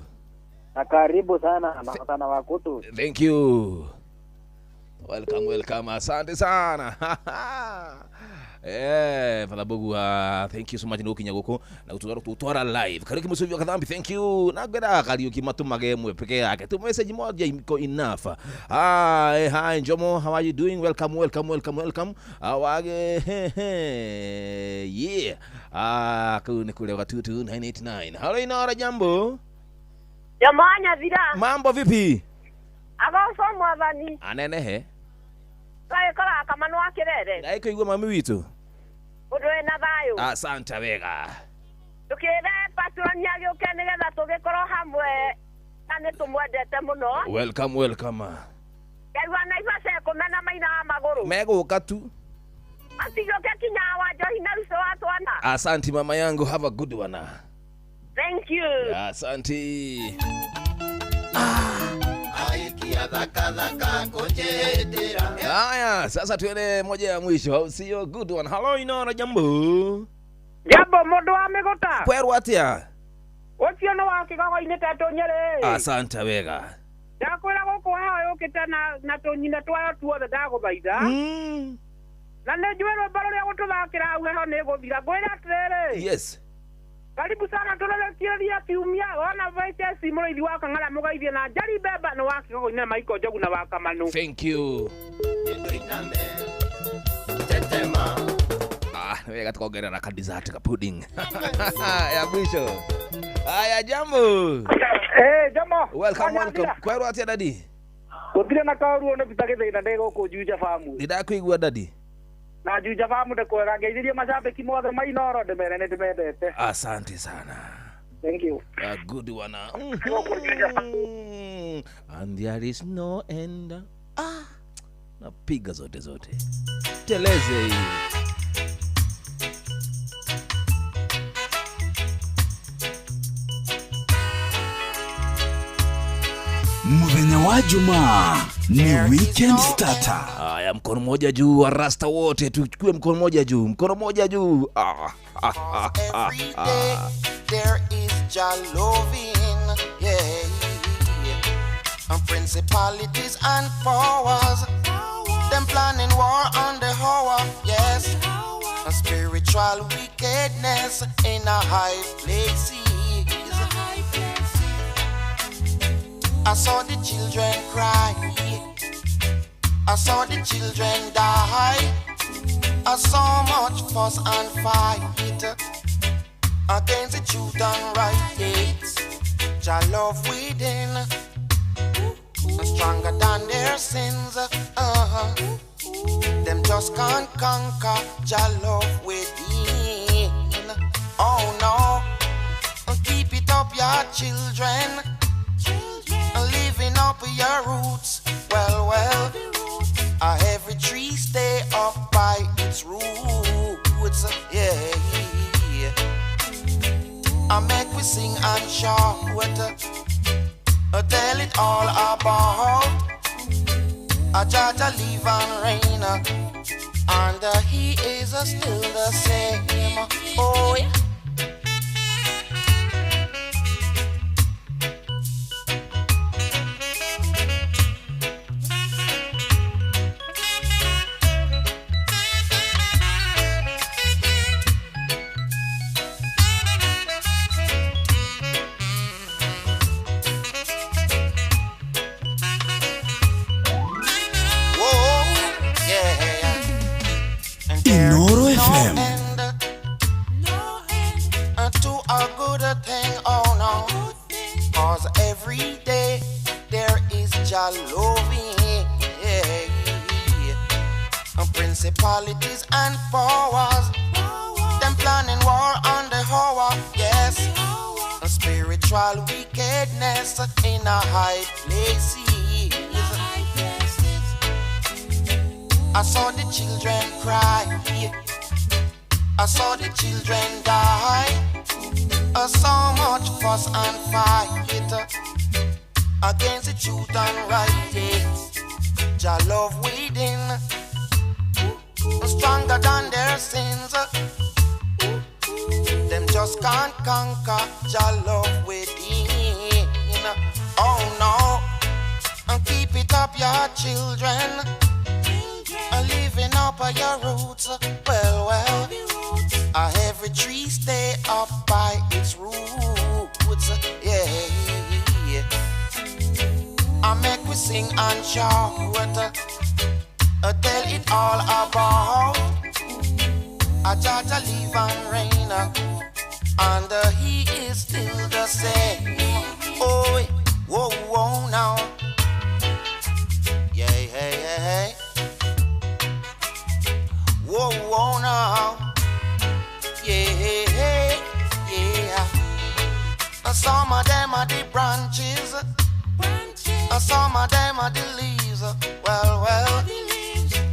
Karibu sana makutana wakutu. Thank you. Welcome. Asante sana. Father Bogu, thank you so much nukinya guku na utwara live. Kariki musuvyo kadhambi, thank you. Nagera kariuki matumage mwe peke yake. Tu message moja iko enough. Hi Jomo, how are you doing? Welcome. Awage yeah. Kuni kule wa 22989. Hello Inoro jambo. Jamanya vira. Mambo vipi? Agoso mwathani. Anenehe. Kae kala kama no akirere. Ndaiko igwa mami witu. Udwe na thayo. Asante wega. Tukire patronia gyoke nigetha tugikoro hamwe ane tumwendete muno. Welcome. Kaigwa Naivasha kumena maina maguru. Meguka tu. Atigyoke kinya wa Johi na ruso watwana. Asante mama yangu, have a good one. Thank you. Asante. Haya, sasa tuende moja ya mwisho. Au sio? Good one. Hello, Inoro, jambo. Jambo, modo amegota. Kweru atia. Otieno wake kwa ine tato nyere. Asante wega. Ndakwira goko hayo kitana na tonyina twa tuothe ndagobaitha. Na nejuero baro ya gututhakira au heho ne guthira gwira atiriri. Yes. Karibu sana tolele kiria kiumia wana vaite simulo ili waka ngala mugaithie na jari beba no wake go ina maiko jogu na waka manu. Thank you. Wega tukaongelea ka dessert ka pudding. Ya mwisho. Haya jambo. Jambo. Welcome. Kweru atia dadi. Gutire na kauru ona bitagethina ndego ko juja famu. Ndidakuigua dadi. Na juja famu de kwera ngeithirie mashabiki mothe mainoro ndemere ndimendete. Asante sana. Thank you. A good one. And there is no end. Napiga zote. Teleze hii. Muthenya wa Jumaa ni weekend starter. Haya, mkono moja juu wa rasta wote, tuchukue mkono moja juu, mkono moja juu. Every day there is Jalovin, and principalities and powers, them planning war on the hour, yes, and spiritual wickedness in a high places. I saw the children cry, I saw the children die, I saw much fuss and fight against the truth and right. Jah love within, stronger than their sins. Them just can't conquer Jah love within. Oh no, keep it up, your children. Living up your roots, well, every tree stay up by its roots, yeah. I make we sing and shout, tell it all about a Jaja live and reign, and he is still the same. Oh yeah. Inoro FM. To a good thing, oh no, cause every day there is Jalovin, and principalities and powers, them planning war on the hour, yes, and spiritual wickedness in a high places. I saw the children cry, I saw the children die, I saw much fuss and fight against the truth and right. Jah love within, stronger than their sins. Them just can't conquer Jah love within. Oh no, and keep it up, your children. Living up on your roots, well, every tree stay up by its roots, yeah. I make we sing and shout, tell it all about a Jaja live and reign, and he is still the same. Oh, whoa, now, yeah, hey. Whoa, now, yeah. Some of them are the branches, some of them are the leaves. Well,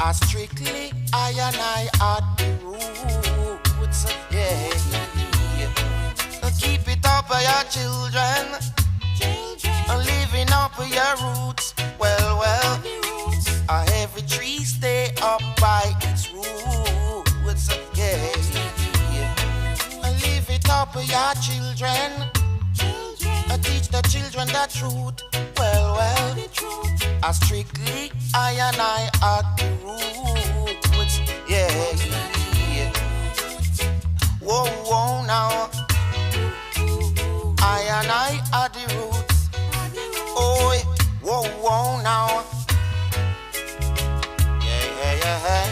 I strictly I and I are the roots, yeah. Keep it up, children, living up your roots. Well, every tree stay up by its roots. Yeah. Live it up your children. Teach the children the truth. Well, strictly I and I at the roots. Yeah. Whoa, now. I and I at the roots. Oh, whoa, now. Yeah.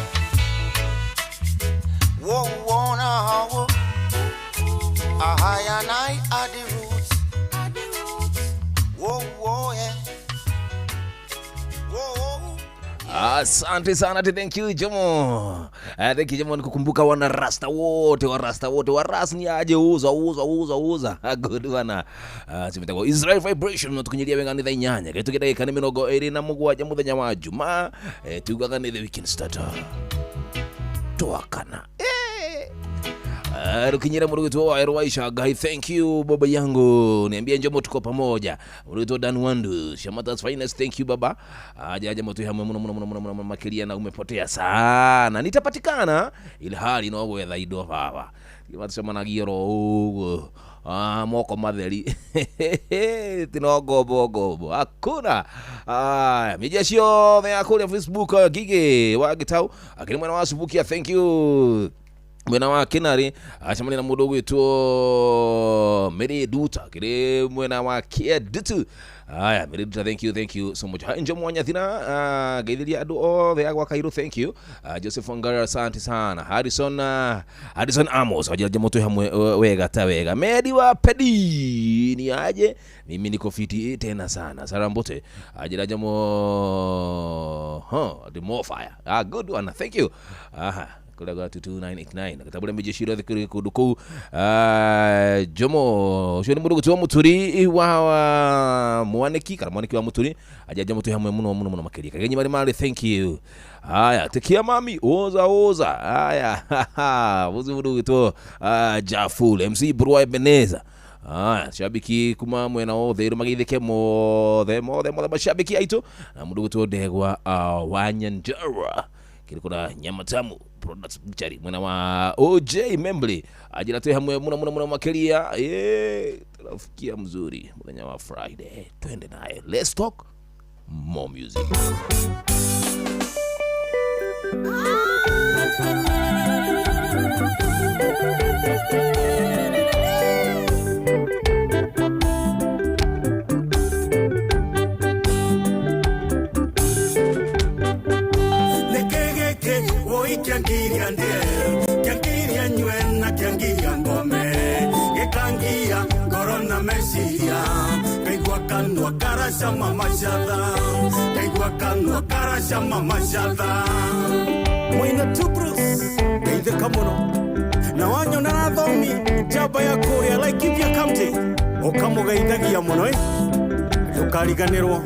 Whoa, now. I and I at the roots. Whoa, yeah. Asante sana, thank you Jomo. Thank you Jomo, nikukumbuka wana rasta wote, wa rasta ni aje uza. Good wana. Tumita kwa Israel Vibration no tukunyilia wenga ni nyanya. Ketu kidai kani minogo eri na mugwaja muthenya wa Juma. Tugagane the weekend starter. Tuakana. Rukinyira murugutu wa Erwaisha Gai, thank you baba yangu. Niambia Jomo tuko pamoja. Murugutu Dan Wandu, Shamata's finest, thank you baba. Aja moto ya muna makilia na umepotea sana. Nitapatikana ili hali no we thaido baba. Kimatsema na giro moko matheri. Tinogo bogo. Hakuna. Mijashio ya kule Facebook Gige wa Gitau. Akini mwana wa Subukia, thank you. Mwena wa Kinari, ashamani na mudogo yetu Meri Duta, kire mwena wa Kia Dutu. Aya, Meri Duta, thank you so much. Njo mwanya thina, gaidili adu the agwa Kairu, thank you. Joseph Wangara, asante sana. Harrison Amos, wajila moto ya wega. Medi wa Pedi, ni aje? Mimi niko fiti tena sana. Sarambote, ajila the more fire. Good one, thank you. Kula 22989 katabula mijeshiro the kuduku Jomo shoni mudugu tuwa muturi wa mwaneki wa muturi ajaja mutu hamwe muno makeri kagenyi mari thank you. Haya tekia mami oza haya vuzu mudugu to Jaful MC Bruwa Beneza. Shabiki kuma mwena o theiru magithike mothe mashabiki aito na mudugu to Degwa Wanyanjara kilikuna nyama tamu products mchari mwana wa OJ Membly ajira tu hamwe muna makelia tunafikia mzuri mwana wa Friday twende naye, let's talk more music. Kiangiria nyuena kiangiria ngome Gekangia korona mesiria Kaigua kanua karasha mamashada Mwina tu Bruce Keithe kamuno Na wanyo narathomi Jaba ya Korea Laikipia County Okamugeithagia muno Tukariganirwo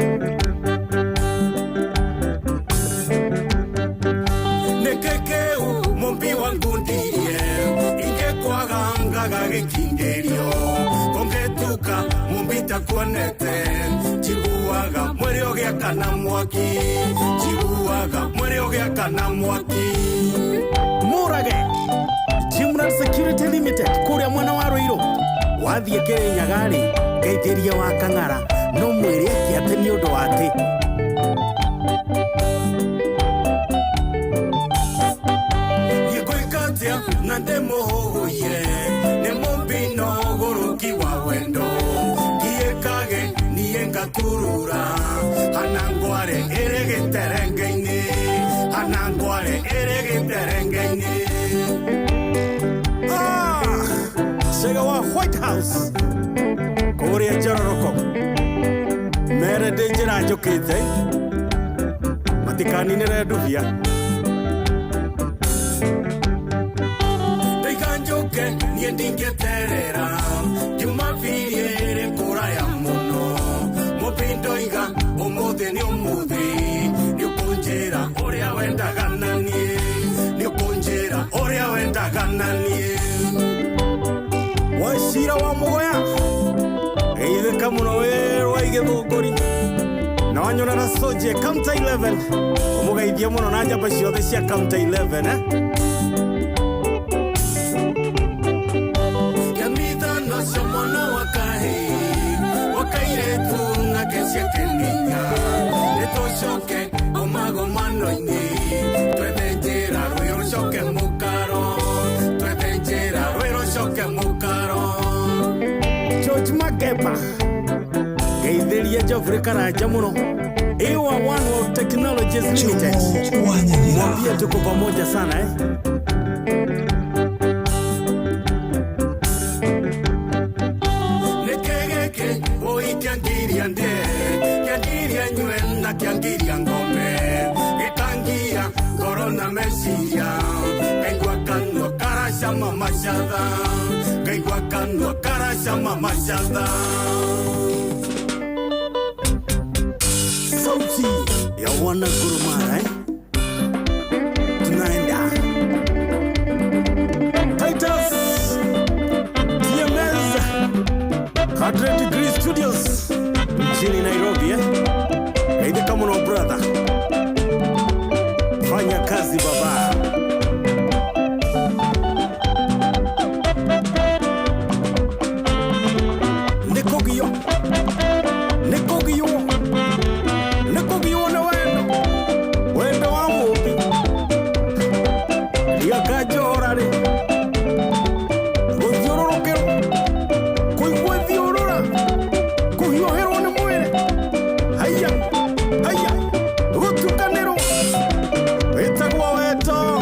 Mumbi wangu ndiye ingekwaga ngaga gikingerio kongetuka mumbi takuonete chiguaga mwere ogiaka na mwaki Murage Chimran Security Limited kuria mwana wa Ruiro wathie Kirinyaga ri gaiteria wa Kang'ara no mwere kiate ni undu wate Nande mohoye ne mombino goroki wa wendo kiekage nienga kurura hanangware erege terengeini Sega wa White House Korea Jororoko Mere Dejira Jokite Matikani nere duvia Niye ndingeterera Jumapili kura ya muno Mopindo iga Omothe ni omuthi Niukunjira Oria wendaga nanie Niukunjira Oria wendaga nanie Waishira wa mugoya wega muno we waige thukuri na wanyona na soje counter 11 umugeithia muno na njamba ciothe cia counter 11 Yamita no somono wakahi wakaire tu na kesia keninya leto shoke omago mano ini twedenjera ruiro shoke mukaro twedenjera ruiro shoke mukaro George Makeba Geithĩria Geoffrey Karanja muno Ewa One World Technologies Limited Mwambie tuko pamoja sana Nekegeke oi kiangiria nde Kiangiria nyuenda kiangiria ngome Gitangia corona mesia Kaigua kanwa karasha mamashada Kaigua kanwa karasha mamashada Sauti ya wana Gurumara tunaenda Titus TMS 100 Degree Studios mjini Nairobi Haide kama no brother fanya kazi baba Nekogio wendo wa mubi yakajorare guthiururukiro kuigua thiurura kuhioherwo ni mwiri haya gutukaniro wetagwo weto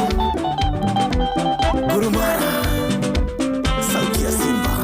Gurumara sauti ya Simba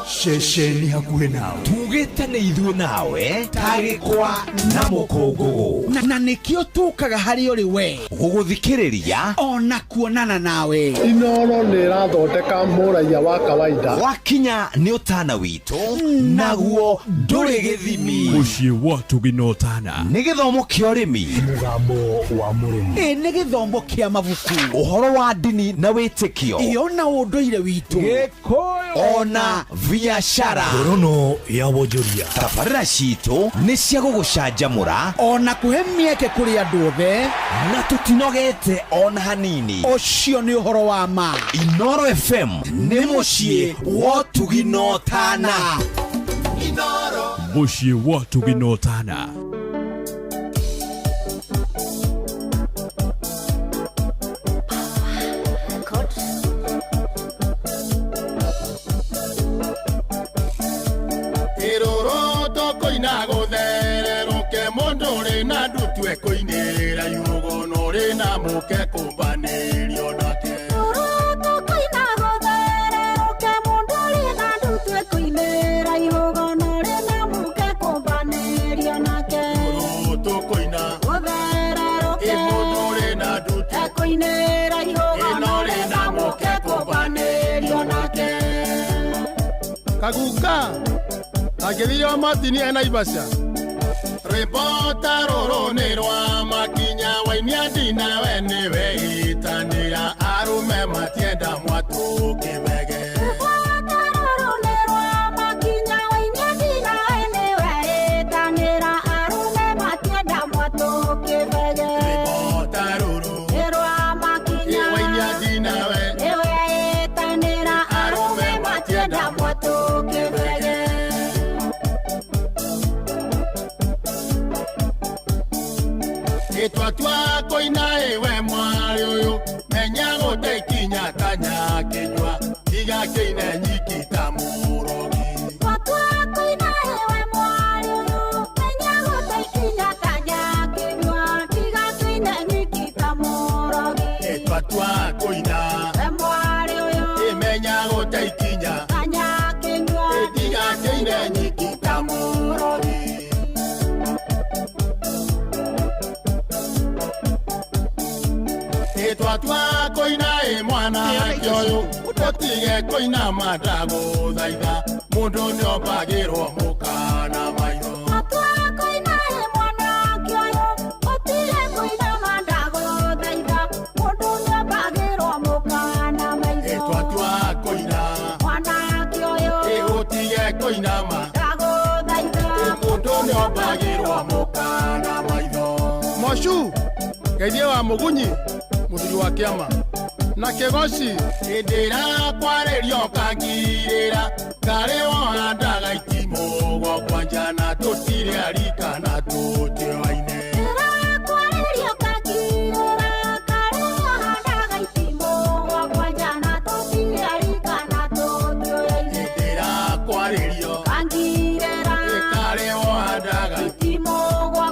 Shesheni hakuhe nawe tugite ni ithuĩ nawe tagĩkwa na mũkũngũgũ na nĩkĩo tũkaga harĩ ũrĩ we gũgũthikĩrĩria ona kuonana nawe Inooro nĩ ĩrathondeka mũraia wa kawaida wakinya nĩ ũtana witũ naguo ndũrĩ gĩthimi mũciĩ wa tũginotana nĩ gĩthomo kĩa ũrĩmi mũgambo wa mũrĩmi nĩ gĩthomo kĩa mabuku ũhoro wa ndini na wĩtĩkio ona ũndũire witũ gĩkũyũ ona biashara ngorono ya wonjoria tabarĩra citũ nĩ cia gũgũcanjamũra ona kũhe mĩeke kũrĩ andũ othe na tũtinogete ona hanini ũcio nĩ ũhoro wa ma Inooro FM nĩ mũciĩ wa tũginotana mũciĩ wa tũginotana Koinera yugo nore na muke kumbanĩrio nake koina gothere roke mundori na ndutwe koinera yugo nore na muke kumbanĩrio nake koina gothere roke mundori na ndutwe koinera yugo nore na muke kumbanĩrio nake Kaguka agĩthio matini ena Ibasha Repota roro nerwa makinya wainia dina wene weitanira arume matienda mwatu kibege Repota roro nerwa makinya wainia dina wene weitanira arume matienda mwatu kibege Repota roro nerwa makinya wainia dina wene weitanira arume matienda mwatu tukibege Itwa twako inaewe mwari uyu menya guteikinya tanya kijwa iga kine nyikita murogi twako inaewe mwari uyu menya guteikinya tanya kijwa iga kine nyikita murogi Itwa twako inaewe mwari uyu imenya guteikinya tanya kijwa iga kine nyikita murogi Itwa twako inae mwana kyoyo utotige koina madago thaitha mundu niobagirwo mukana maitho twako inae mwana kyoyo utotige koina madago thaitha mundu niobagirwo mukana maitho Itwa twako ina mwana kyoyo utige koina madago thaitha mundu niobagirwo mukana maitho Moshu Geithie wa Mugunyi muthiri wa kiama na Kegoci indira kwarerio kangirira ngari wohandaga itimo kwanja na tutire arika na tutioine kwarerio kangirira ngari wohandaga itimo kwanja na tutire arika na tutioine indira kwarerio kangirira ngari wohandaga itimo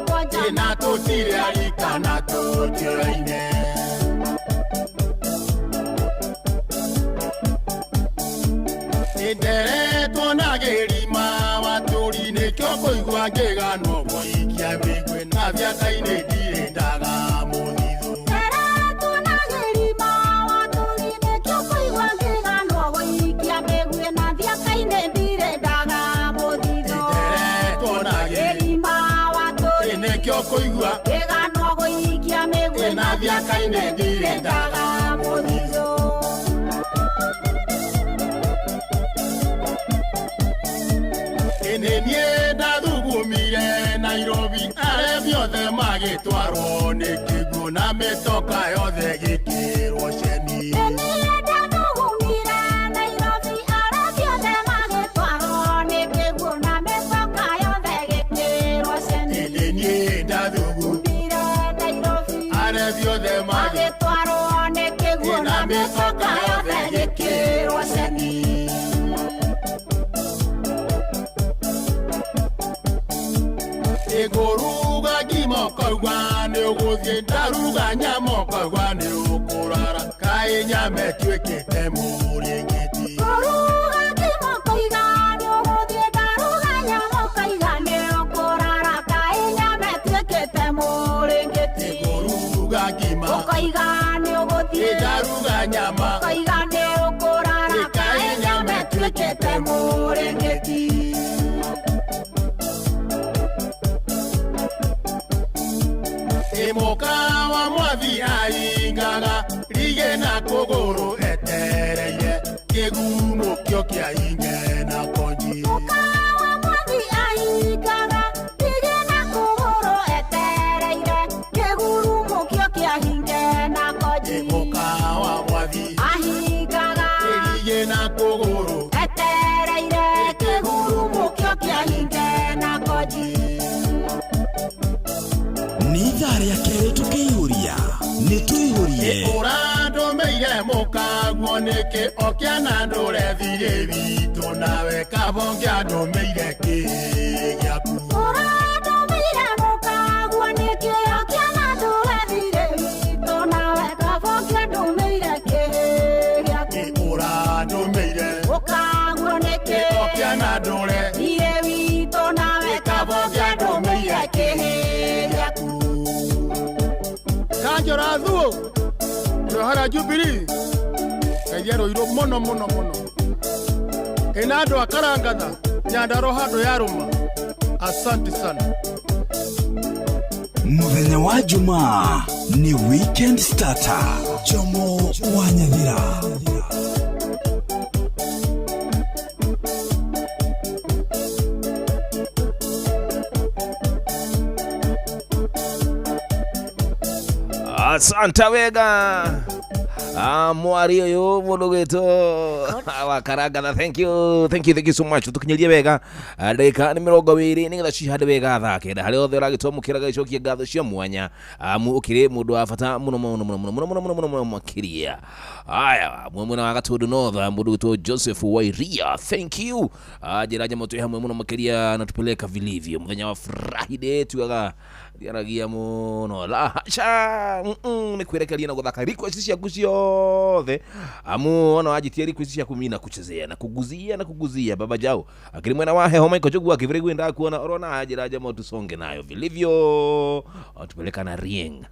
kwanja na tutire arika na tutioine Indere tonagirima waturi ne kyoko igwa ngegano boikia bigwe na byakaine dire ndaga muthizo Indere tonagirima waturi ne kyoko igwa ngegano boikia bigwe na byakaine dire ndaga muthizo Indere tonagirima waturi ne kyoko igwa ngegano boikia bigwe na byakaine dire ndaga muthizo Enenie ndathugumire Nairobi are biothe magitwarwo ni kiguo na mitoka yothe gikirwo ceni Enenie ndathugumire Nairobi are biothe magitwarwo ni kiguo na mitoka yothe gikirwo ceni Enenie ndathugumire Nairobi are biothe magitwarwo ni kiguo na mitoka yothe gikirwo ceni Iguruga gimokorwa ni uguthie ndaruga nyamokorwa ni ukurara kai nyame twikite muringiti Guruga gimokoiga ni uguthie ndaruga nyamokoiga ni ukurara kai nyame twikite muringiti Iguruga gimokoiga ni uguthie ndaruga nyama koiga ni ukurara kai nyame twikite muringiti Imokawa mwathi aingaga rige na kuguru etereire kigumo kyo kia inge na konji Mukawa mwathi aingaga rige na kuguru etereire kigumo kyo kia inge na konji Mukawa mwathi aingaga rige na kuguru etereire kigumo kyo kia inge na konji Nĩ ithaa rĩa kerĩ tũkĩihũria nĩ tũihũrie ũrandomeire mũkaguo nĩkĩ okiana ndũrethire witũ nawe kabongĩa ndũmeire kĩ gĩaku ũrandomeire mũkaguo nĩkĩ okiana ndũrethire witũ nawe kabongĩa ndũmeire kĩ gĩaku ũrandomeire mũkaguo nĩkĩ okiana ndũrethire witũ nawe kabongĩa ndũmeire kĩ gĩaku Kanjora thuo Rohara Jubilee Kaithia rũirũ mũno mũno mũno ĩna andũ a Karangatha Nyandarua handũ ya rũma Asante sana Mũthenya wa Jumaa ni weekend starter Jomo wa Nyathira Asante wega Mwari uyu mundu gito wa karanga. Thank you so much. Tukinyeria wega ndagika ni 20 nigetha cihande wega thake na hari othe uragitwamukira gacokia ngatho cia mwanya ukiri mundu wa bata muno makiria. Aya mwena wa Gatundu North mundu gito Joseph Wairia. Thank you. Jiraje moto hamwe muno makiria na tupeleka vilivyo muthenya wa Friday tuaga yaragia muno la hacha ni kwerekeria na guthaka request cia kuciothe ona ajitie request cia kumina kuchezea na kuguzia baba jao akiri mwena wa heho Michael Jogu akivire gwenda kuona orona ajiraje moto songe nayo vilivyo tupeleka na Rieng.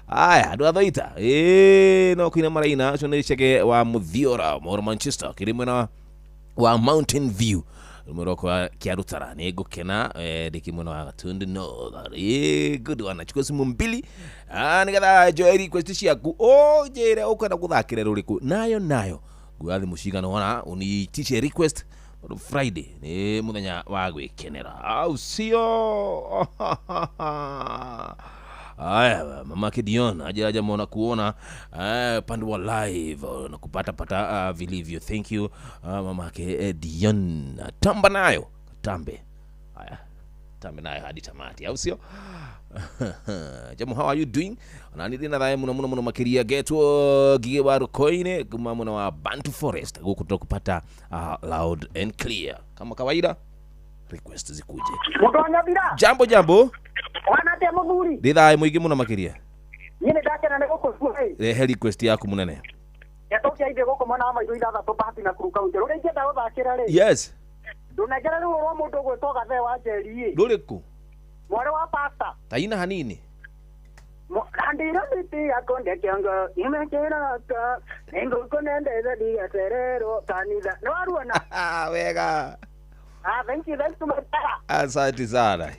Aya ndo athoita no kuina maraina chone cheke wa Muthiora wa Manchester akiri mwena wa Mountain View Moroko kia Rutara ni gukena diki mwana wa Gatundu North good one chukua simu mbili nigatha joy request ciaku jere ukenda guthakira ruriku nayo guathi mushigano wana uni teach request Friday ni muthenya wa gwikenera au sio. Aya mama Kidion ajaja mona kuona pande wa live na kupata vilivyo. Thank you mama Dion. Tamba nayo tambe. Aya tambe nayo hadi tamati au sio. Jamu, how are you doing? Na nidina dai muno makiria geto gigebaru koine kuma muna wa Bantu Forest gukutoka kupata loud and clear kama kawaida request zikuje. Jambo wana te muthuri ndithai muingi muno makiria nyine ndakena ne goko suai he request yaku munene yatokia ide goko mwana wa maido ithatha to bahati na kuruka unje uri ngenda guthakira ri yes ndunagera ri ro mundu gwitoga the wa njeri nduriku mware wa pasta taina hanini handira biti akonde kiongo imekera ka nengo konende zadi aserero kanida no aruana wega thank you so much. Asante sana.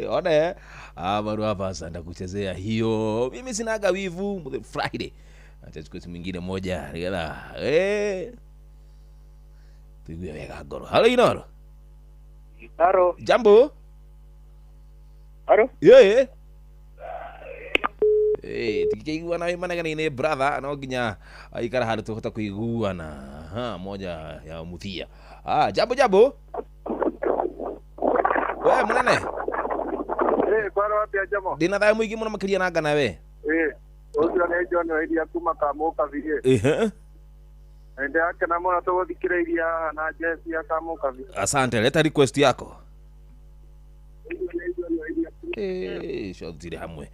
Ona baru hapa sanda kuchezea hiyo. Mimi sinaga wivu Friday. Acha siku nyingine moja. Rigala. Tuwe wega goro. Hello Inoro. Haro. Jambo. Haro. Yeah. Tikigua na imana gani ne brother no ginya aikara hadu tuhota kuiguana. Moja ya Muthia. Jambo. We munene. Kwaro wapi ajamo? Dina dai muigi muna makiria naga nawe. Ocio ne John wa iria kuma kamuka vile. Ende yake na mwana to thikireiria na Jesse ya kamuka vile. Asante, leta request yako. Shotire hamwe.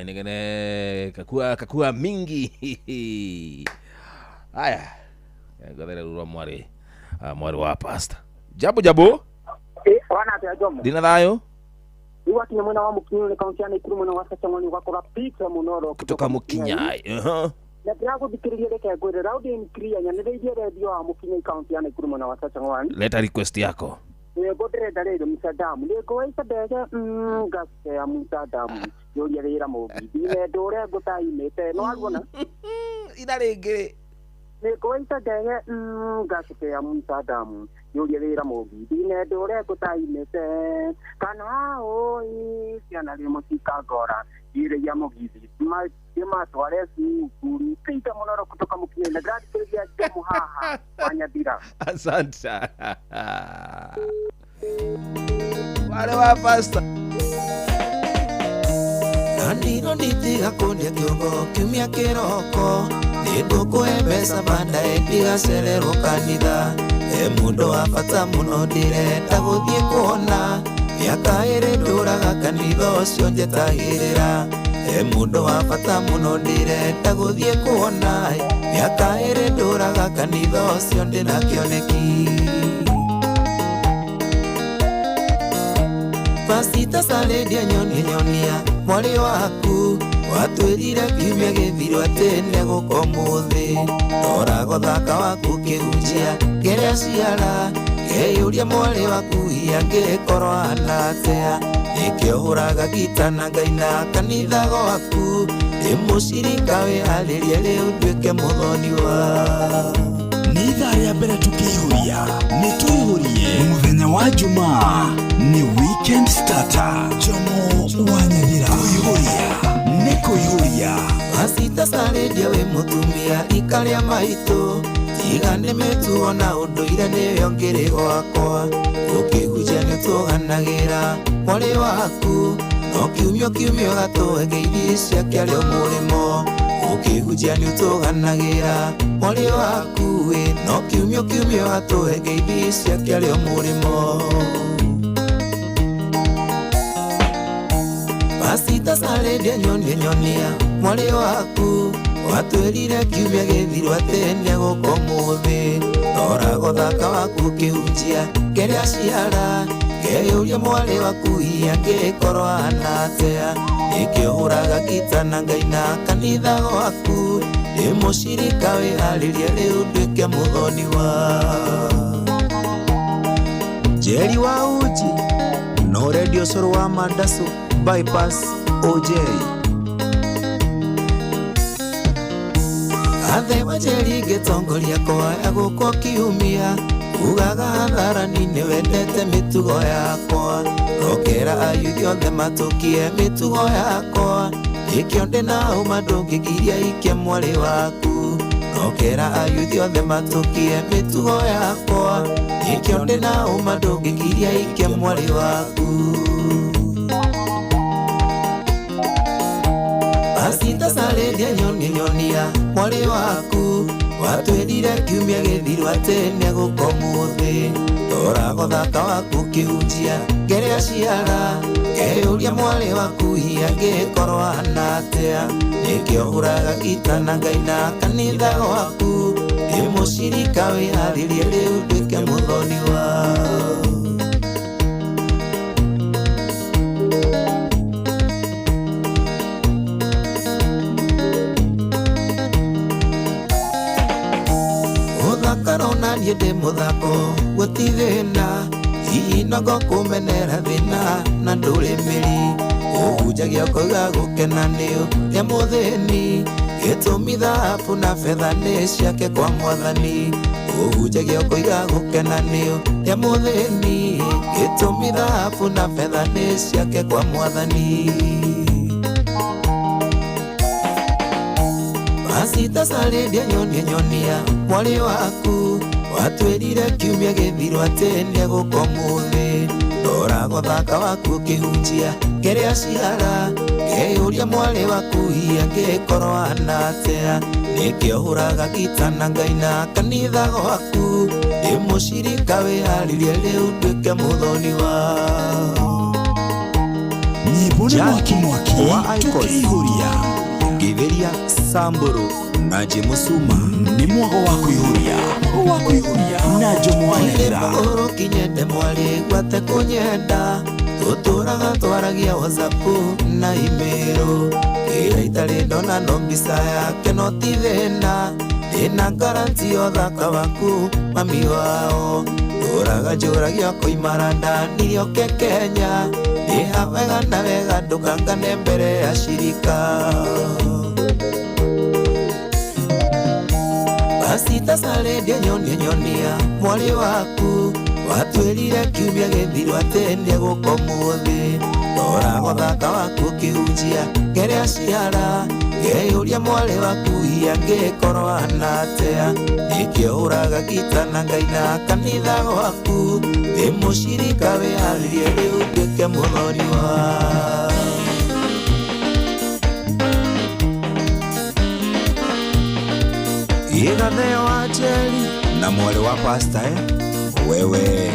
Inegene kakua mingi. Aya. Ngadere rura mwari wa pasta. Jambo. Wana te ajomo. Dina dayo? Iwa kinye mwana wa Mukinyo ni kaunti ya Nakuru mwana wa Sachangwani wakora pizza munoro kutoka Mukinyai. Na tirago dikiriria reke gwere raudi in clear nya ndeje radio wa Mukinyo kaunti ya Nakuru mwana wa Sachangwani. Leta request yako. Godre dare msadamu leko isa bega gaske ya msadamu yoria rira mobi ne dore gotai mete no agona idarege leko isa dege gaske ya msadamu yoria rira mobi ne dore gotai mete kana oi siana limo sikagora ile ya mogizi ma tware si kuri pita monoro kutoka Mukinyo na grad ya demo haha fanya dira. Asante. Wale wa pasta Nandino nditiga kundia kiongo kiumia kiroko nindũkwembesa banda endiga cererwo kanitha mundu wa bata muno ndirenda guthie kuona miaka iri nduraga kanitha ucio njetagirira mundu wa bata muno ndirenda guthie kuona miaka iri nduraga kanitha ucio ndina kioneki Pasita Salendia nyonia mwari waku watwirire kiumia githiro atene gukomuthi tora gothaka waku kihunjia geria ciara geyuria mwari waku iangikorwo anatea nikio huraga gita na Ngai na kanitha gwaku ndimucirika wiharirie riu nduike muthoni wa ni ithaa rĩa mbere tukĩihũria nĩ tũihũrie mũthenya wa Jumaa ni weekend starter Jomo wa Nyathira kũihũria nĩ kũihũria Waria we mutumia ikaria maitu tiga nĩ mĩtugo na ũndũire nĩyo ngĩrĩ gwakwa ũkĩhunjia nĩtũganagĩra mwarĩ waku no kiumio kiumio gatũhe ngeithi ciake arĩ o mũrĩmo ũkĩhunjia nĩtũganagĩra mwarĩ waku no kiumio kiumio gatũhe ngeithi ciake arĩ o mũrĩmo Pasita Saredia nyonia mwarĩ waku watwĩrire kiumia gĩthirwo atĩ nĩegũkomũthĩ tora gũthaka waku ũkĩhunjia kĩrĩa ciara ngeyũria mwarĩ waku hihi angĩkorwo ahana atĩa nĩkĩũhũraga gita na Ngai na kanitha gwaku ndĩ mũcirika wĩharĩrie rĩu nduĩke mũthoni wa Jerry wa Uji no radio coro wa Mandasu bypass OJ Athe wa Jerry gĩtongoria kwaya gũkũ kiumia ugaga hadharani nĩwendete mĩtugo yakwa rokera ayuthi othe matũkie mĩtugo yakwa ĩkĩo ndĩ na ũma ndũngĩgiria ikia mwarĩ waku rokera ayuthi othe matũkie mĩtugo yakwa ĩkĩo ndĩ na ũma ndũngĩgiria ikia mwarĩ waku Pasita Saredia nyonia mwarĩ waku watwĩrire kiumia gĩthirwo atĩ nĩegũkomũthĩ tora gũthaka waku ũkĩhunjia kĩrĩa ciara ngeyũria mwarĩ waku hihi angĩkorwo ahana atĩa nĩkĩũhũraga gita na Ngai na kanitha gwaku ndĩ mũcirika wĩharĩrie rĩu nduĩke mũthoni wa Karona niĩ ndĩ mũthako gũtithĩna hihi no ngũkũmenera thĩna na ndũrĩmĩri ũhunjagia ũkoiga gũkena nĩyo rĩa mũthĩni gĩtũmi thahabu na betha nĩ ciake kwa Mwathani ũhunjagia ũkoiga gũkena nĩyo rĩa mũthĩni gĩtũmi thahabu na betha nĩ ciake kwa Mwathani Pasita Saredia nyonia mwarĩ waku watwĩrire kiumia gĩthirwo atĩ nĩegũkomũthĩ tora gũthaka waku ũkĩhunjia kĩrĩa ciara ngeyũria mwarĩ waku hihi angĩkorwo ahana atĩa nĩkĩũhũraga gita na Ngai na kanitha gwaku ndĩ mũcirika wĩharĩrie rĩu nduĩke mũthoni wa nyĩmbo nĩ mwaki tũkĩihũria Gĩtheria Samburu na Jemusuma ni mwago wa kuihuria na Jomwanira Kinyende mwari gwate kunyenda tuturaga twaragia WhatsApp na email ira itari ndona no mbisa yake no ti thĩna ĩna garanti othaka waku mami wao turaga njũragia koimara ndani yoke Kenya nĩ wega na wega ndũkangane mbere ya shirika Pasita Saredia nyonia mwarĩ waku watwĩrire kiumia gĩthirwo atĩ nĩegũkomũthĩ tora gũthaka waku ũkĩhunjia kĩrĩa ciara ngeyũria mwarĩ waku hihi angĩkorwo ahana atĩa nĩkĩũhũraga gita na Ngai na kanitha gwaku ndĩ mũcirika wĩharĩrie rĩu nduĩke mũthoni wa Igatheo wa Jerry na mwarĩ wa pasta wewe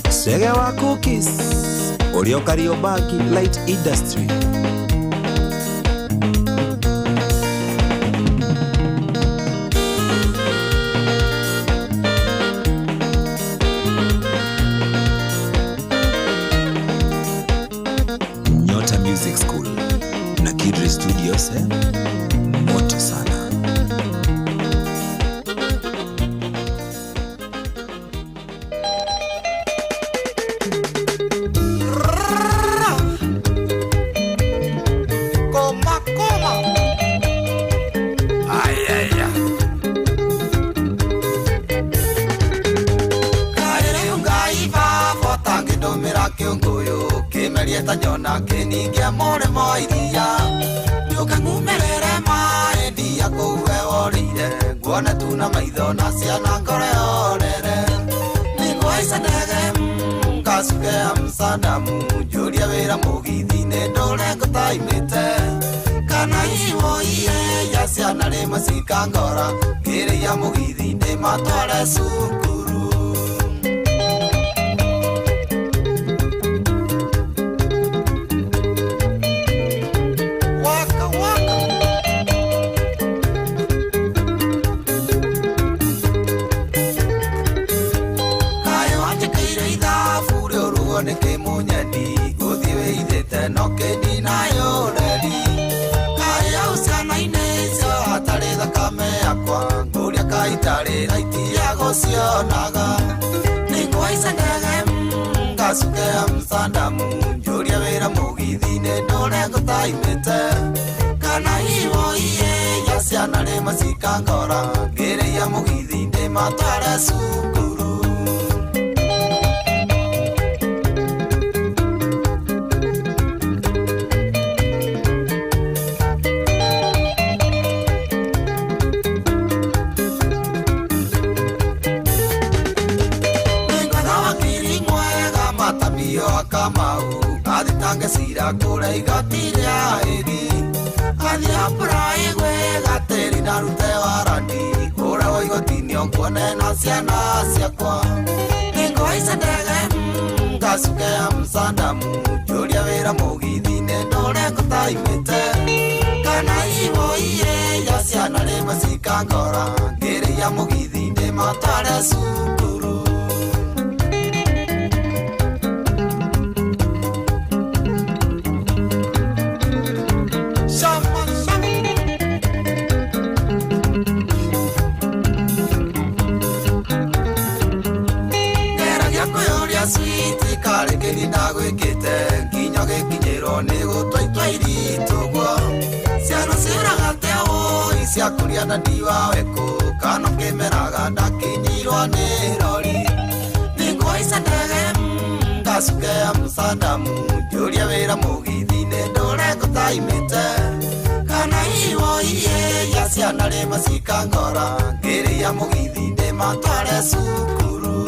Sege wa Cookies ũrĩa Kariobangi Light Industry Nyota Music School na Kidri Studios moto sana Tanyona keningia more moiria Ukangumerere maendi ya kouwe orire Nguone tuna maitho na ciana ngore orere Ningwaica ndege ngasuke ya Msadamu Njũrie wĩra mũgithi-inĩ ndũre ngũtaimĩte Kana iwo iye ya ciana rĩmwe cikangora Ngĩrĩia mũgithi-inĩ matware cukuru Neke munyeni guthi withite no kendi nayo reri kaya usana inezo hatari thakame yakwa nguria kaitari raiti ya gucionaga ningwaica ndege ngasuke ya Msadamu njuria wira mugithi-inĩ ndũre ngũtaimĩte kana iwo iye ya ciana rĩmwe cikangora ngĩrĩia mũgithi-inĩ matware cukuru Kamau athitange cira kũrĩa igoti rĩa ĩri athia mbũra gwe gatĩri na rute warandi ũrĩa wa igoti-inĩ onguone na ciana ciakwa nĩngwaica ndege ngasuke ya Msadamu njũrie wĩra mũgithi-inĩ ndũre ngũtaimĩte kana iwo iye ya ciana rĩmwe cikangora ngĩrĩia mũgithi-inĩ matware cukuru Sweet karikiri na gwikite nginya gikinyirwo ni gutwaitwa iritugwo ciana ciragate o iciakuria na ndiwa weku kana kimeraga ndakinyirwo ni rori ningwaica ndege ngasuke ya Msadamu njurie wira mugithi-inĩ ndũre ngũtaimĩte kana iwo iye ya ciana rĩmwe cikangora ngĩrĩia mũgithi-inĩ matware cukuru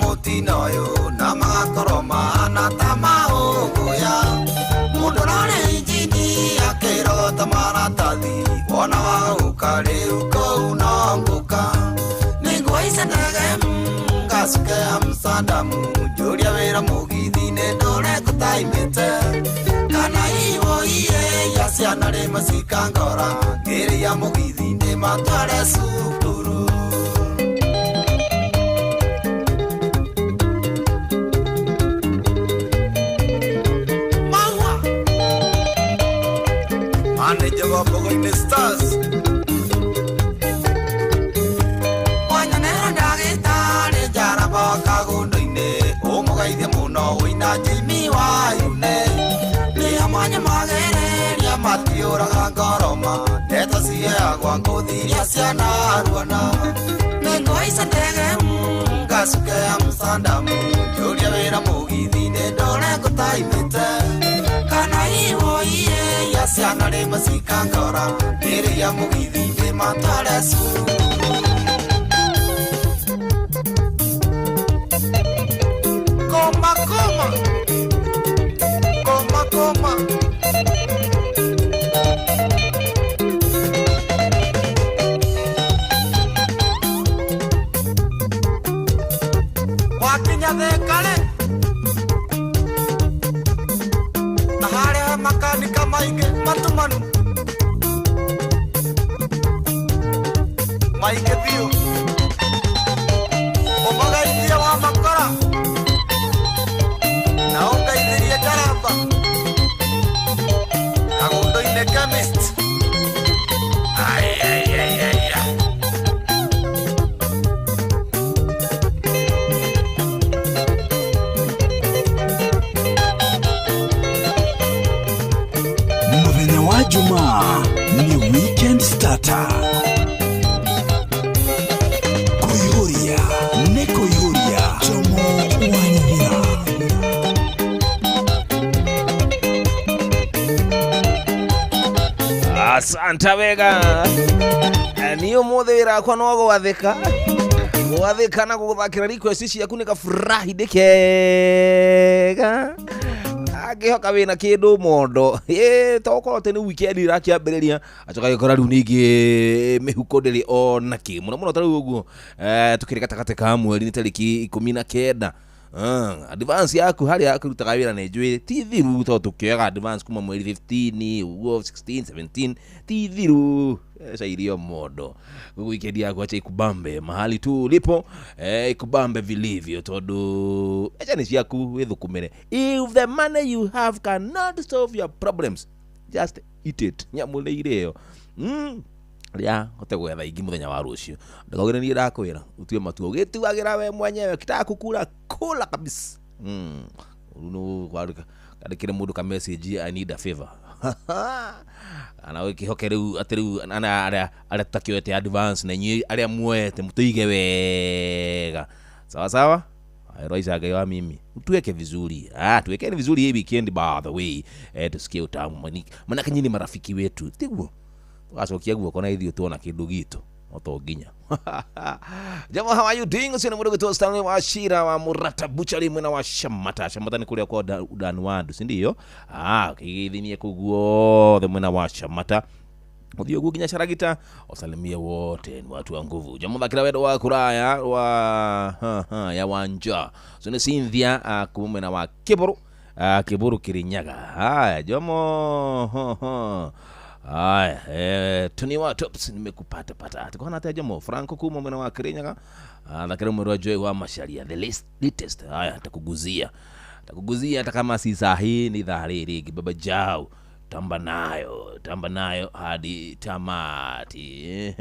Mutino yo na magakorwo mahana ta maũgũya mũndũ ũrarĩ injini akĩrogota maratathi wona wagũka rĩu kũu no ngũka nĩngwaica ndege ngasuke ya Msadamu njũrie wĩra mũgithi-inĩ ndũre ngũtaimĩte kana iwo iye ya ciana rĩmwe cikangora ngĩrĩia mũgithi-inĩ matware cukuru Bogoine Stars Wanyanero ndagĩtarĩ njaramba kagundo-inĩ ũmũgeithie mũno wĩna Jimmy Wayune nĩ amwanya magereria matiũraga ngoroma ndeto ciheagwo ngũthi iria cianaruana nĩngwaica ndege ngasuke ya Msadamu njũrie wĩra mũgithi-inĩ ndũre ngũtaimĩte kana iwo iye ya ciana rĩmwe cikangora ngĩrĩia mũgithi-inĩ matware cukuru koma koma koma koma wakinya thekare na harĩa makanika maingĩ matumanu maingĩ biũ ũmũgeithie wa makora na ũngeithĩrie njaramba kagundo-inĩ chemist ni weekend starter. Kuyuria, ne kuyuria, chomo wanyira. Asanta wega. Niyo muthira kwa no gwathika. Gwathika na guthakira request yaku ni kafurahi dekega. Agihoka wina kindu mondo. Tokoro tene weekend irakiambiriria acoka gikora riu ningi mihuko ndiri ona ki. Muno tari uguo. Tukiri gatakate ka mweri ni tariki 19. Advance yaku hari yakirutaga wira ne njwi ti thiru to tukioga advance kuma mweri 15 uguo 16 17 ti thiru sairio modo weekend yako acha ikubambe mahali tu ulipo ikubambe vilivyo tondu acha ni ciaku withukumire. If the money you have cannot solve your problems, just eat it. Nyamuleire yo ya hote gwetha ingi muthenya wa rucio ndakogere ni ndakwira utue matuo gituagira we mwenyewe kitakukura kula kabisa. Uno kwaruka kadikire mundu ka message I need a favor. Ana wikihokeriu ateriu ana ara takioete advance na nyi aria muete mutuige wega sawa sawa. Roisa gawa mimi tuweke vizuri. Tuwekeni vizuri hii weekend by the way. Tusikie utamu manake nyinyi marafiki wetu tiguo tugacokia guoko na ithio tuona kindu gitu otonginya. Jamo, how are you doing? Sina mudo gito Stanley wa Shira wa Murata Butchery mwena wa Shamata ni kuria kwa Danwandu si ndio? Kigithimie kuguo the mwena wa Shamata muthio guginya Sharagita osalimie wote ni watu wa nguvu. Jamo thakira wedo wa kuraya wa ya wanja sone Cynthia kumwena wa Kiburu Kirinyaga. Jamo Tony wa Tops nimekupata tuko na tajamo Franco kuma mwana wa Kirinyaga thakira mwerwa Joy wa Masharia the latest. Takuguzia hata kama si sahi ni dhariri baba jao tamba nayo hadi tamati.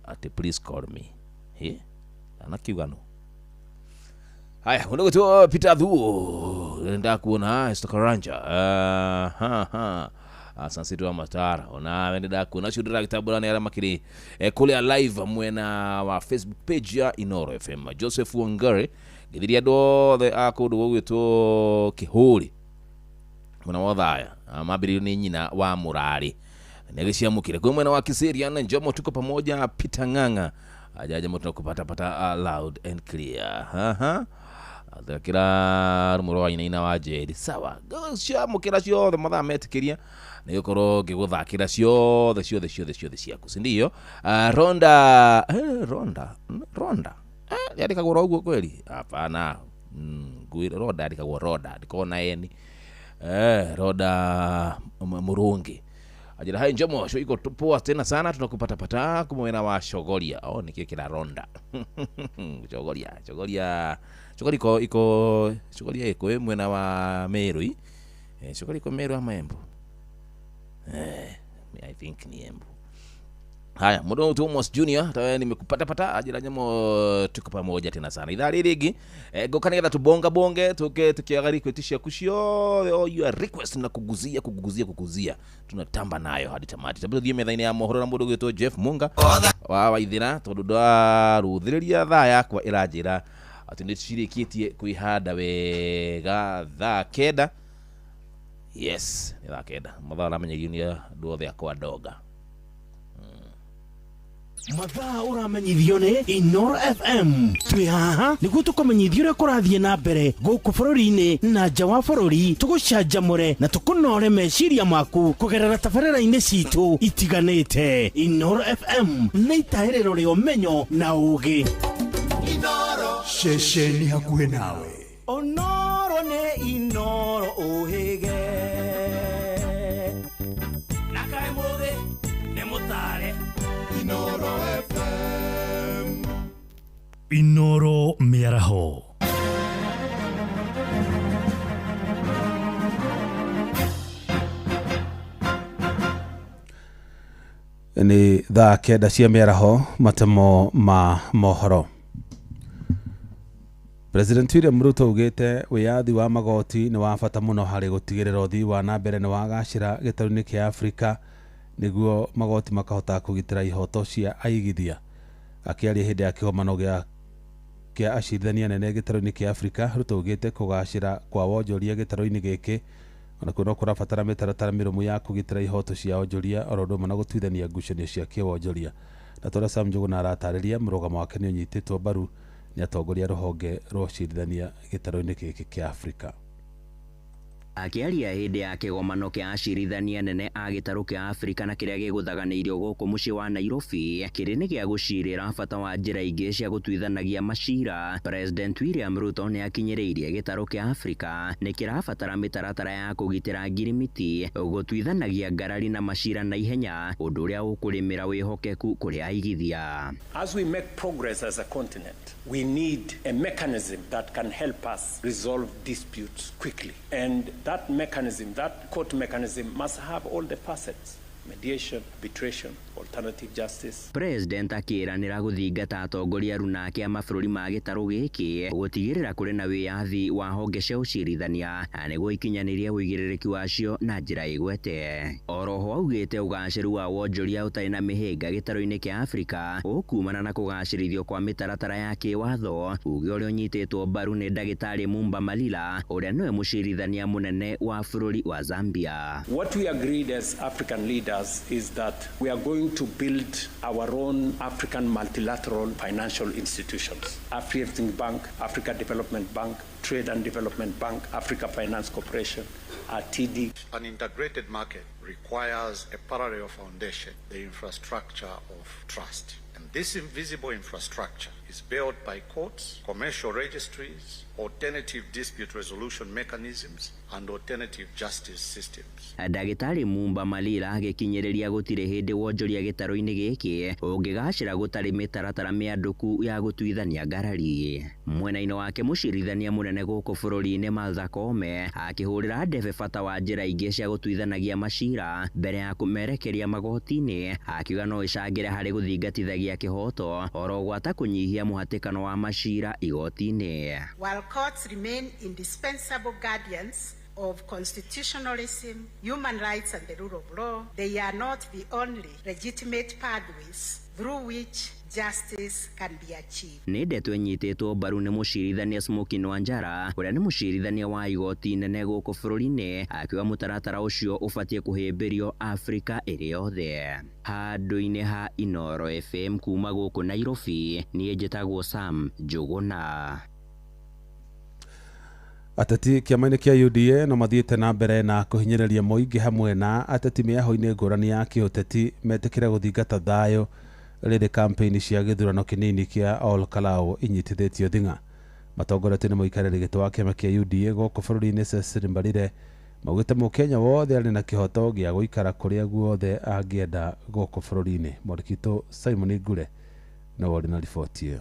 Ate please call me anakiugano. Haya undogo tu Peter Dhuo nenda kuona Stokaranja. Sansitu wa Matara ona wendeda kuna shudira kitabulani ya makiri kule live mwena wa Facebook page ya Inoro FM. Joseph Wangare githiria do the akodo wito Kihuri mwana wathaya mabiri ni nyina wa Murari negeshia mukire kwa mwena wa Kiseria na Njomo tuko pamoja. Peter Nganga ajaja moto kupata loud and clear. Thakira rumuro ina waje sawa cia mukira cio the mother metikiria na yokoro giguthakira cio the ciaku sindio. Ronda yandikagwo uguo kweli? Hapana, Ronda yandikagwo Roda ndikona eni Roda Murungi ajira hai Njomo sho iko poa tena sana tunakupata kumwena wa Shogoria. Nikio kila Ronda Shogoria iko mwena wa Meru. Shogoria iko Meru ama Embu? I think ni Embu. Haya mudo Thomas Junior tawe nimekupata ajira Njomo tuko pamoja tena sana idhari ligi gokanira tubonga bonge tukiagari kwetisha kushio your request na kuguzia tunatamba nayo hadi tamati. Tabiro thie methaine ya mohoro na mudo gito Jeff Munga wa waithira tondu ndo ruthiriria tha yakwa irajira ati ndicirikitie kuihanda wega tha kenda. Yes ni tha kenda mathaa menyeginia nduothe akwa doga mathaa uramenyithio ni Inoro FM. Twi haha niguo tukumenyithio uria kurathie na mbere guku bururi-ini na nja wa bururi. Tugucanjamure na tukunore meciria maku kugerera tabarĩra-inĩ citu itiganĩte. Inoro FM nĩ itahĩrĩro rĩa ũmenyo na ũũgĩ. Inoro ceceni hakuhĩ nawe. Onoro nĩ Inoro ũhĩge na kaĩ mũthĩ nĩ mũtare. Inoro FM. Inoro Miaraho. Ni thaa kenda cia mĩaraho matemo ma mohoro. President William Ruto ugite wiyathi wa magoti ni wa bata muno hari gutigirira uthii wa na mbere ni wagacira gitaru-ini kia Afrika niguo magoti makahota kugitira ihoto cia aigithia. Akiaria hindi ya kihomano kia acirithania nene gitaro-ini kia Afrika rutugite kugacira kwa wonjoria gitaro-ini giki ona kuno kurabatara mitaratara mirumu ya kugitira ihoto cia wonjoria orodo mana gutwithania ngucanio cia kiwonjoria. Na tora Sam Njuguna aratariria murugamo wake ni unyititwo mbaru ni atongoria ruhonge rwa acirithania gitaro-ini giki kia Afrika. Akiaria hindi ya kigomano kia acirithania nene a gitaru kia Afrika na kiria giguthaganiirio guku mucii wa Nairobi kiri ni gia gucirira bata wa njira ingi cia gutwithanagia macira. President William Ruto ni akinyiriirie gitaru kia Afrika ni kirabatara mitaratara ya kugitira ngirimiti gutwithanagia ngarari na macira na ihenya undu uria ukurimira wihokeku kuri aigithia. As we make progress as a continent, we need a mechanism that can help us resolve disputes quickly, and that mechanism, that court mechanism, must have all the facets: mediation, arbitration, alternative justice. President akiranira guthingata atongoria runake a mabũrũri ma gĩtarũ gĩkĩ gutigirira kuri na wiyathi wa honge cia ũcirithania nĩguo ikinyanirie ũigĩrĩrĩki wacio na njĩra igwete. Oroho augĩte ũgacĩru wa wonjoria ũtarĩ na mĩhĩnga gĩtarũ-inĩ kĩa Afrika ũkumana na kũgacĩrithio kwa mĩtaratara ya kĩwatho, uge ũrĩa ũnyitĩtwo mbaru nĩ ndagĩtarĩ Mumba Malila ũrĩa nĩwe mũcirithania mũnene wa bũrũri wa Zambia. What we agreed as African leaders is that we are going to build our own African multilateral financial institutions: Afreximbank, Africa Development Bank, Trade and Development Bank, Africa Finance Corporation, TD. An integrated market requires a parallel foundation, the infrastructure of trust. And this invisible infrastructure is built by courts, commercial registries, alternative dispute resolution mechanisms, and alternative justice systems. Ndagĩtarĩ Mumba Malila agĩkinyĩrĩria gũtirĩ hĩndĩ wonjoria gĩtarũ-inĩ gĩkĩ ũngĩgacĩra gũtarĩ mĩtaratara mĩandũku ya gũtuithania ngarari. Mwena-inĩ wake mũcirithania mũnene gũkũ bũrũri-inĩ Martha Koome akĩhũrĩra ndebe bata wa njĩra ingĩ cia gũtuithanagia macira mbere ya kũmerekeria magoti-inĩ, akiuga no ĩcangĩre harĩ gũthingatithagia kĩhoto oro gwata kũnyihia mũhatĩkano wa macira igoti-inĩ. While courts remain indispensable guardians of constitutionalism, human rights and the rule of law, they are not the only legitimate pathways through which justice can be achieved. Nĩ ndeto ĩnyitĩtwo mbaru nĩ mũcirithania Smokin Wanjara ũrĩa nĩ mũcirithania wa igoti nene gũkũ bũrũri-inĩ, akiuga mũtaratara ũcio ũbatiĩ kũhĩmbĩrio Afrika ĩrĩ yothe. Handũ-inĩ ha Inoro FM kuma gũkũ Nairobi, niĩ njĩtagwo Sam Njuguna. Ateti kiama-inĩ kia UDA no mathiĩte na mbere na kũhinyĩrĩria mũingĩ hamwe na ateti mĩaho-inĩ ngũrani ya kĩũteti metĩkĩre gũthingata thayũ rĩrĩ kampeni cia gĩthurano kĩnini kia Ol Kalou inyitithĩtio thing'a. Matongoretio nĩ mũikarĩri gĩtĩ wa kĩama kia UDA gũkũ bũrũri-inĩ Cecily Mbarire maugĩte Mũkenya wothe arĩ na kĩhoto gĩa gũikara kũrĩa guothe angĩenda gũkũ bũrũri-inĩ. Mũrikito Simon Ngure na wori na riboti ĩyo.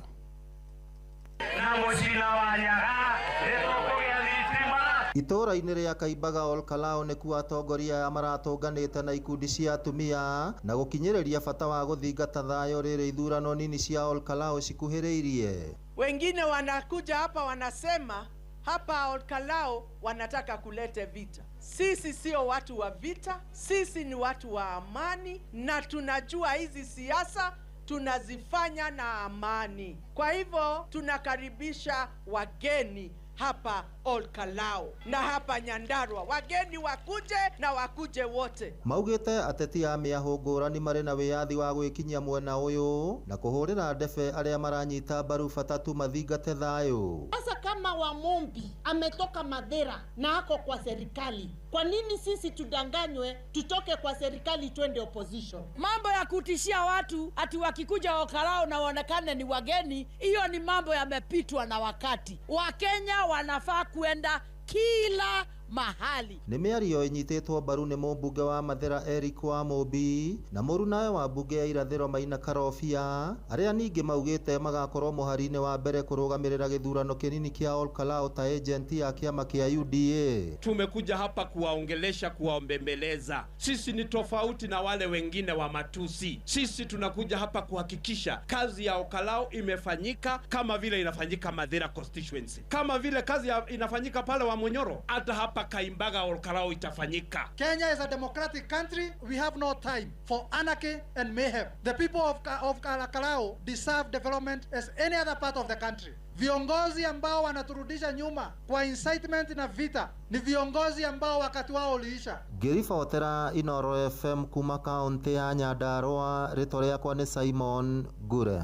Itũra-inĩ rĩa Kaimbaga Ol Kalou nĩkuo atongoria maratũnganĩte na ikundi cia atumia na gũkinyĩrĩria bata wa gũthingata thayũ rĩrĩ ithurano nini cia Ol Kalou cikuhĩrĩirie. Wengine wanakuja hapa wanasema hapa Ol Kalou wanataka kulete vita. Sisi sio watu wa vita, sisi ni watu wa amani na tunajua hizi siasa tunazifanya na amani. Kwa hivyo tunakaribisha wageni hapa Ol Kalou na hapa Nyandarua, wageni wakuje na wakuje wote. Maugĩte ateti a mĩahũ ngũrani marĩ na wĩyathi wa gwĩkinyia mwena ũyũ na kũhũrĩra ndebe arĩa maranyita mbaru bata tu mathingate thayũ. Sasa kama Wamombi ametoka Madera na ako kwa serikali, kwa nini sisi tudanganywe tutoke kwa serikali twende opposition? Mambo ya kutishia watu ati wakikuja Ol Kalou na waonekane ni wageni, hiyo ni mambo yamepitwa na wakati. Wakenya wanafaa kuenda kila mahali. Nĩ mĩario ĩnyitĩtwo mbaru nĩ mũmbunge wa Mathera Eric Wamũmbi na mũrunawe wa mbunge ya irathĩro Maina Karobia, arĩa ningĩ maugĩte magakorwo mũhari-inĩ wa mbere kũrũgamĩrĩra gĩthurano kĩnini kia Ol Kalou ta agent ya kĩama kĩa UDA. Tumekuja hapa kuwaongelesha, kuwaombembeleza. Sisi ni tofauti na wale wengine wa matusi. Sisi tunakuja hapa kuhakikisha kazi ya Ol Kalou imefanyika kama vile inafanyika Mathera constituency, kama vile kazi inafanyika pale wa Munyoro, hata hapa hapa Kaimbaga Olkalao itafanyika. Kenya is a democratic country. We have no time for anarchy and mayhem. The people of Olkalao deserve development as any other part of the country. Viongozi ambao wanaturudisha nyuma kwa incitement na vita ni viongozi ambao wakati wao uliisha. Ngiribotera Inoro FM kuma kaunti ya Nyandarua, rĩtwa rĩakwa nĩ Simon Gure.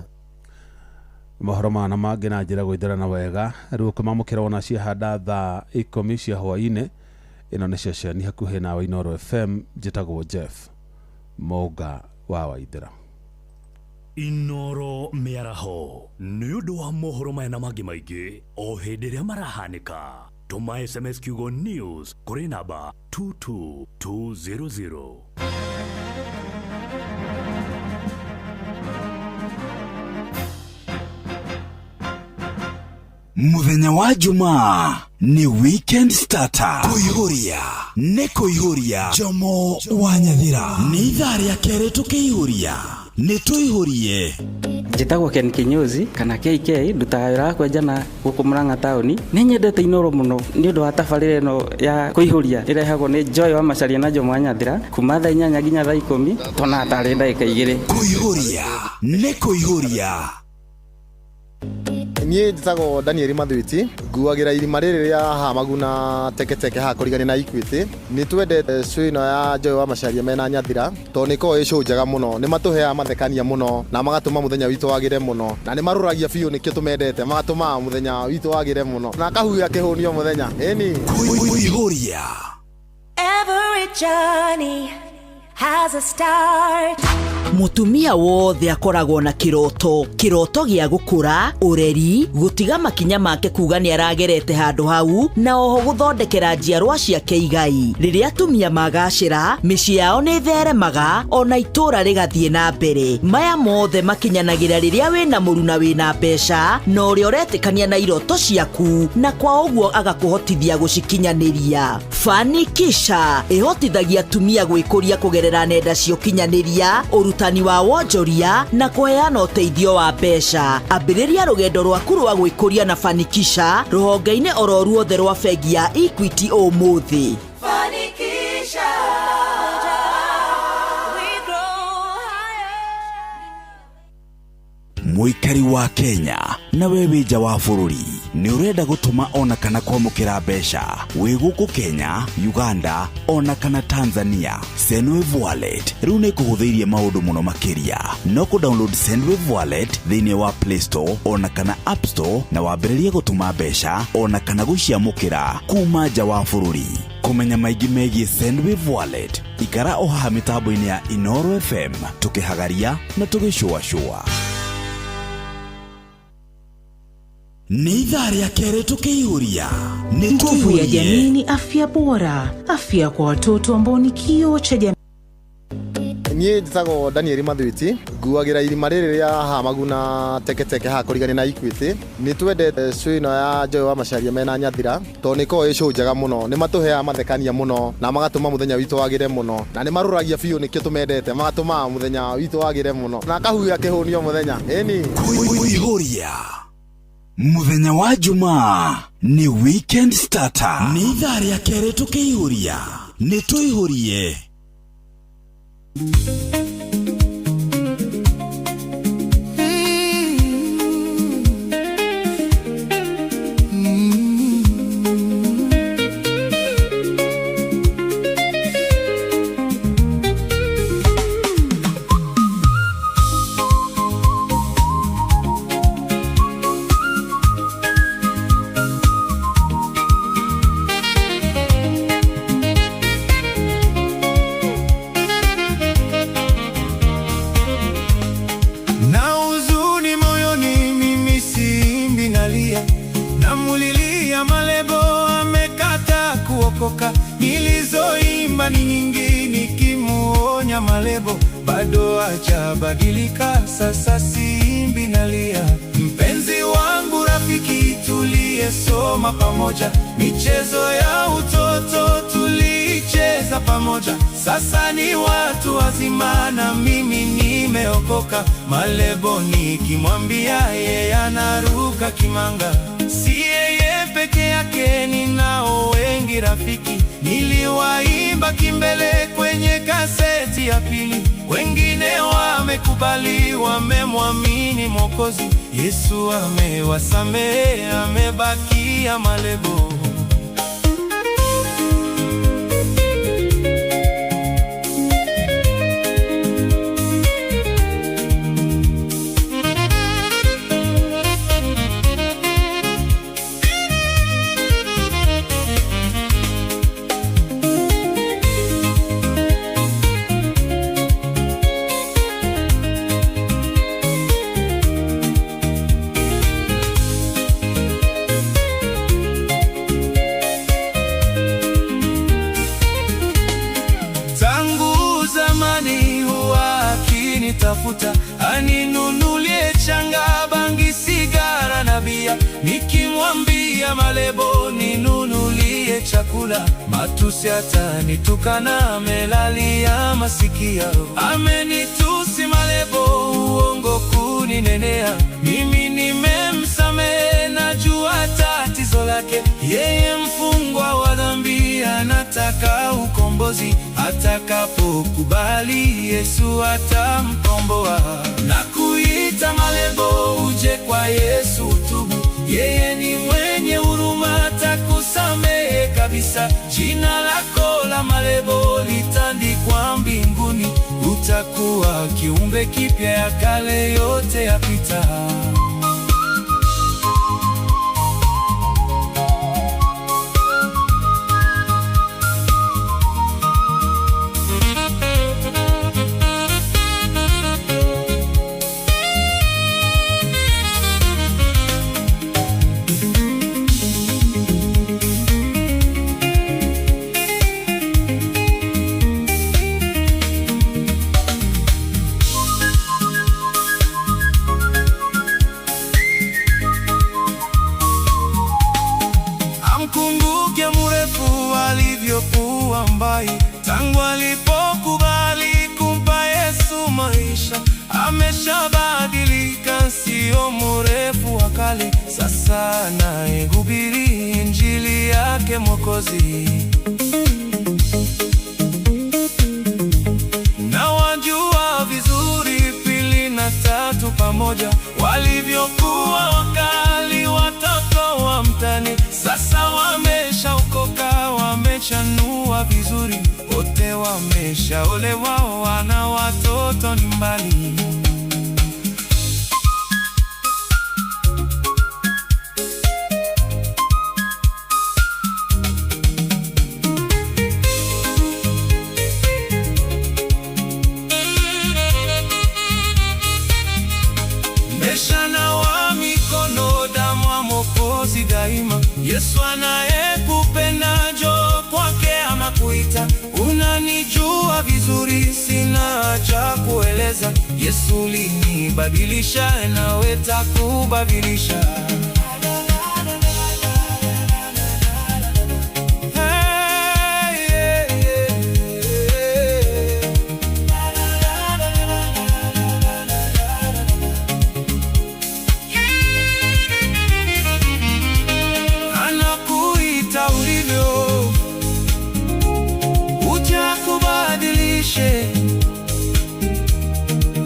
Mohoro mana mangĩ na njĩra gwĩthĩrana wega rĩu kũmamũkĩra ona ciahanda thaa 10 cia hwaĩ-inĩ. Ĩno nĩ ceceni hakuhĩ nawe Inoro FM, njĩtagwo Jeff Moga wa Waithĩra. Inoro Mĩaraho nĩ ũndũ wa mohoro maya na mangĩ maingĩ o hĩndĩ ĩrĩa marahanĩka. Tũma SMS kiugo news kũrĩ namba 22200. Muthenya wa Jumaa ni weekend starter. Kuihuria ne kuihuria Jomo wa Nyathira ni ithaa rĩa kerĩ tukĩihuria nĩ tuihurie. Njĩtagwo Ken Kinyozi kana KK, ndutaga wĩra wa kwenja na gũkũ Murang'a taũni. Nĩ nyendete Inoro mũno nĩ ũndũ wa tabarĩra ĩno ya kũihuria ĩrehagwo nĩ Joy wa Macharia na Jomo wa Nyathira kuma thaa 8 nginya thaa 10 tona tarĩ ndagĩka 2. Kuihuria ne kuihuria. Niĩ njĩtagwo Daniel Mathwiti, nguagĩra irima rĩrĩ rĩa Hamaguna Teketeke haha kũrigania na Equity. Nĩ twendete show ĩno ya Joy wa Macharia mena Nyathira tondũ nĩ ĩkoragwo ĩ show njega mũno, nĩ matũheaga mathekania mũno na magatũma mũthenya witũ wagĩre mũno, na nĩ marũragia biũ nĩkĩo tũmendete, magatũma mũthenya witũ wagĩre mũno na kahuya kĩhũnio mũthenya. Ĩni kuihuria. Every journey has a start. Mutumia wothe akoragwo na kiroto gĩa gũkũra, ũreri, gũtiga makinya make kuga nĩ aragerete handũ hau na oho gũthondekera njiarwa ciake igai. Rĩrĩa atumia magacĩra, mĩciĩ yao nĩ theremaga ona itũra rĩgathiĩ na mbere. Maya mothe makinyanagĩra rĩrĩa wĩna mũru na wĩna mbeca na ũrĩa ũretĩkania na iroto ciaku na kwa ũguo agakũhotithia gũcikinyanĩria. Fanikisha ĩhotithagia atumia gwĩkũria kũgerera nenda cia ũkinyanĩria, ũrutani wa wonjoria na kũheana ũteithio wa mbeca. Ambĩrĩria rũgendo rwaku rwa gwĩkũria na Fanikisha rũhonge-inĩ oro ruothe rwa bengi ya Equity ũmũthĩ. Fanikisha. Muikari wa Kenya na wewe nja wa bũrũri nĩ ũrenda gũtũma ona kana kwamũkĩra mbeca wĩ gũkũ Kenya, Uganda ona kana Tanzania. Sendwave Wallet rĩu nĩ kũhũthĩirie maũndũ mũno makĩria. No kũ-download Sendwave Wallet thĩinĩ wa Play Store ona kana App Store na wambĩrĩrie gũtũma mbeca ona kana gũciamũkĩra kuma nja wa bũrũri. Kũmenya maingĩ megiĩ Sendwave Wallet, ikara o haha mĩtambo-inĩ ya Inoro FM tũkĩhagaria na tũgĩcũa-cũa. Ni ithaa rĩa kerĩ tukĩihuria. Nguvu ya jamii ni afya bora, afya kwa watoto ambao ni kioo cha jamii. Niĩ njĩtagwo Daniel Mathwiti, nguagĩra irima rĩrĩ rĩa Hamaguna Teketeke haha kũrigania na Equity. Nĩ twendete show ĩno ya Joy wa Macharia mena Nyathira tondũ nĩ ĩkoragwo ĩ show njega mũno, nĩ matũheaga mathekania mũno na magatũma mũthenya witũ wagĩre mũno, na nĩ marũragia biũ nĩkĩo tũmendete, magatũma mũthenya witũ wagĩre mũno na kahuya kĩhũnio mũthenya. Ĩni kuihuria. Muthenya wa Jumaa ni weekend starter. Ni ithaa rĩa kerĩ tukĩihuria nĩ tuihurie. Nilizoimba ni nyingi nikimuonya Malebo, bado hajabadilika, sasa simbi nalia. Mpenzi wangu, rafiki, tuliyesoma pamoja, michezo ya utoto tulicheza pamoja, sasa ni watu wazima na mimi nimeokoka. ameokoka. Malebo nikimwambia yeye anaruka kimanga. Si yeye peke yake, ninao wengi rafiki. Niliwaimba kimbele kwenye kaseti ya pili. Wengine wamekubali, wamemwamini Mwokozi. Yesu amewasamehe, amebakia Malebo. Tafuta aninunulie changa, bangi, sigara na bia. Nikimwambia Malebo ninunulie chakula, matusi atanitukana, amelalia masikio. Amenitusi Malebo, uongo kuninenea. Mimi nimemsamehe, najua tatizo lake. Yeye mfungwa wa dhambi, anataka ukombozi. Atakapokubali Yesu atamkomboa. Na kuita Malebo, uje kwa Yesu utubu. Yeye ni mwenye huruma, atakusamehe kabisa. Jina lako la Malebo litandikwa mbinguni. Utakuwa kiumbe kipya, ya kale yote yapita. Amkumbuke mrefu alivyokuwa mbai, tangu alipokubali kumpa Yesu maisha. Ameshabadilika, sio mrefu wa kale. Sasa anahubiri injili yake Mwokozi. Na wajua vizuri pili na tatu pamoja, walivyokuwa wakali watoto wa mtani. Sasa wameshaokoka, wamechanua vizuri. Wote wameshaolewa, wana watoto nyumbani. Meshanawa mikono, damu ya Mwokozi daima. Yesu anayekupenda, njoo kwake ama kuita. Unanijua vizuri, sina haja kueleza. Yesu linibadilisha, nawe takubadilisha.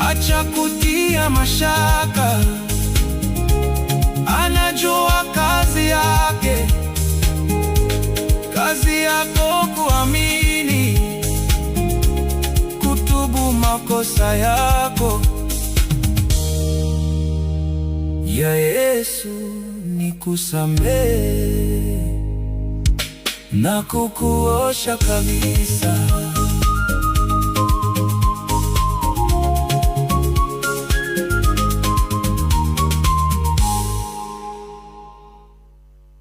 Acha kutia mashaka, anajua kazi yake. Kazi yako kuamini, kutubu makosa yako. Ya Yesu ni kusamehe na kukuosha kabisa.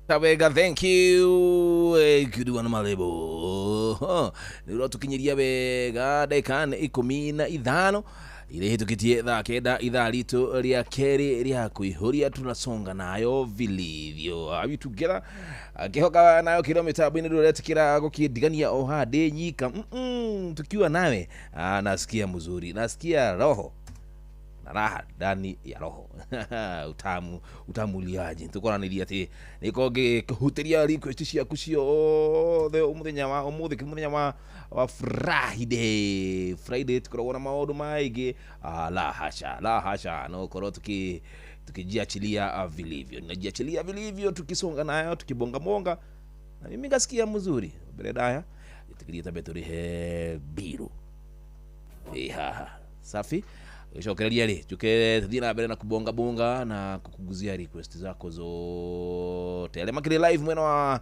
Tabega, thank you. Good one Malebo. Niro tukinyiria bega dakika 15 ile hitukitie thaa kenda ithaa ritu ria keri ria kuihuria tunasonga nayo vilivyo. Are we together? Akihoka nayo kilomita 40 ndio letikira gukidigania ohade nyika. Tukiwa nawe nasikia mzuri, nasikia roho na raha ndani ya roho. utamu liaje tukoraniria ati nikoge kuhuteria request ciaku ciothe umuthenya wa Friday tukoragwo na maundu maigi. La hasha no korwo tukijiachilia vilivyo, ninajiachilia vilivyo, tukisonga nayo, tukibonga na mimi ngasikia mzuri beredaya itikiria tabeturi he biru safi. Shokereria ri tuke thina mbere na kubonga na kukuguzia request zako zote. Ale makire live mwena wa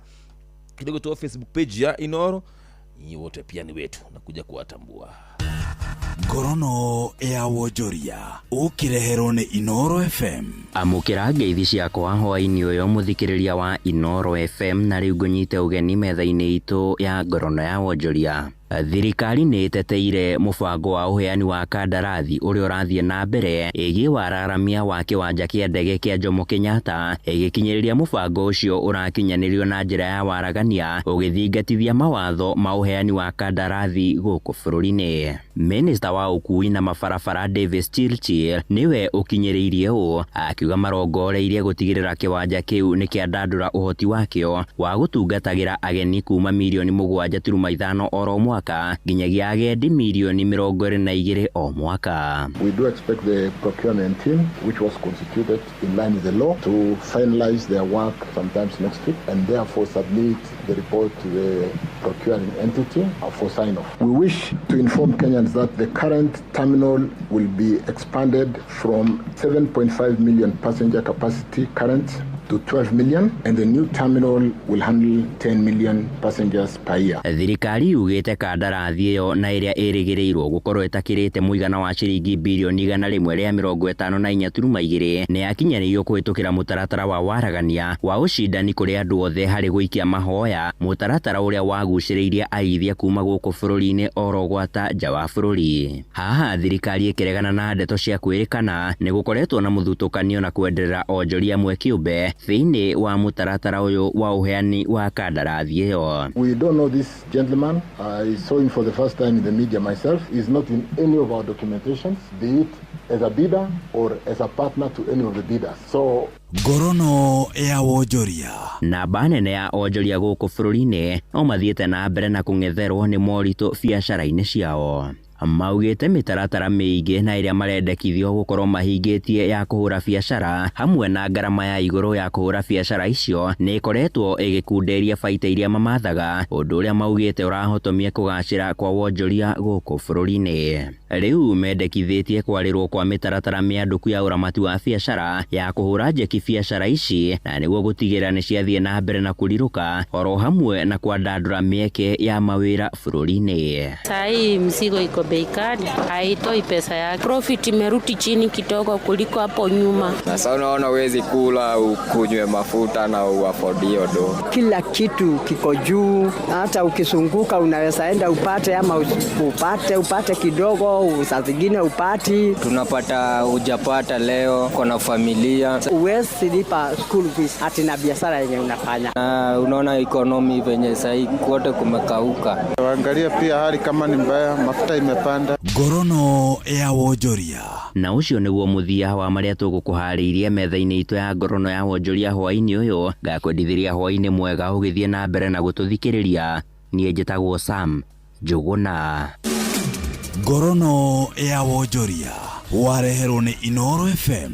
kidogo tu Facebook page ya Inoro, nyinyi wote pia ni wetu, nakuja kuwatambua. Ngorono ya Wonjoria ukireherwo ni Inoro FM. Amukira ngeithi ciakwa hwaini uyo muthikiriria wa Inoro FM, na riu ngunyite ugeni metha-ini itu ya Ngorono ya Wonjoria. Thirikari nĩ ĩteteire mũbango wa ũheani wa kandarathi ũrĩa ũrathiĩ na mbere ĩgiĩ wararamia wa kĩwanja kĩa ndege kĩa Jomo Kenyatta, ĩgĩkinyĩrĩria mũbango ũcio ũrakinyanĩrio na njĩra ya waragania ũgĩthingatithia mawatho ma ũheani wa kandarathi gũkũ bũrũri-inĩ. Minista wa ũkui na mabarabara Davis Chirchir niwe ũkinyĩrĩirie ũũ, akiuga marongoreirie gũtigĩrĩra kĩwanja kĩu nĩ kĩandandũra ũhoti wakĩo wa gũtungatagĩra ageni kuma milioni 7.5 oro mwaka nginyagia agendi milioni 22 o mwaka. We do expect the procurement team, which was constituted in line with the law, to finalize their work sometimes next week and therefore submit the report to the procuring entity for sign-off. We wish to inform Kenyans that the current terminal will be expanded from 7.5 million passenger capacity current to 12 million, and the new terminal will handle 10 million passengers per year. Thirikari yugite kandarathi iyo na iria ĩrĩgĩrĩirwo gũkorwo ĩtakĩrĩte mũigana wa ciringi bilioni 154.2 nĩ yakinyanĩirio kũhĩtũkĩra mũtaratara wa waragania wa ũcindani kũrĩ andũ othe harĩ gũikia mahoya, mũtaratara ũrĩa wagucĩrĩirie aigithia kuma gũkũ bũrũri-inĩ oro gwata nja wa bũrũri. Haha thirikari ĩkĩregana na ndeto cia kwĩrĩkana nĩ gũkoretwo na mũthutũkanio na kwenderera onjoria mwe kĩũmbe thĩinĩ wa mũtaratara ũyũ wa ũheani wa kandarathi ĩyo. We don't know this gentleman. I saw him for the first time in the media myself. He's not in any of our documentations, be it as a bidder or as a partner to any of the bidders. So Ngorono ya Wonjoria. Namba nene ya onjoria gũkũ bũrũri-inĩ no mathiĩte na mbere na kũng'etherwo nĩ moritũ biacara-inĩ ciao. Maugĩte mĩtaratara mĩingĩ na ĩrĩa marendekithio gũkorwo mahingĩtie ya kũhũra biacara hamwe na ngarama ya igũrũ ya kũhũra biacara icio nĩ ĩkoretwo ĩgĩkunderia baita iria mamathaga, ũndũ ũrĩa maugĩte ũrahotomia kũgacĩra kwa wonjoria gũkũ bũrũri-inĩ. Rĩu mendekithĩtie kwarĩrwo kwa mĩtaratara mĩandũku ya ũramati wa biacara ya kũhũra njeki biacara ici, na nĩguo gũtigĩrĩra nĩ ciathiĩ na mbere na kũrirũka oro hamwe na kwandandũra mĩeke ya mawĩra bũrũri-inĩ. Sai mzigo iko bei kali, haitoi pesa yake. Profit imerudi chini kidogo kuliko hapo nyuma. Sasa unaona uwezi kula ukunywe mafuta na uafodio do. Kila kitu kiko juu, hata ukizunguka unaweza enda upate ama upate kidogo, saa zingine upati. Tunapata hujapata leo kuna familia. Uwezi lipa school fees hati na biashara yenye unafanya. Unaona economy venye sasa kote kumekauka. Angalia pia hali kama ni mbaya, mafuta imepanda. Ngorono ya Wonjoria. Na ucio nĩguo mũthia wa marĩa tũgũkũharĩirie metha-inĩ itũ ya Ngorono ya Wonjoria hwaĩ-inĩ ũyũ. Ngakwendithĩria hwaĩ-inĩ mwega ũgĩthiĩ na mbere na gũtũthikĩrĩria. Niĩ njĩtagwo Sam Njũgũna. Ngorono ya Wonjoria wareherwo nĩ Inoro FM.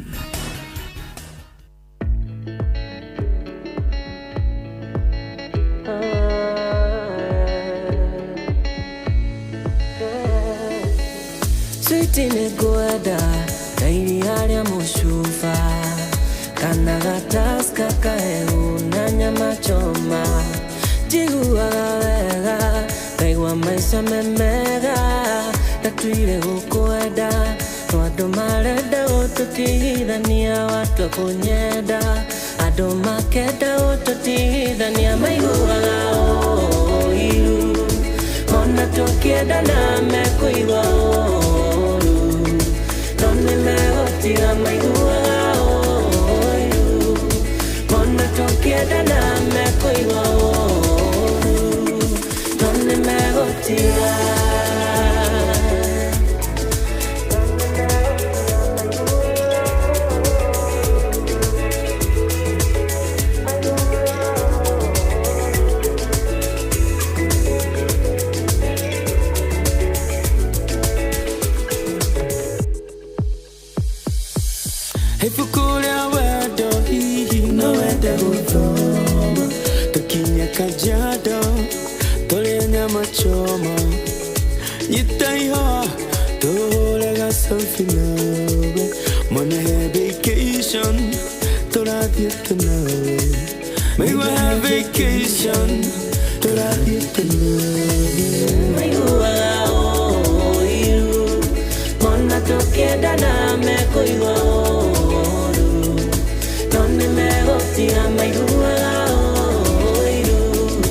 Switine gwenda kairi harĩa mũcuba kana gataska kahehu na nyama choma, njiguaga wega ngaigua maica memega, ndatuire gũkwenda andũ marenda gũtũtigithania, watua kũnyenda andũ makenda gũtũtigithania, maiguaga ũũru ona tũkĩendana mekũigua ũũru, no nĩmegũtiga maiguaga ũũru ona tũkĩendana mekũigua ũũru, no nĩmegũtiga. Kajiado, tole nyama choma. Yitaiho, tole ga selfie nawe. Mone vacation, tola dieta nawe. May we have vacation, tola dieta nawe. May Mona tokienda na meko iwaoru. None mego tia mairua oiru.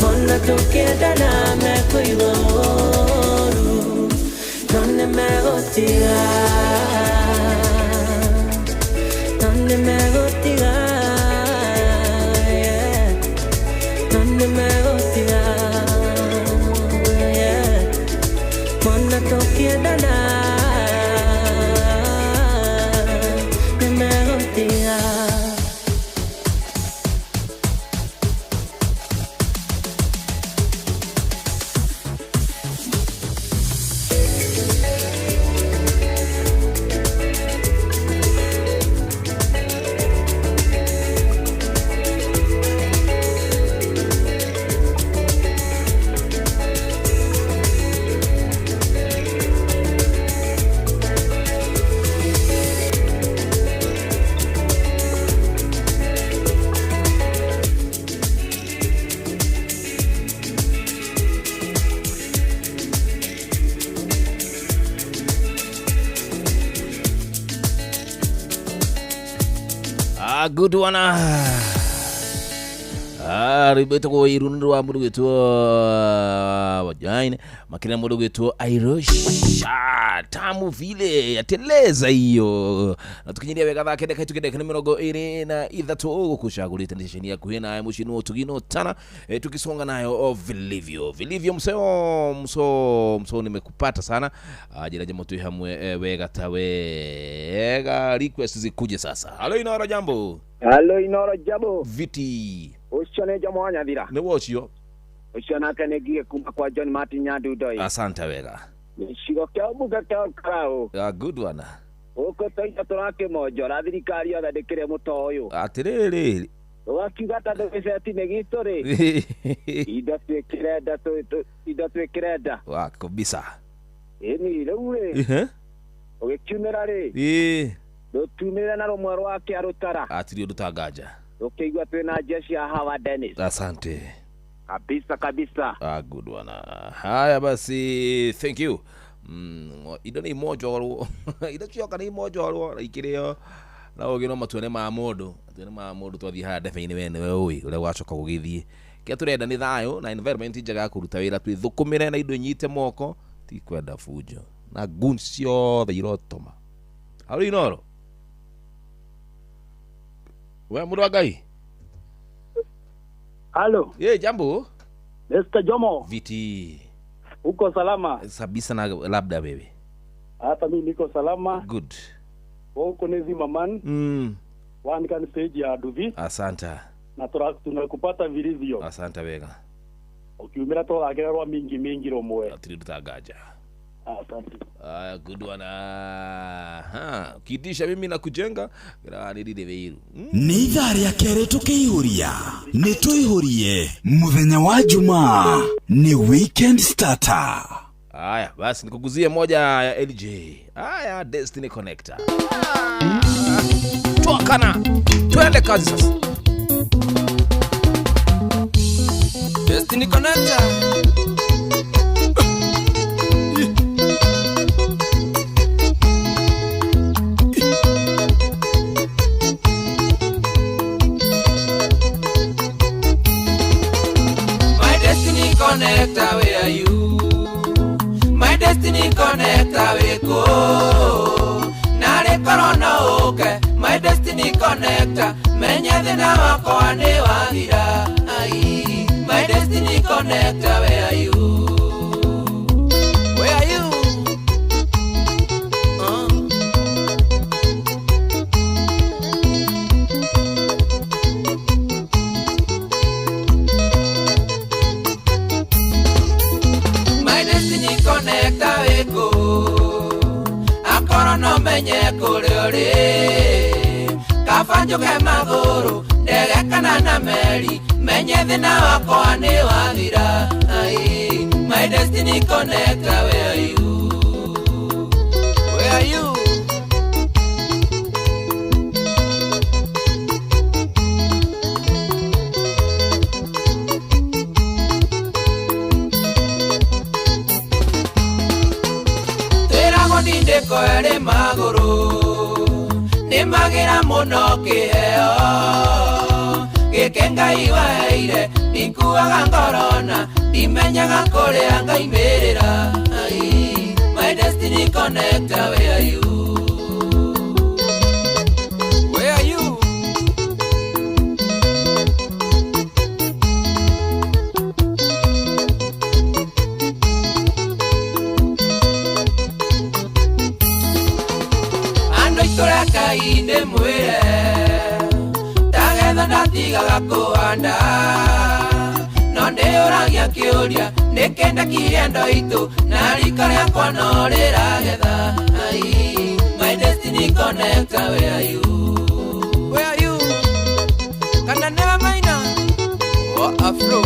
Mona tokienda na meko iwaoru. None mego tia. None mego tia. Yeah. None mego tia. Yeah. Mona tokienda na good one. Ribeto ko irundo wa mudu gitu wajaine makina mudu gitu Airosha tamu vile yateleza hiyo na tukinyiria wega thake deka tukideka ni mirongo iri na ithatu kushagulita ndishenia kuhena mushinu tugino tana tukisonga nayo vilivyo mso nimekupata sana jiraje moto hamwe wega tawe request zikuje sasa. Hello Inoro jambo. Hello Inoro jambo. Viti Ushone jamwanya dhira. Ne wochio. Ushona kanegie kuma kwa John Martin Nyandudoi. Asante wega. Nishigo kia buga kia krao. Good one. Uko toita torake mojo. La thirikari ya dhadekere muto oyo. Atiriri. Wakigata doveseti negitore. Ido tuekireda. Wako bisa. Eni leure. Ugekiumera re. Dotumira na romwaro wake arutara. Atiri odutagaja. Ukeigwa twena jeshi ya Hawa Dennis. Asante. Kabisa. Good one. Haya basi, thank you. Ido ni mojo waru. Ido chioka ni mojo waru. Ikireo. Na ogino matwene ma modo. Atwene ma modo twathi hada feine wene we ule wacoka gugithie. Kia turenda ni thayo na environment njaga kuruta wira twithukumire na indo nyite moko ti kwenda fujo. Na gunsio the irotoma. Halo Inoro. We Muruagai. Halo. Jambo. Mr. Jomo. Viti. Uko salama? Sabisa na labda wewe. Hata mimi niko salama. Good. Uko nezi maman. Wanika ni stage ya Duvi. Asanta. Na tunakupata vilivyo. Asanta wega. Ukiumira to agerwa mingi romwe. Atridutagaja. Asante. Good one. Kidisha mimi na kujenga niride veiru. Ni idhari ya kere tukiihuria. Ni tuihurie. Muthenya wa Jumaa. Ni weekend starter. Aya, basi nikuguzie moja ya LJ. Aya, Destiny Connector. Tuakana. Twende kazi sasa. Destiny Connector. Connector, where are you? My Destiny Connector, we go. Nare corona okay. My Destiny Connector, menya the na wako ane wagira. My Destiny Connector, where are you? Where are you? Connector we go. Akoro no menye kore. Kafanjo ke magoro. Dege kana na meri. menye thina wakwa ni wathira. Ai, my destiny connector, where are you? Where are you? Ndiko ere maguru ni magira muno kiheo gikengai waire nikuaga ngorona ndimenyaga kuria ngaimirira. Ai, my destiny connector, where are you? Where are you? Inde mwire tagetha ndatigaga kuhanda no ndiuragia kiuria nikenda kiendo itu na riko riakwa no riragetha. Ai, my destiny connector, where are you? Where are you? Kana never mind. Oh, afro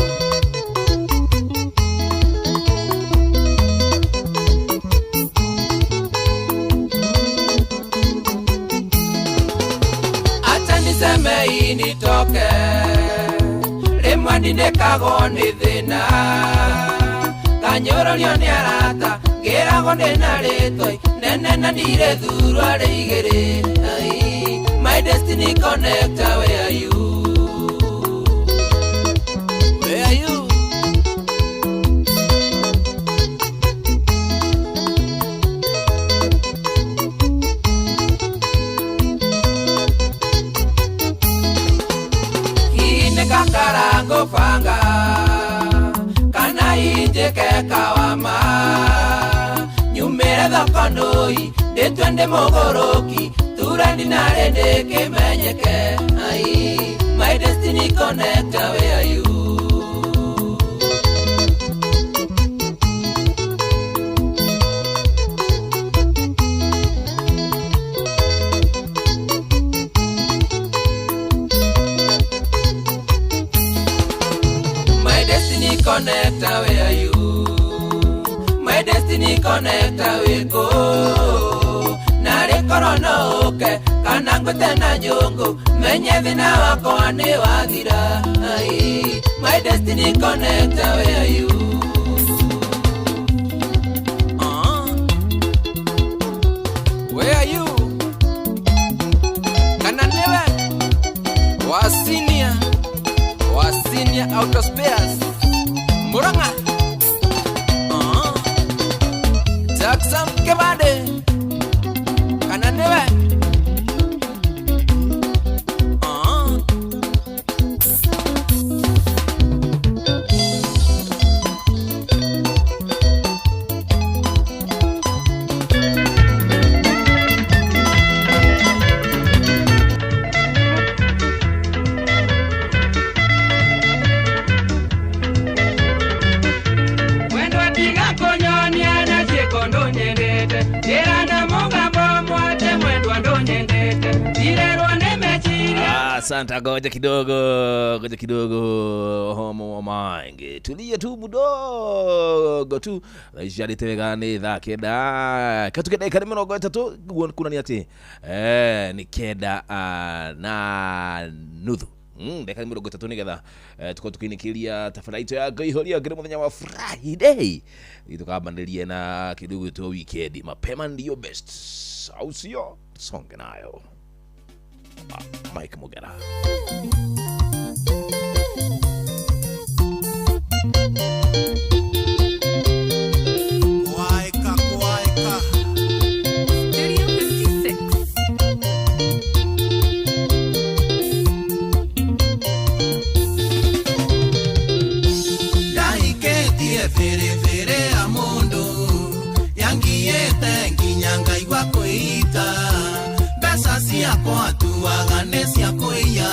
semei nitoke rimwe ndinekagwo ni thina kanyororio ni arata ngiragwo ndina ritwa nene na ndirethurwa ri igiri. Ai, my destiny connector, where are you? Where are you? Karango panga kana injeke kawama nyumere dhakonoi detwende mogoroki turandi nare ndeke menyeke. Ai, my destiny connector, where are you? Connector, where are you? My destiny connector, we go. Nare korona oke, kanangu tena nyongo, menye thina wakwa ni wathira. Ai, my destiny connector, where are you? Where are you? Kana never wasinia out of spares. Muranga Jackson Kebade Kana newe Santa, goja kidogo homo wa mange tulia tu mudogo tu laishari tevegane dha keda katukeda ikari minogo etatu kuna ni ati ni keda na nuthu ndeka minogo etatu nigetha tuko tukinikiria tafadhaito ya goihoria ngire muthenya wa Friday itukabandilie na kidogo tu weekend mapema ndio best au sio? Songe nayo Mike Mugera. Kwaika Studio 56. Daiketie fere a mundo yangiete nginyanga igwa kuita besa ciakwa tuaga nĩ cia kũiya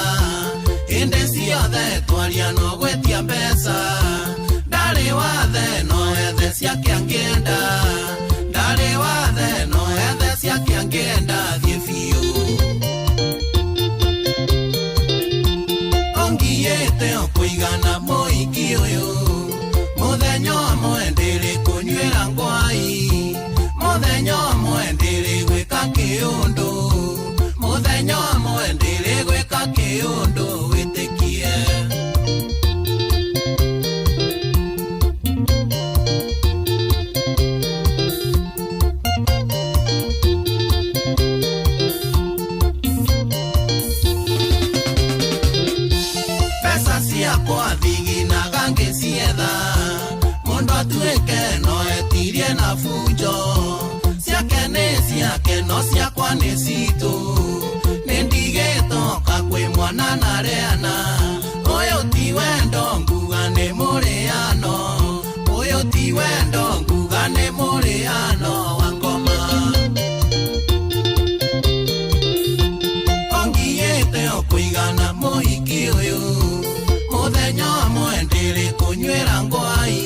hĩndĩ ciothe twaria no gwetia mbeca ndarĩ wathe no ethe ciake angĩenda ndarĩ wathe no ethe ciake angĩenda thiĩ biũ ongiĩte o kũiga kiundu muthenya umwe ndiri gwika kiundu witikie pesa ciakwa thiginaga ngĩcietha mũndũ atuĩke no etirie na fujo ciake nĩ ciake no ciakwa nĩ citũ nĩ ndigĩtoka kwĩ mwana na rĩana ũyũ ti wendo nguga nĩ mũrĩano ũyũ ti wendo nguga nĩ mũrĩano wa ngoma ongiyĩte o kũigana mũhiki ũyũ muthenya umwe ndiri kunywera ngwai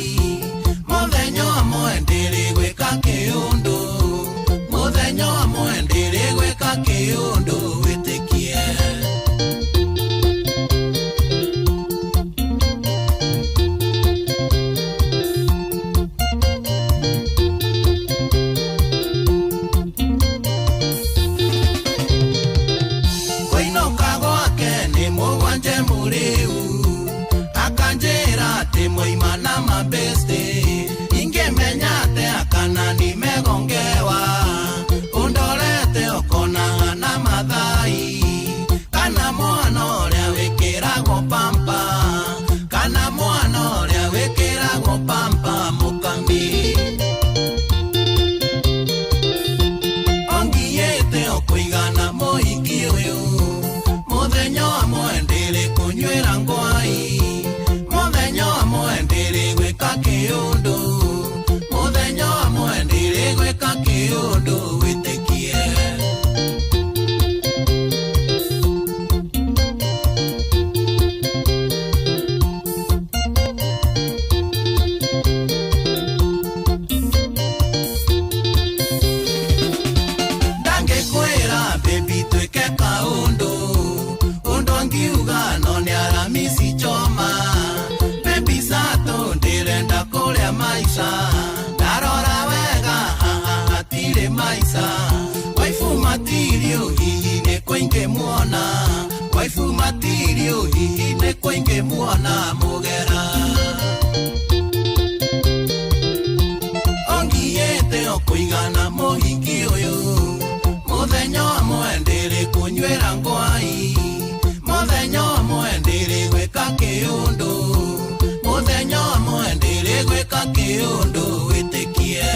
muthenya umwe ndiri gwika kiundu muthenya umwe ndiri gwika kiundu witikie kũinũka gwake nĩ mũgwanje mũrĩu akanjĩra atĩ moima na mabeste ingĩmenyate akana nimegongewa ũndorete ũkonaga na mathai kana mwana ũrĩa wĩkĩragwo pampa kana mwana ũrĩa wĩkĩragwo pampa mũkambi ongiyĩte ũkũigana mũhiki ũyũ muthenya umwe ndĩrĩ kũnywĩra ngwai muthenya umwe ndĩrĩ gwĩka kĩũndũ muthenya umwe ndĩrĩ gwĩka kĩũndũ wĩtĩkie ndangĩkwĩra baby twĩke kaũndũ ũndũ ngiuga no nĩ aramisi choma baby sato ndĩrenda kũrĩa maica ndarora wega hatirĩ maica waifu matirio hihi nĩ kũingĩ muona waifu matirio hihi nĩ kũingĩ muona mũgera ongiyĩte o kũigana mũhiki ũyũ muthenya umwe ndĩrĩ kũnywĩra ngwai muthenya umwe ndĩrĩ gwĩka kĩũndũ muthenya umwe ndĩrĩ gwĩka kĩũndũ wĩtĩkie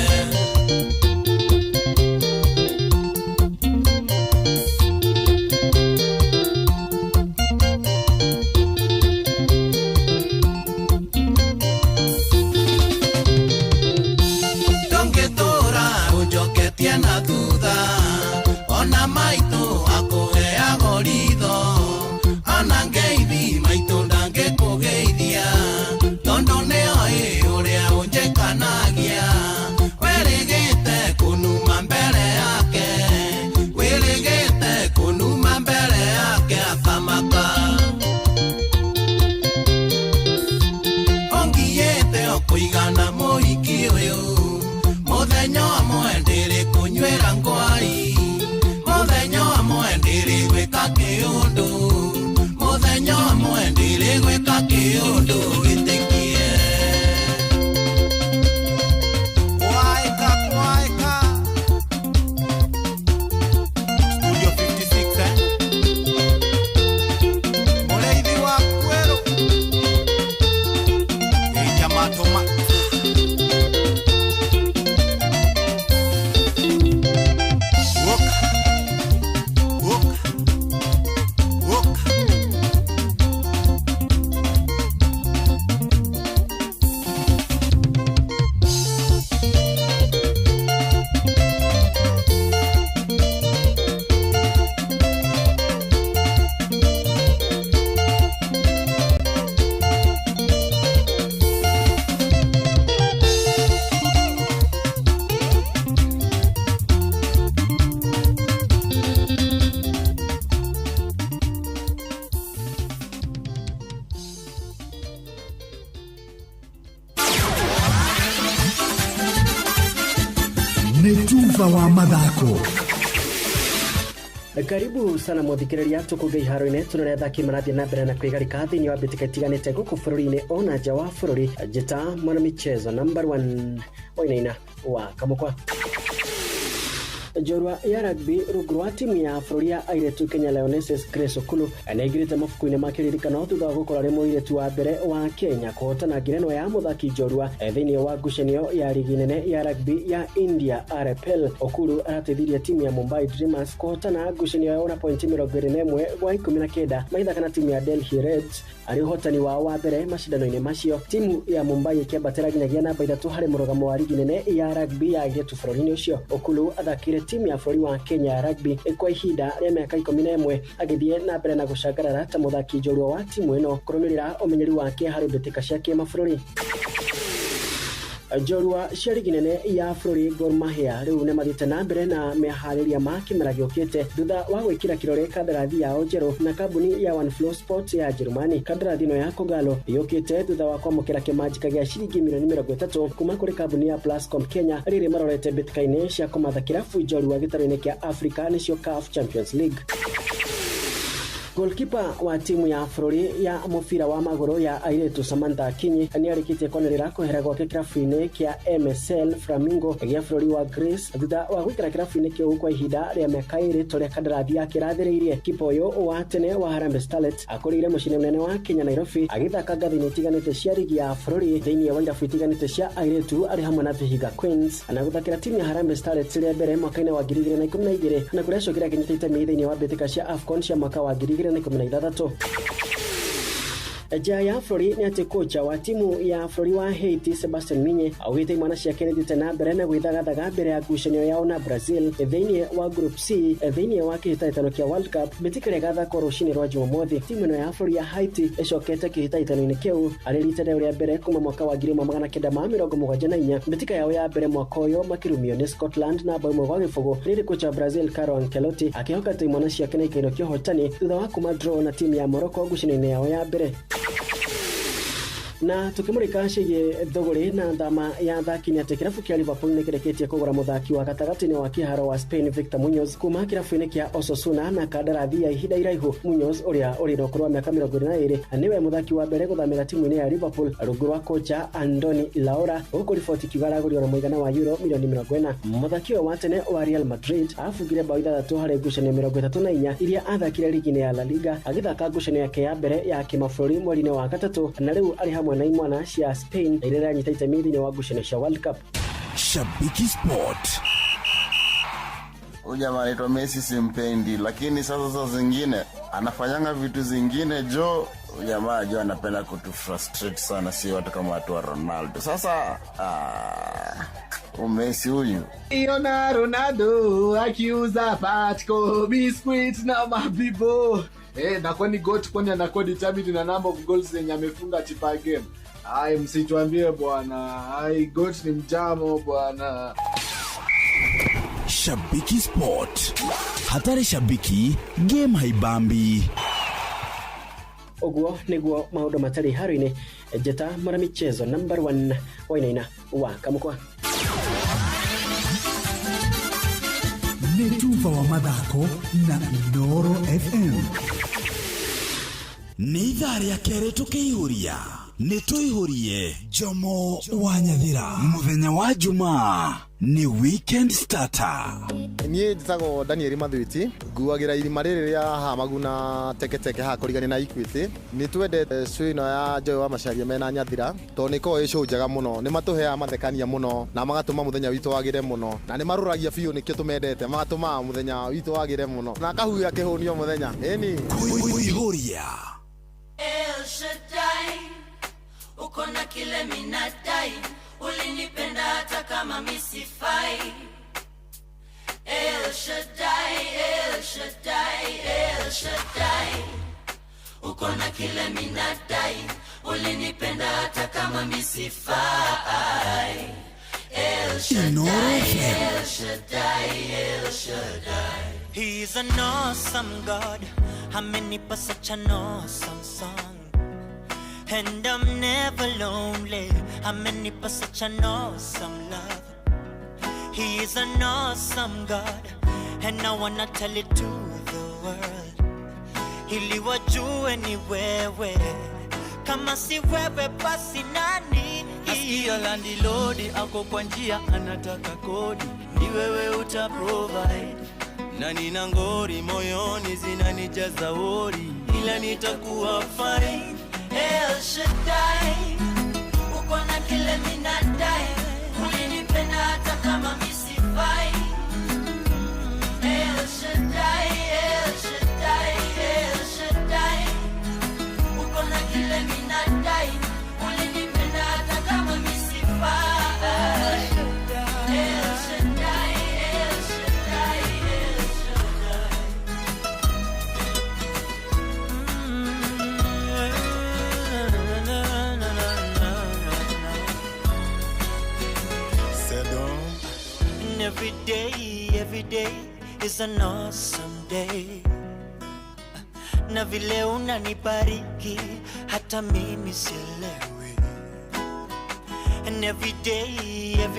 ndũngĩtũra ũnjoketie na thutha ona maitũ akũheago ritho ona ngeithi maitũ ndangĩkũgeithia tondũ nĩoĩ ũrĩa ũnjĩkanagia wĩrĩgĩte kũnuma mbere yake wĩrĩgĩte kũnuma mbere yake akamaka ongiyĩte o kũigana mũhiki ũyũ muthenya umwe ndĩrĩ kũnywĩra ngwai muthenya umwe ndĩrĩ gwĩka kĩũndũ muthenya umwe ndĩrĩ gwĩka kĩũndũ wĩtĩkie kwaĩka kwaĩka Studio 56 mũrĩithi wa kwĩrũ ĩnyamatũma nĩ tuva wa mathako Karibu sana muthikiriria tukuge iharo-ini tunaretha kimarathia na mbere na kwigarika thiini wa mbitika itiganite guku bururi-ini ona nja wa bururi. Njita mwana michezo number 1 Wainaina wa Kamukwa. Jorwa ya rugby rungu rwa timu ya bururi ya airetu Kenya Lionesses Grace Okulu anaigirite mabuku-ini makiririkana thutha wa gukora ri muiretu wa mbere wa Kenya kuhotana ngerenwa ya muthaki jorwa thiini wa ngucanio ya ligi nene ya rugby ya India RPL. Okulu arateithirie timu ya Mumbai Dreamers kuhotana ngucanio ya pointi 21 gwa 19 maithaka na timu ya Delhi Reds ari uhotani wa mbere macindano-ini macio. Timu ya Mumbai ikiambatira nginyagia namba 3 hari murugamo wa ligi nene ya rugby ya airetu bururi-ini ucio. Okulu athakire timu ya bururi wa Kenya ya rugby kwa ihinda rĩa miaka 11 agithie na mbere na gucangarara ta muthaki njorua wa timu ino kurumirira umenyeri wake hari mbitika cia kimabũrũri. Jorwa cia ligi nene ya bururi Gor Mahia riu ne mathite na mbere na mehariria ma kimera giukite thutha wa gwikira kirore kandarathi yao njeru na kambuni ya One Flow Sports ya Jerumani. Kandarathi no ya Kogalo yukite thutha wa kwamukira kimanjika gia ciringi milioni 30 kuma kuri kambuni ya Plascom Kenya riri marorete bitikaine cia kumatha kirafu Jorwa gitaro-ini kia Africa nicio CAF Champions League. Goalkeeper wa timu ya bururi ya mufira wa maguru ya airetu Samantha Akinyi ni arikitie konerera kuhera gwake kirafu-ini kia MSL Flamingo ya bururi wa Greece thutha wa gwikira kirafu-ini kiu kwa ihinda ria miaka 2 toria kandarathi yake rathiriirie. Kipa uyu wa tene wa Harambee Starlets akurire mucini munene wa Kenya Nairobi agithaka ngathini itiganite cia ligi ya bururi thiini wa irabu itiganite cia airetu ari hamwe na Vihiga Queens na guthakira timu ya Harambee Starlets ria mbere mwaka-ini wa 2012 na kuria cokira kinyita itemi thiini wa mbitika cia AFCON cia mwaka wa 2016. Jaya Flori ni ati kocha wa timu ya Flori wa Haiti Sebastian Minye awite imwana ciake nithite na mbere na gwithagathaga mbere ya ngucanio yao na Brazil thiini wa Group C thiini wa kihitaitano kia World Cup. Mbitika gatha rucini rwa Jumamothi timu ino ya Flori ya Haiti icokete kihitaitano-ini kiu ari rita ria mbere kuma mwaka wa 1974. Mbitika yao ya mbere mwaka uyu makirumio ni Scotland na bao mwa gifugo riri kocha Brazil Carlo Ancelotti akihoka timu imwana ciake na ikaino kio hotani thutha wa kuma draw na timu ya Morocco ngucanio yao ya mbere. Na tukimurika ciye thogori na thama ya thaki ni ati kirafu kia Liverpool ni kireketie kugura muthaki wa gatagati-ini wa kiharo wa Spain Victor Munoz kuma kirafu-ini kia Osasuna na kandarathi ya ihinda iraihu. Munoz uria uri na ukuru wa miaka 22 niwe muthaki wa mbere guthamira timu-ini ya Liverpool rungu rwa kocha Andoni Iraola huku riboti kiuga aragũrirwo na muigana wa euro milioni 40. Muthaki wa tene wa Real Madrid afungire bao 3 hari ngucanio 34 iria athakire ligi-ini ya La Liga agithaka ngucanio yake ya mbere ya kimabũrũri mweri-ini wa gatatu na riu ari hamwe na imwana cia Spain iria nyita itemi thiini wa ngucanio cia World Cup. Shabiki Sport. Jamaa anaitwa Messi simpendi, lakini sasa zingine anafanyanga vitu zingine jamaa anapenda kutufrustrate sana, si watu kama watu wa Ronaldo. Sasa Messi huyu iona Ronaldo akiuza patco biscuits na mabibo na kwani goat kwani anakuwa determined na number of goals zenye amefunga tipa game. Msituambie bwana. Goat ni mjamo bwana. Shabiki Sport. Hatari shabiki, game haibambi. Oguo niguo maundu matari haro-ini. Njeta mwana michezo number 1 Wainaina wa Kamukwa. Netuva wa mathako na Inoro FM. Nĩ ithaa rĩa kerĩ tũkĩihũria nĩ tũihũrie Jomo wa Nyathira mũthenya wa Jumaa ni weekend starter. Niĩ njitagwo Daniel Mathwiti nguagira irima rĩrĩ rĩa Hamaguna Teketeke hakorigani na Equity. Nĩ twendete show ino ya Joy wa Macharia mena Nyathira to nĩ ko show njega muno, nĩ matũheaga mathekania muno na magatũma mũthenya witũ wagĩre muno na nĩ marũragia biũ nĩkĩo tũmendete, magatũma mũthenya witũ wagĩre muno na kahuya kĩhũnio mũthenya eni kuihũria. El Shaddai, uko na kile minadai, ulinipenda hata kama misifai. El Shaddai, El Shaddai, El Shaddai, uko na kile minadai, ulinipenda hata kama misifai. El Shaddai, El Shaddai, El Shaddai. He's an awesome God, amenipa such an awesome song, and I'm never lonely, amenipa such an awesome love. He is an awesome God, and I wanna tell it to the world ili wajue ni wewe, kama si wewe basi nani? Nasikia landlord ako kwa njia anataka kodi, ni wewe uta provide. Na nina ngori moyoni zinanijaza wori, ila nitakuwa fine. El Shaddai, uko na kile minadai, ulinipenda hata kama misifai. El Shaddai, El Shaddai, El Shaddai, uko na kile minadai, ulinipenda hata kama misifai. El Shaddai, El Shaddai, El Shaddai. And every day is an awesome day. Na vile unanibariki hata mimi sielewi. And every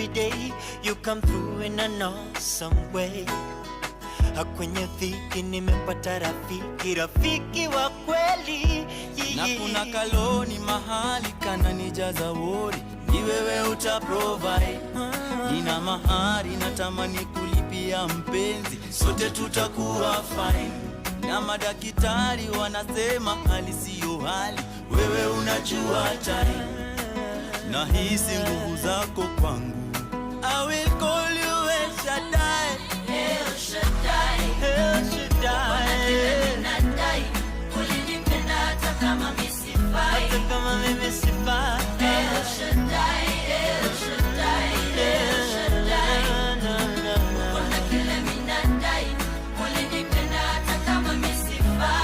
day you come through in an awesome way. Kwenye dhiki nimepata rafiki wa kweli. Na kuna kaloni mahali kananijaza wori, ni wewe uta provide. Nina mahari natamani kulipia mpenzi, sote tutakuwa fine. Na madaktari wanasema hali siyo hali, wewe unajua time. Na hisi nguvu zako kwangu, I will call you El Shaddai. El Shaddai, El Shaddai, nadai, ulinipenda hata kama misifai, hata kama mimi sifai. El Shaddai, El Shaddai, El Shaddai, kuna kile minadai, ulinipenda hata kama misifai.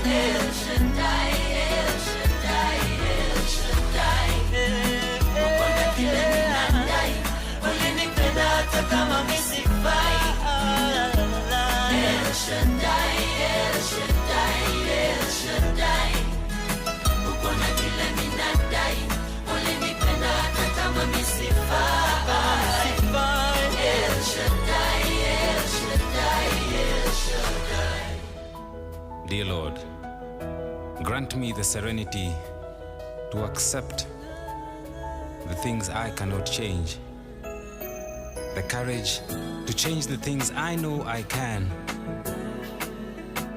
El Shaddai, El Shaddai, El Shaddai, kuna kile minadai, ulinipenda hata kama misifai. El Shaddai, El Shaddai, El Shaddai, uko na kile minadai, ulinipenda hata kama misifai. El Shaddai, El Shaddai, El Shaddai. Dear Lord, grant me the serenity to accept the things I cannot change, the courage to change the things I know I can,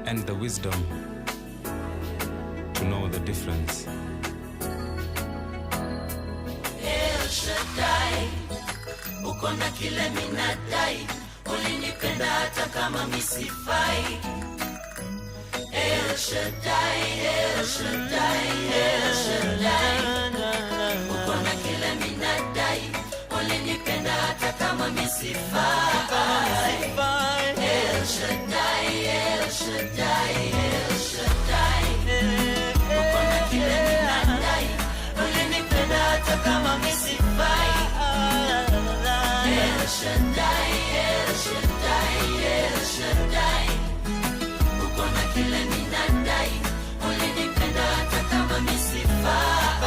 and the wisdom to know the difference. El Shaddai, uko na kile minadai, ulinipenda hata kama misifai. El Shaddai, El Shaddai, El Shaddai, uko na kile minadai, ulinipenda hata kama misifai. El Shaddai, El Shaddai, El Shaddai, uko na kile minadai, ulinipenda hata kama misifai. El Shaddai, El Shaddai, El Shaddai, uko na kile minadai, ulinipenda hata kama misifai.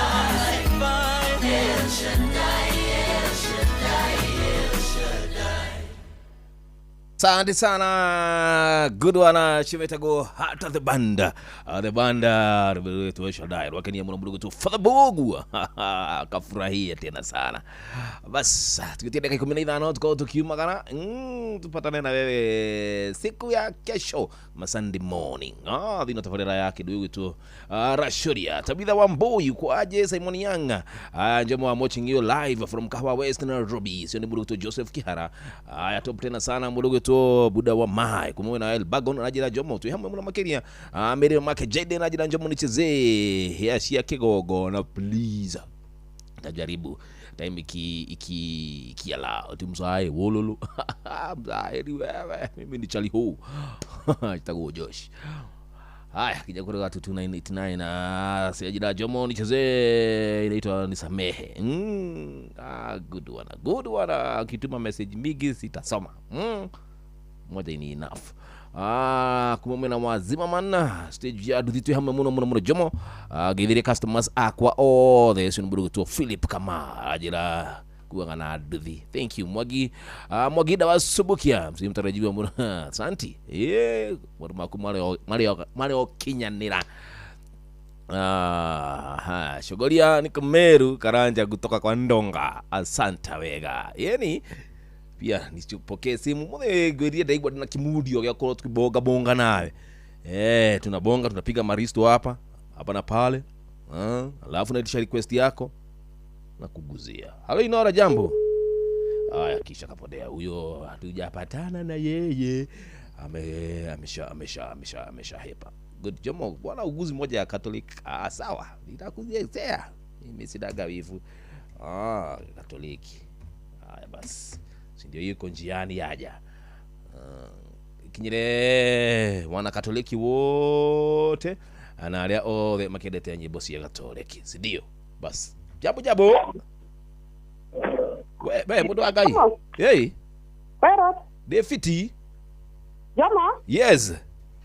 El Shaddai, El Shaddai, El Shaddai. Asante sana, good one. Chimetago hata the banda wetu Shaddai wakati mwana mdogo tu Father Bogu kafurahia tena sana. Bas tukitia dakika 15 tukao tukiumagana tupatane na wewe siku ya kesho Sunday morning. Dino tafarira yake ndugu tu Rashuria Tabitha Wamboi kwa aje Simon Yanga njema wa watching you live from Kahawa West Nairobi. Sio ni mdogo tu Joseph Kihara top tena sana mdogo tu Buda wa Mai kumwona El Bagon ajira jomo tu hamwe muna makeria Mary Mark Jaden ajira jomo nicheze ya shia kigogo na please tajaribu time iki ala tumsae wololo mzae wewe mimi ni Charlie Ho itakuwa Josh. Haya kija kwa watu 289 na siajira jomo nicheze inaitwa nisamehe. Good one kituma message mingi sitasoma. Moja ni enough. Kumumena wazima manna stage ya duditu hamwe muno jomo githire customers akwa all the sunburu to Philip kama ajira kuwa na nduthi. Thank you Mwagi. Mwagida wa Subukia msimu mtarajiwa mbona. Asante. Maku Mario kinyanira. Shogoria ni Kameru Karanja kutoka kwa Ndonga. Asanta wega. Yani pia nisipokee simu mwe gweria daigwa na kimudio ya kwa tukibonga bonga nawe. Tunabonga tunapiga maristo hapa na pale. Alafu naitisha request yako na kuguzia. Halo Inora jambo. Haya kisha kapodea huyo hatujapatana na yeye. Amesha hepa. Good jomo bwana uguzi moja ya Catholic. Sawa. Nitakuzea. Mimi sidaga wivu. Katoliki. Haya basi. Si ndio yuko njiani yaja. Kinyire wana Katoliki wote analia the makedete ya nyimbo ya Katoliki. Si ndio? Basi. Jabo. Wewe mudo agai. Hey. Pero. Defiti. Jama? Yes.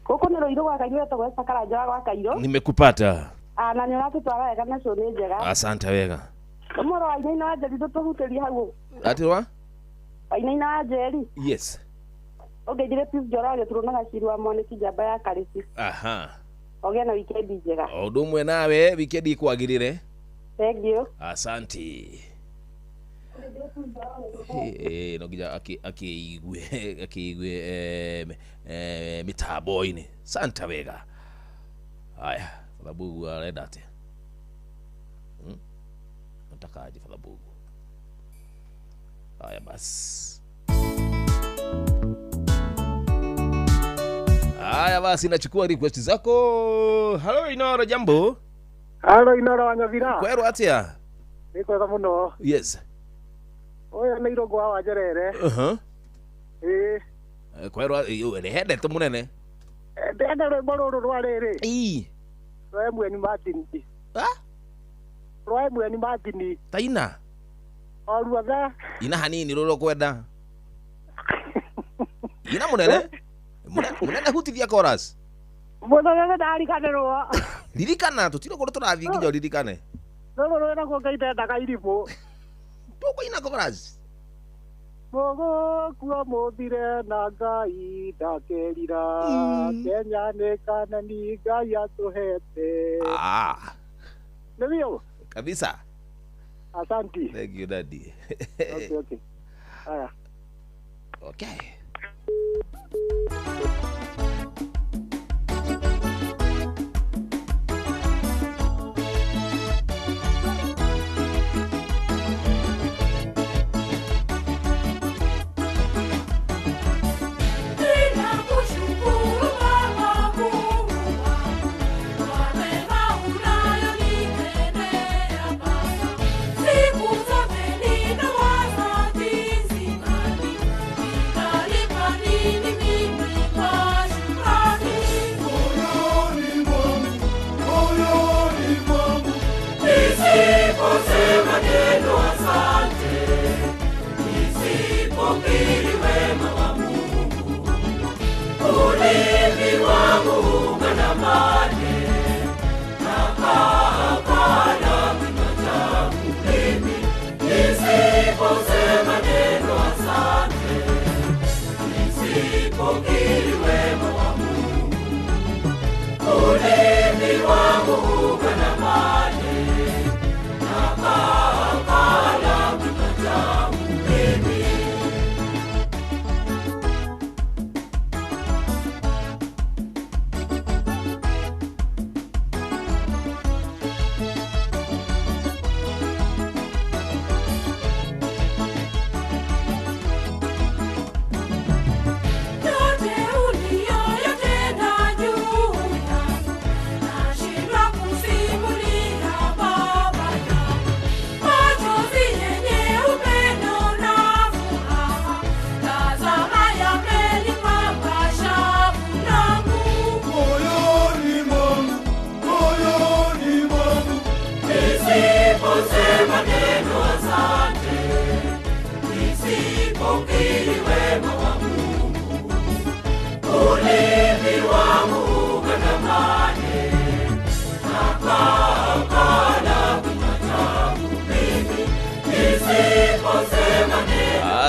Koko nero iro kwa kairo to kwa sakara jawa kwa kairo. Nimekupata. Na nyo twara kana shone jega. Asante wega. Moro aina ina jadi to huteli hawo. Atirwa? Aina ina jeri. Yes. Okay, dire pis jora le turuna gashirwa mone kijaba ya karisi. Okay na weekend jega. Odumwe nawe weekend ikwagirire. Thank you. Asante. Nogija akiigwe mitabo ine. Santa wega. Haya, Falabugu aledate. Natakaje Falabugu. Haya basi. Haya basi nachukua request zako. Hello Inora jambo. Hello Inora Wanyavira. Kwero atia? Niko za muno. Yes. Oya na irogo wa jerere. Kwero ni hede to munene. Ndenda ro bororo rwarere. Roe mwe ni Martin. Roe mwe ni Martin. Taina. Oruaga. Ina hanini roro kwenda. Ina munene. Munene hutithia chorus. Munene ndari kanero. Lirikana tutiro ko turathi nginya lirikane. Roro na ko ngaita ndaka iripo. Tuko ina chorus. Mogo kuwa modire na Ngai ndakerira Kenya ne kana ni Ngai atuhete. Ndio kabisa. Asante. Thank you daddy. Okay. Haya. Okay. Yote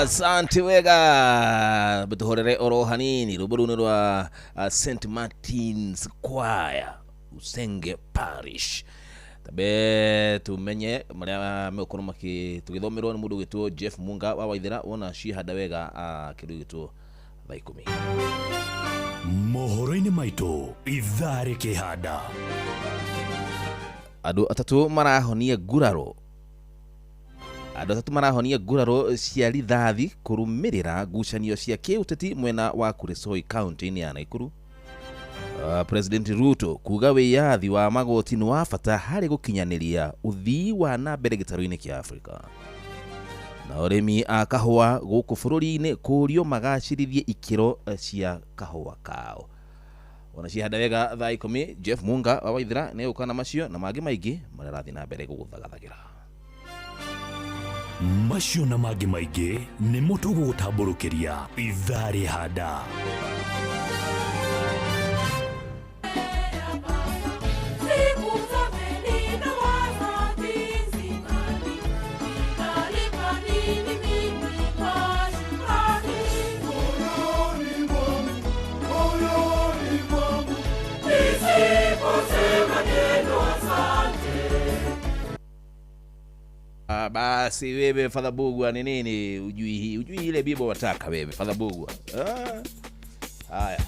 Asante wega butuhorere oro hanini ruburuni rwa St Martin's Choir Usenge Parish tabe tumenye maria mekoro maki tugithomerwo ni mundu gitwo Jeff Munga wa Waithira wona cihanda wega kindu gitwo thaa 10 mohoro-ini maitu ithari kihanda andu atatu marahonia nguraro cia rithathi kurumirira ngucanio cia kiuteti mwena wa Kuresoi county ya Nakuru. President Ruto kuga wiyathi wa magoti ni wa bata hari gukinyaniria uthii wa na mbere gitaru-ini kia Afrika. Na urimi a kahua guku bururi-ini kurio magacirithie ikiro cia kahua kao. Ona cihanda wega thaa 10 Jeff Munga wa Waithira ni ukana macio na mangi maingi mararathi na mbere guguthagathagira. Macio na mangi maingi ni mutugu gutamburukiria ithari handa. Basi wewe Father Bugwa ni nini ujui ile Biblia wataka wewe Father Bugwa. Haya.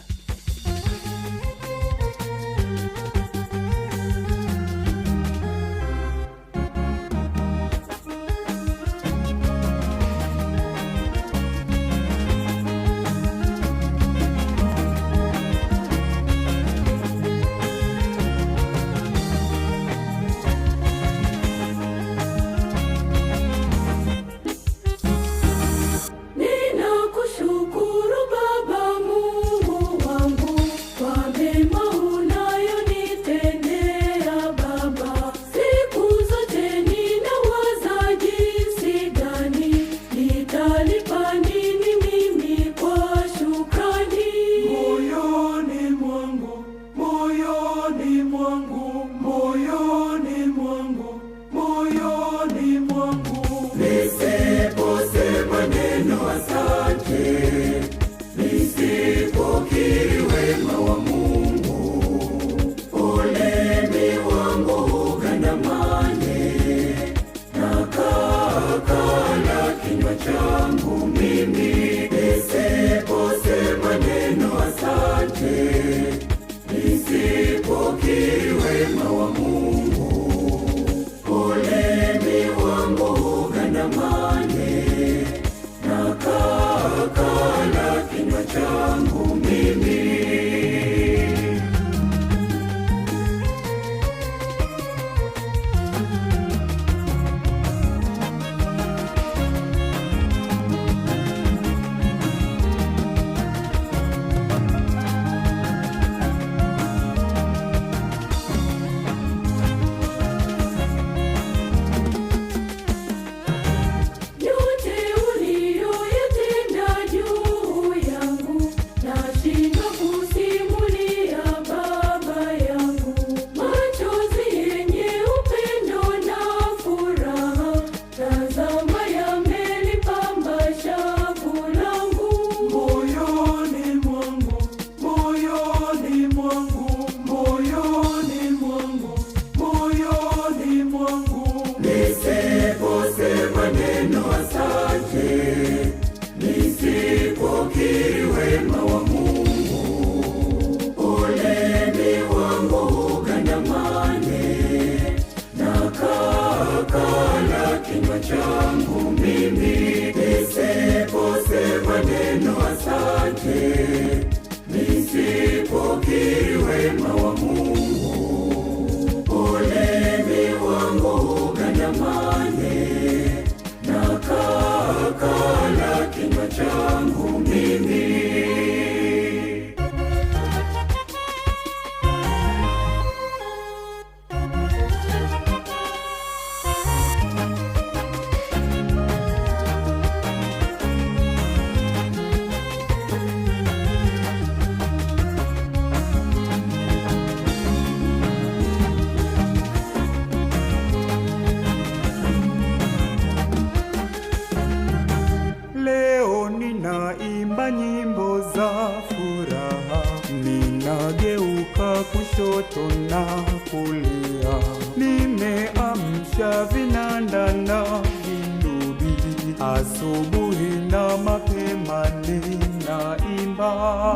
kushoto na kulia, nimeamsha vinanda na vinubi, asubuhi na mapema ninaimba.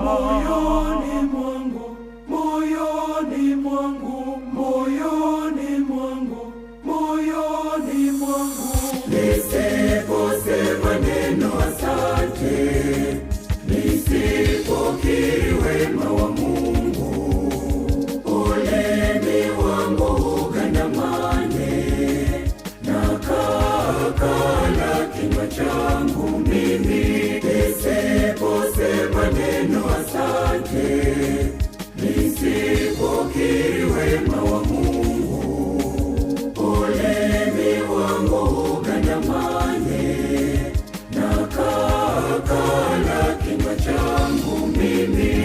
Moyoni mwangu, moyoni mwangu, moyoni mwangu, moyoni mwangu, nisiposema neno asante, nisipokiri wema wa Mungu, ulimi wangu ugandamane na kakala kinywa changu mimi, nisiposema neno asante, nisipokiri wema wa Mungu, ulimi wangu ugandamane na kakala kinywa changu mimi.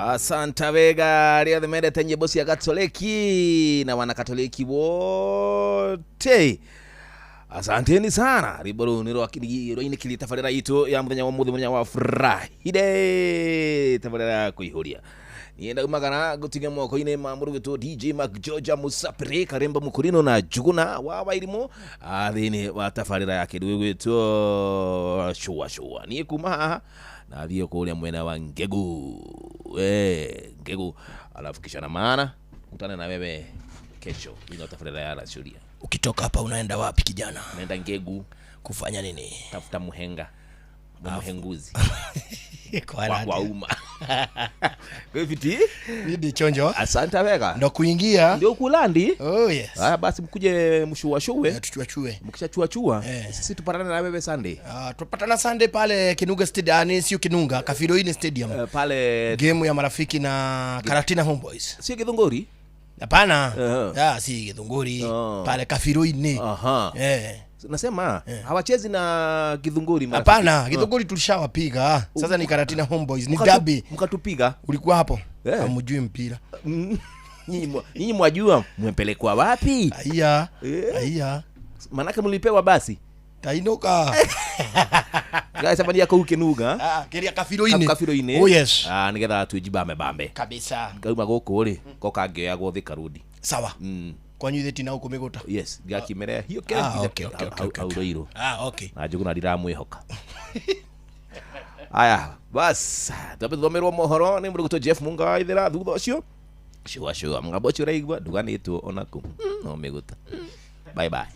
Asanta Vega ria themendete nyimbo cia Katoliki na wana Katoliki wote. Asanteni sana. Riboro ni roini kili tafarira itu ya muthenya wa muthenya wa Friday. Tafarira kuihuria. Nienda kumagana gutinga moko-ini ma murugeto DJ Mark George Musapre Karemba Mukurino na Juguna wa Wairimu athini wa tafarira yake gwitwo shua ni kuma na thio kuria mwena wa Ngegu Ngegu alafu kisha na maana kutana na wewe kesho ino tafarira ya Rashuria. Ukitoka hapa unaenda wapi kijana? Naenda Ngegu kufanya nini? Tafuta muhenga muhenguzi kwa uma. Kwa fiti ndio chonjo. Asante Vega. Ndo kuingia ndio kulandi. Oh yes. Basi mkuje mshuashuwe. Tuchuachue. Mkishachua sisi tupatana na wewe Sunday. Tupatana Sunday pale Kinuga Stadium, sio Kinunga, Kafiroini Stadium. Pale game ya marafiki na Karatina Homeboys. Sio Githunguri? Hapana. Si Githunguri. Pale Kafiroini. Nasema hawachezi na Githunguri marafiki. Hapana, Githunguri tulishawapiga. Sasa ni Karatina Homeboys, ni derby. Mkatupiga. Ulikuwa hapo? Hamjui mpira. Nyinyi mwajua mwempelekwa wapi? Aya. Manake mlipewa basi. Tainoka. Guys, abandi yako Kinuga. Keria Kafiroini. Kafiroini. Oh yes. Nigetha tujibame bambe. Kabisa. Kauma goko ri, koka ngeo ya Thika Road. Sawa. Kwanyu theti na uko migota. Yes, ngakimerea hiyo kile. Okay. Okay. Na Juguna ndiramwihoka. Aya, bas. Tũthomerwo mohoro nĩ mũrũgũtũ Jeff Mungai thera thutha ũcio. Shua mngabo churaigwa duganitwo onaku. No miguta. Bye bye.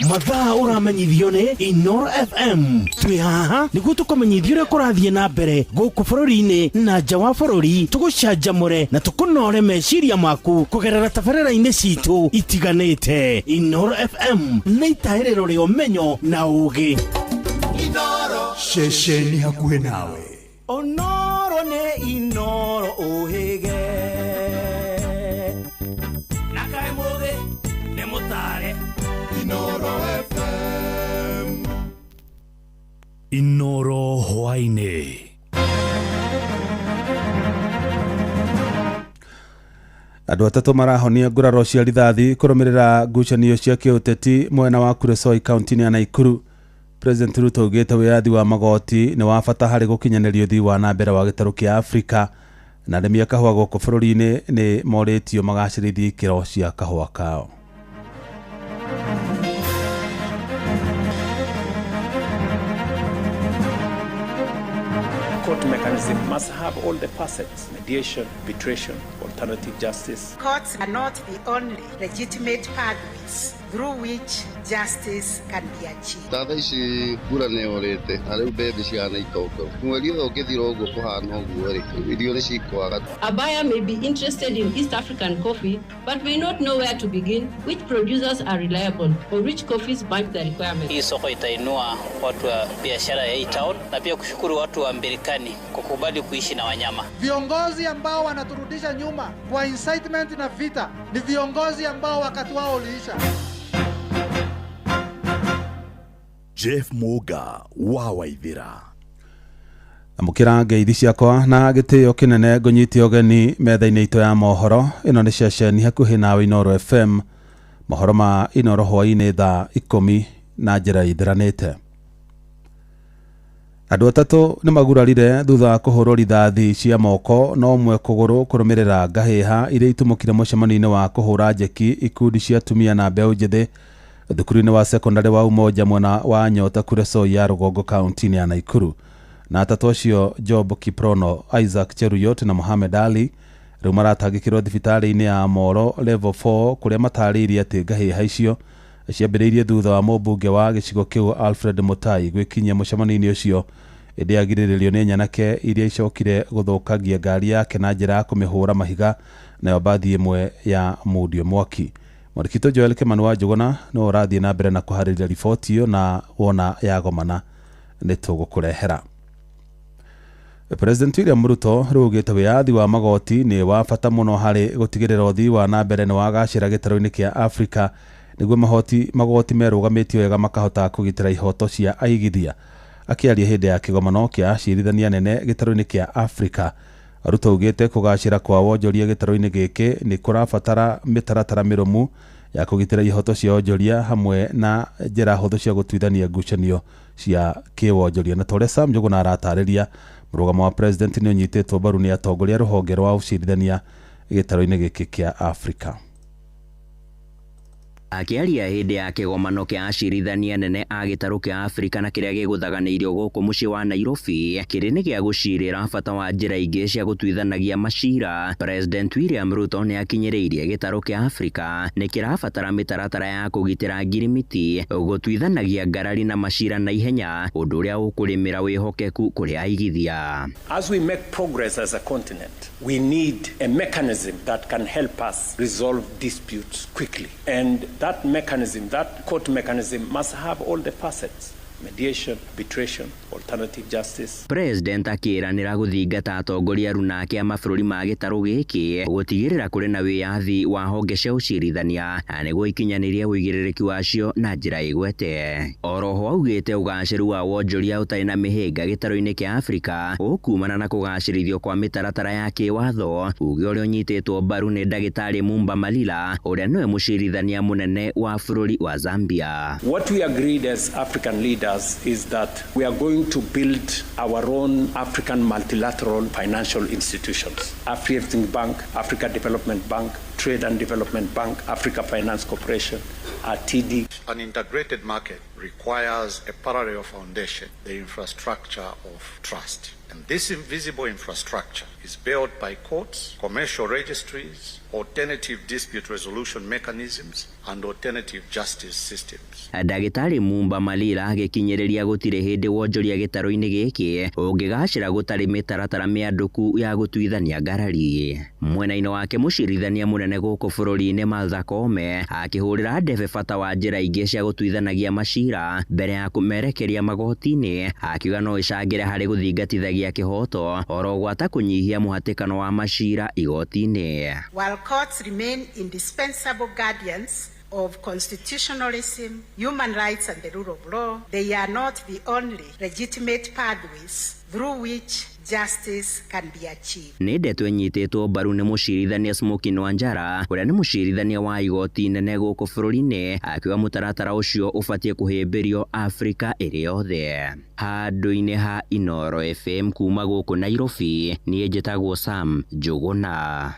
Mathaa uramenyithio ni Inoro FM. Twi haha niguo tukumenyithio uria kurathie na mbere guku bururi-ini na nja wa bururi, tugucanjamure na tukunore meciria maku kugerera tabarĩra-inĩ citu itiganĩte. Inoro FM nĩ itahĩrĩro rĩa ũmenyo na ũũgĩ. Inoro. Shesheni hakuhe nawe. Onoro ne Inoro ohege. Nakai moge ne motare. Inoro FM. Inoro Hwaine. Andũ atatũ marahonia nguraro cia rithathi kũrũmĩrĩra ngucanio cia kĩũteti mwena wa Kuresoi kaunti-inĩ ya Naikuru. President Ruto augĩte wĩyathi wa magoti nĩ wa bata harĩ gũkinyanĩria ũthii wa na mbere wa gĩtarũ kĩa Afrika, na arĩmi a kahũa gũkũ bũrũri-inĩ nĩ morĩtio magacĩrithie ikĩro cia kahũa kao. Court mechanism must have all the facets: mediation, arbitration, alternative justice. Courts are not the only legitimate pathways through which justice can be achieved. Tata ici kura nĩ orĩte na rĩu mbembe ciana itoko mweri ũyũ ũngĩthira ũguo kũhana ũguo rĩ irio nĩ cikwaga. A buyer may be interested in East African coffee but may not know where to begin, which producers are reliable or which coffees match the requirements. Hii soko itainua watu wa biashara ya hii town na pia kushukuru watu wa Mbirikani kukubali kuishi na wanyama. Viongozi ambao wanaturudisha nyuma kwa incitement na vita ni viongozi ambao wakati wao uliisha. Jeff Muga wa Waithira. Amukira ngeithi ciakwa na gĩtĩo kĩnene ngũnyitie ũgeni metha-inĩ itũ ya mohoro. Ĩno nĩ ceceni hakuhĩ nawe Inoro FM, mohoro ma Inoro hwainĩ thaa 10 na njĩra ithiranĩte. Andũ atatũ nĩ magurarire thutha wa kũhũrwo rithathi cia moko na ũmwe kũgũrũ kũrũmĩrĩra ngahĩha iria itumũkire mũcemanio-inĩ wa kũhũra njeki ikundi cia atumia na mbeũ njĩthĩ thukuru-inĩ wa secondary wa Umoja mwena wa Nyota Kuresoi ya Rũgongo kaunti-inĩ ya Naikuru. Na atatũ acio Job Kiprono, Isaac Cheruyot na Mohamed Ali rĩu maratangĩkĩrwo thibitarĩ-inĩ ya Moro level 4 kũrĩa matarĩirie atĩ ngahĩha icio ciambĩrĩirie thutha wa mũmbunge wa gĩcigo kĩu Alfred Mutai gwĩkinyia mũcemanio-inĩ ũcio ĩndĩ agirĩrĩrio nĩ nyanake iria icokire gũthũkagia ngari yake na njĩra ya kũmĩhũra mahiga nayo bathi ĩmwe ya Mundio Mwaki. Mwarikito Joel Kimani wa Njuguna no ũrathiĩ na mbere na kũharĩria riboti ĩyo na wona yagomana nĩ tũgũkũrehera. President William Ruto rũgĩte wĩyathi wa magoti nĩ wa bata mũno harĩ gũtigĩrĩra ũthii wa na mbere nĩ wagacĩra gĩtarũ-inĩ kĩa Afrika nĩguo magoti merũgamĩtio wega makahota kũgitĩra ihoto cia aigithia. Akĩaria hĩndĩ ya kĩgomano kĩa acirithania nene gĩtarũ-inĩ kĩa Afrika, Ruto augĩte kũgacĩra kwa wonjoria gĩtarũ-inĩ gĩkĩ nĩ kũrabatara mĩtaratara mĩrũmu ya kũgitĩra ihoto cia wonjoria hamwe na njĩra hũthũ cia gũtuithania ngucanio cia kĩwonjoria. Na tũrĩa Sam Njuguna aratarĩria, mũrũgamo wa president nĩ ũnyitĩtwo mbaru nĩ atongoria rũhonge rwa ũcirithania gĩtarũ-inĩ gĩkĩ kĩa Afrika. Akĩaria hĩndĩ ya kĩgomano kĩa acirithania nene a gĩtarũ kĩa Afrika na kĩrĩa gĩgũthaganĩirio gũkũ mũciĩ wa Nairobi, kĩrĩ nĩ gĩa gũcirĩra bata wa njĩra ingĩ cia gũtuithanagia macira. President William Ruto nĩ akinyĩrĩirie gĩtarũ kĩa Afrika nĩ kĩrabatara mĩtaratara ya kũgitĩra ngirimiti, gũtuithanagia ngarari na macira na ihenya, ũndũ ũrĩa ũkũrĩmĩra wĩhokeku kũrĩ aigithia. As we make progress as a continent, we need a mechanism that can help us resolve disputes quickly. And that mechanism, that court mechanism, must have all the facets: mediation, arbitration, alternative justice. President akĩranĩra gũthingata atongoria runake a mabũrũri ma gĩtarũ gĩkĩ gũtigĩrĩra kũrĩ na wĩyathi wa honge cia ũcirithania nĩguo ikinyanĩrie wĩigĩrĩrĩki wacio na njĩra ĩgwete. Oroho augĩte ũgacĩru wa wonjoria ũtarĩ na mĩhĩnga gĩtarũ-inĩ kĩa Afrika ũkumana na kũgacĩrithio kwa mĩtaratara ya kĩwatho, uge ũrĩa ũnyitĩtwo mbaru nĩ ndagĩtarĩ Mumba Malila ũrĩa nĩwe mũcirithania mũnene wa bũrũri wa Zambia. What we agreed as African leaders is that we are going to build our own African multilateral financial institutions: Afrexim Bank, Africa Development Bank, Trade and Development Bank, Africa Finance Corporation, TD. An integrated market requires a parallel foundation, the infrastructure of trust. And this invisible infrastructure is built by courts, commercial registries, alternative dispute resolution mechanisms, and alternative justice systems. Ndagĩtarĩ Mumba Malila agĩkinyĩrĩria gũtirĩ hĩndĩ wonjoria gĩtarũ-inĩ gĩkĩ ũngĩgacĩra gũtarĩ mĩtaratara mĩandũku ya gũtuithania ngarari. Mwena-inĩ wake mũcirithania mũnene munene guku bururi-ini Martha Koome akihurira ndebe bata wa njira ingĩ cia gũtuithanagia macira mbere ya kũmerekeria magoti-inĩ, akiuga no icangĩre harĩ gũthingatithagia kĩhoto oro gwata kũnyihia mũhatĩkano wa macira igoti-inĩ. While courts remain indispensable guardians of constitutionalism, human rights and the rule of law, they are not the only legitimate pathways through which justice can be achieved. Nĩ ndeto ĩnyitĩtwo mbaru nĩ mũcirithania Smokin Wanjara, ũrĩa nĩ mũcirithania wa igoti inene gũkũ bũrũri-inĩ, akiuga mũtaratara ũcio ũbatiĩ kũhĩmbĩrio Afrika ĩrĩ yothe. Handũ-inĩ ha Inoro FM kuma gũkũ Nairobi, niĩ njĩtagwo Sam Njũgũna.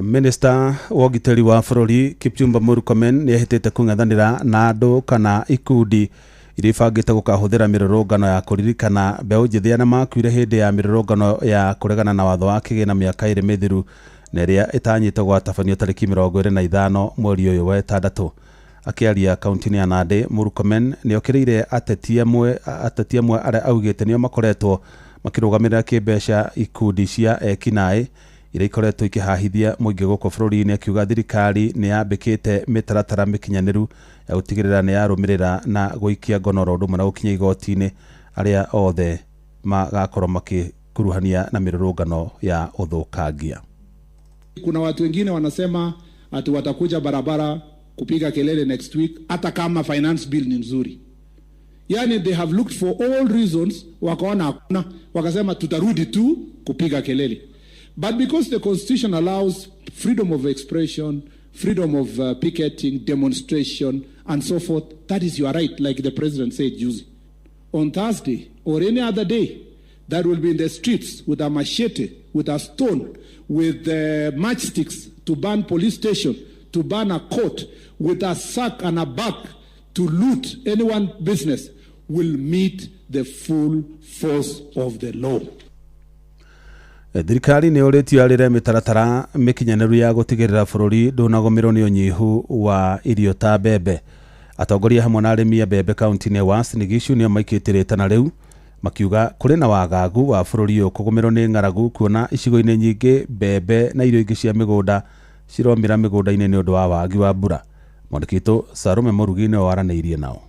Minister wa ũgitĩri wa bũrũri Kipchumba Murkomen nĩ ahĩtĩte kũng'ethanĩra na andũ kana ikundi iria ibangĩte gũkahũthĩra mĩrũrũngano ya kũririkana mbeũ njĩthĩ arĩa makuire hĩndĩ ya mĩrũrũngano ya kũregana na watho wa kĩgĩna mĩaka ĩrĩ mĩthiru na ĩrĩa ĩtanyĩtwo gwatabanio tarĩki 25 mweri ũyũ wa ĩtandatũ. Akĩaria kaunti-inĩ ya Nandi, Murkomen nĩ okĩrĩire ateti amwe arĩa augĩte nĩo makoretwo makĩrũgamĩrĩra kĩmbeca ikundi cia ekinaĩ iria ikoretwo ikĩhahithia mũingĩ gũkũ bũrũri-inĩ, akiuga thirikari nĩ yambĩkĩte mĩtaratara mĩkinyanĩru ya gũtigĩrĩra nĩ yarũmĩrĩra na gũikia ngonoro ũndũ ũmwe na gũkinya igoti-inĩ arĩa othe magakorwo makĩkuruhania na mĩrũrũngano ya ũthũkangia. Kuna watu wengine wanasema ati watakuja barabara kupiga kelele next week hata kama finance bill ni nzuri. Yani they have looked for all reasons, wakaona hakuna, wakasema tutarudi tu kupiga kelele. But because the constitution allows freedom of expression, freedom of picketing, demonstration, and so forth, that is your right, like the president said, Juzi. On Thursday or any other day, that will be in the streets with a machete, with a stone, with matchsticks to burn police station, to burn a court, with a sack and a bag to loot anyone's business, will meet the full force of the law. Thirikari nĩ ũrĩtio arĩre mĩtaratara mĩkinyanĩru ya gũtigĩrĩra bũrũri ndũnagũmĩrwo nĩ ũnyihu wa irio ta mbembe. Atongoria hamwe na arĩmi a mbembe kaunti-inĩ ya Uasin Gishu nĩo maikĩte rĩtana rĩu, makiuga kũrĩ na wagagu wa bũrũri ũyũ kũgũmĩrwo nĩ ng'aragu, kuona icigo-inĩ nyingĩ mbembe na irio ingĩ cia mĩgũnda ciromĩra mĩgũnda-inĩ nĩ ũndũ wa wagi wa mbura. Mwandĩki witũ Sarume Mũrugi nĩwe waranĩirie nao.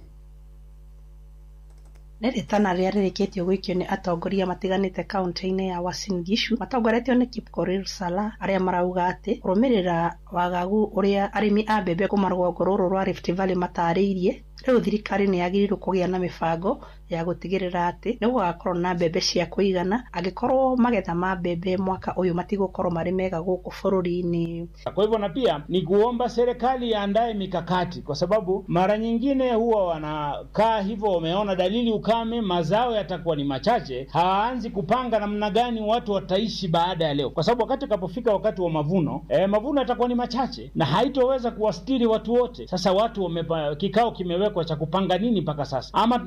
Nĩ rĩtana rĩrĩa rĩrĩkĩtio gũikio nĩ atongoria matiganĩte kaunti-inĩ ya Uasin Gishu, matongoretio nĩ Kipkorir Salah, arĩa marauga atĩ kũrũmĩrĩra wagagu ũrĩa arĩmi a mbembe kuma rũgongo rũrũ rwa Rift Valley matarĩirie, rĩu thirikari nĩ yagĩrĩirwo kũgĩa na mĩbango ya gũtigĩrĩra atĩ nĩ gũgakorwo na mbembe cia kũigana, angĩkorwo magetha ma mbembe mwaka ũyũ matigũkorwo marĩ mega gũkũ bũrũri-inĩ. Kwa hivyo na pia ni kuomba serikali iandae mikakati, kwa sababu mara nyingine huwa wanakaa hivyo, wameona dalili ukame, mazao yatakuwa ni machache, hawaanzi kupanga namna gani watu wataishi baada ya leo, kwa sababu wakati ukapofika wakati wa mavuno mavuno yatakuwa ni machache na haitoweza kuwastiri watu wote. Sasa watu kikao kimewekwa cha kupanga nini mpaka sasa, ama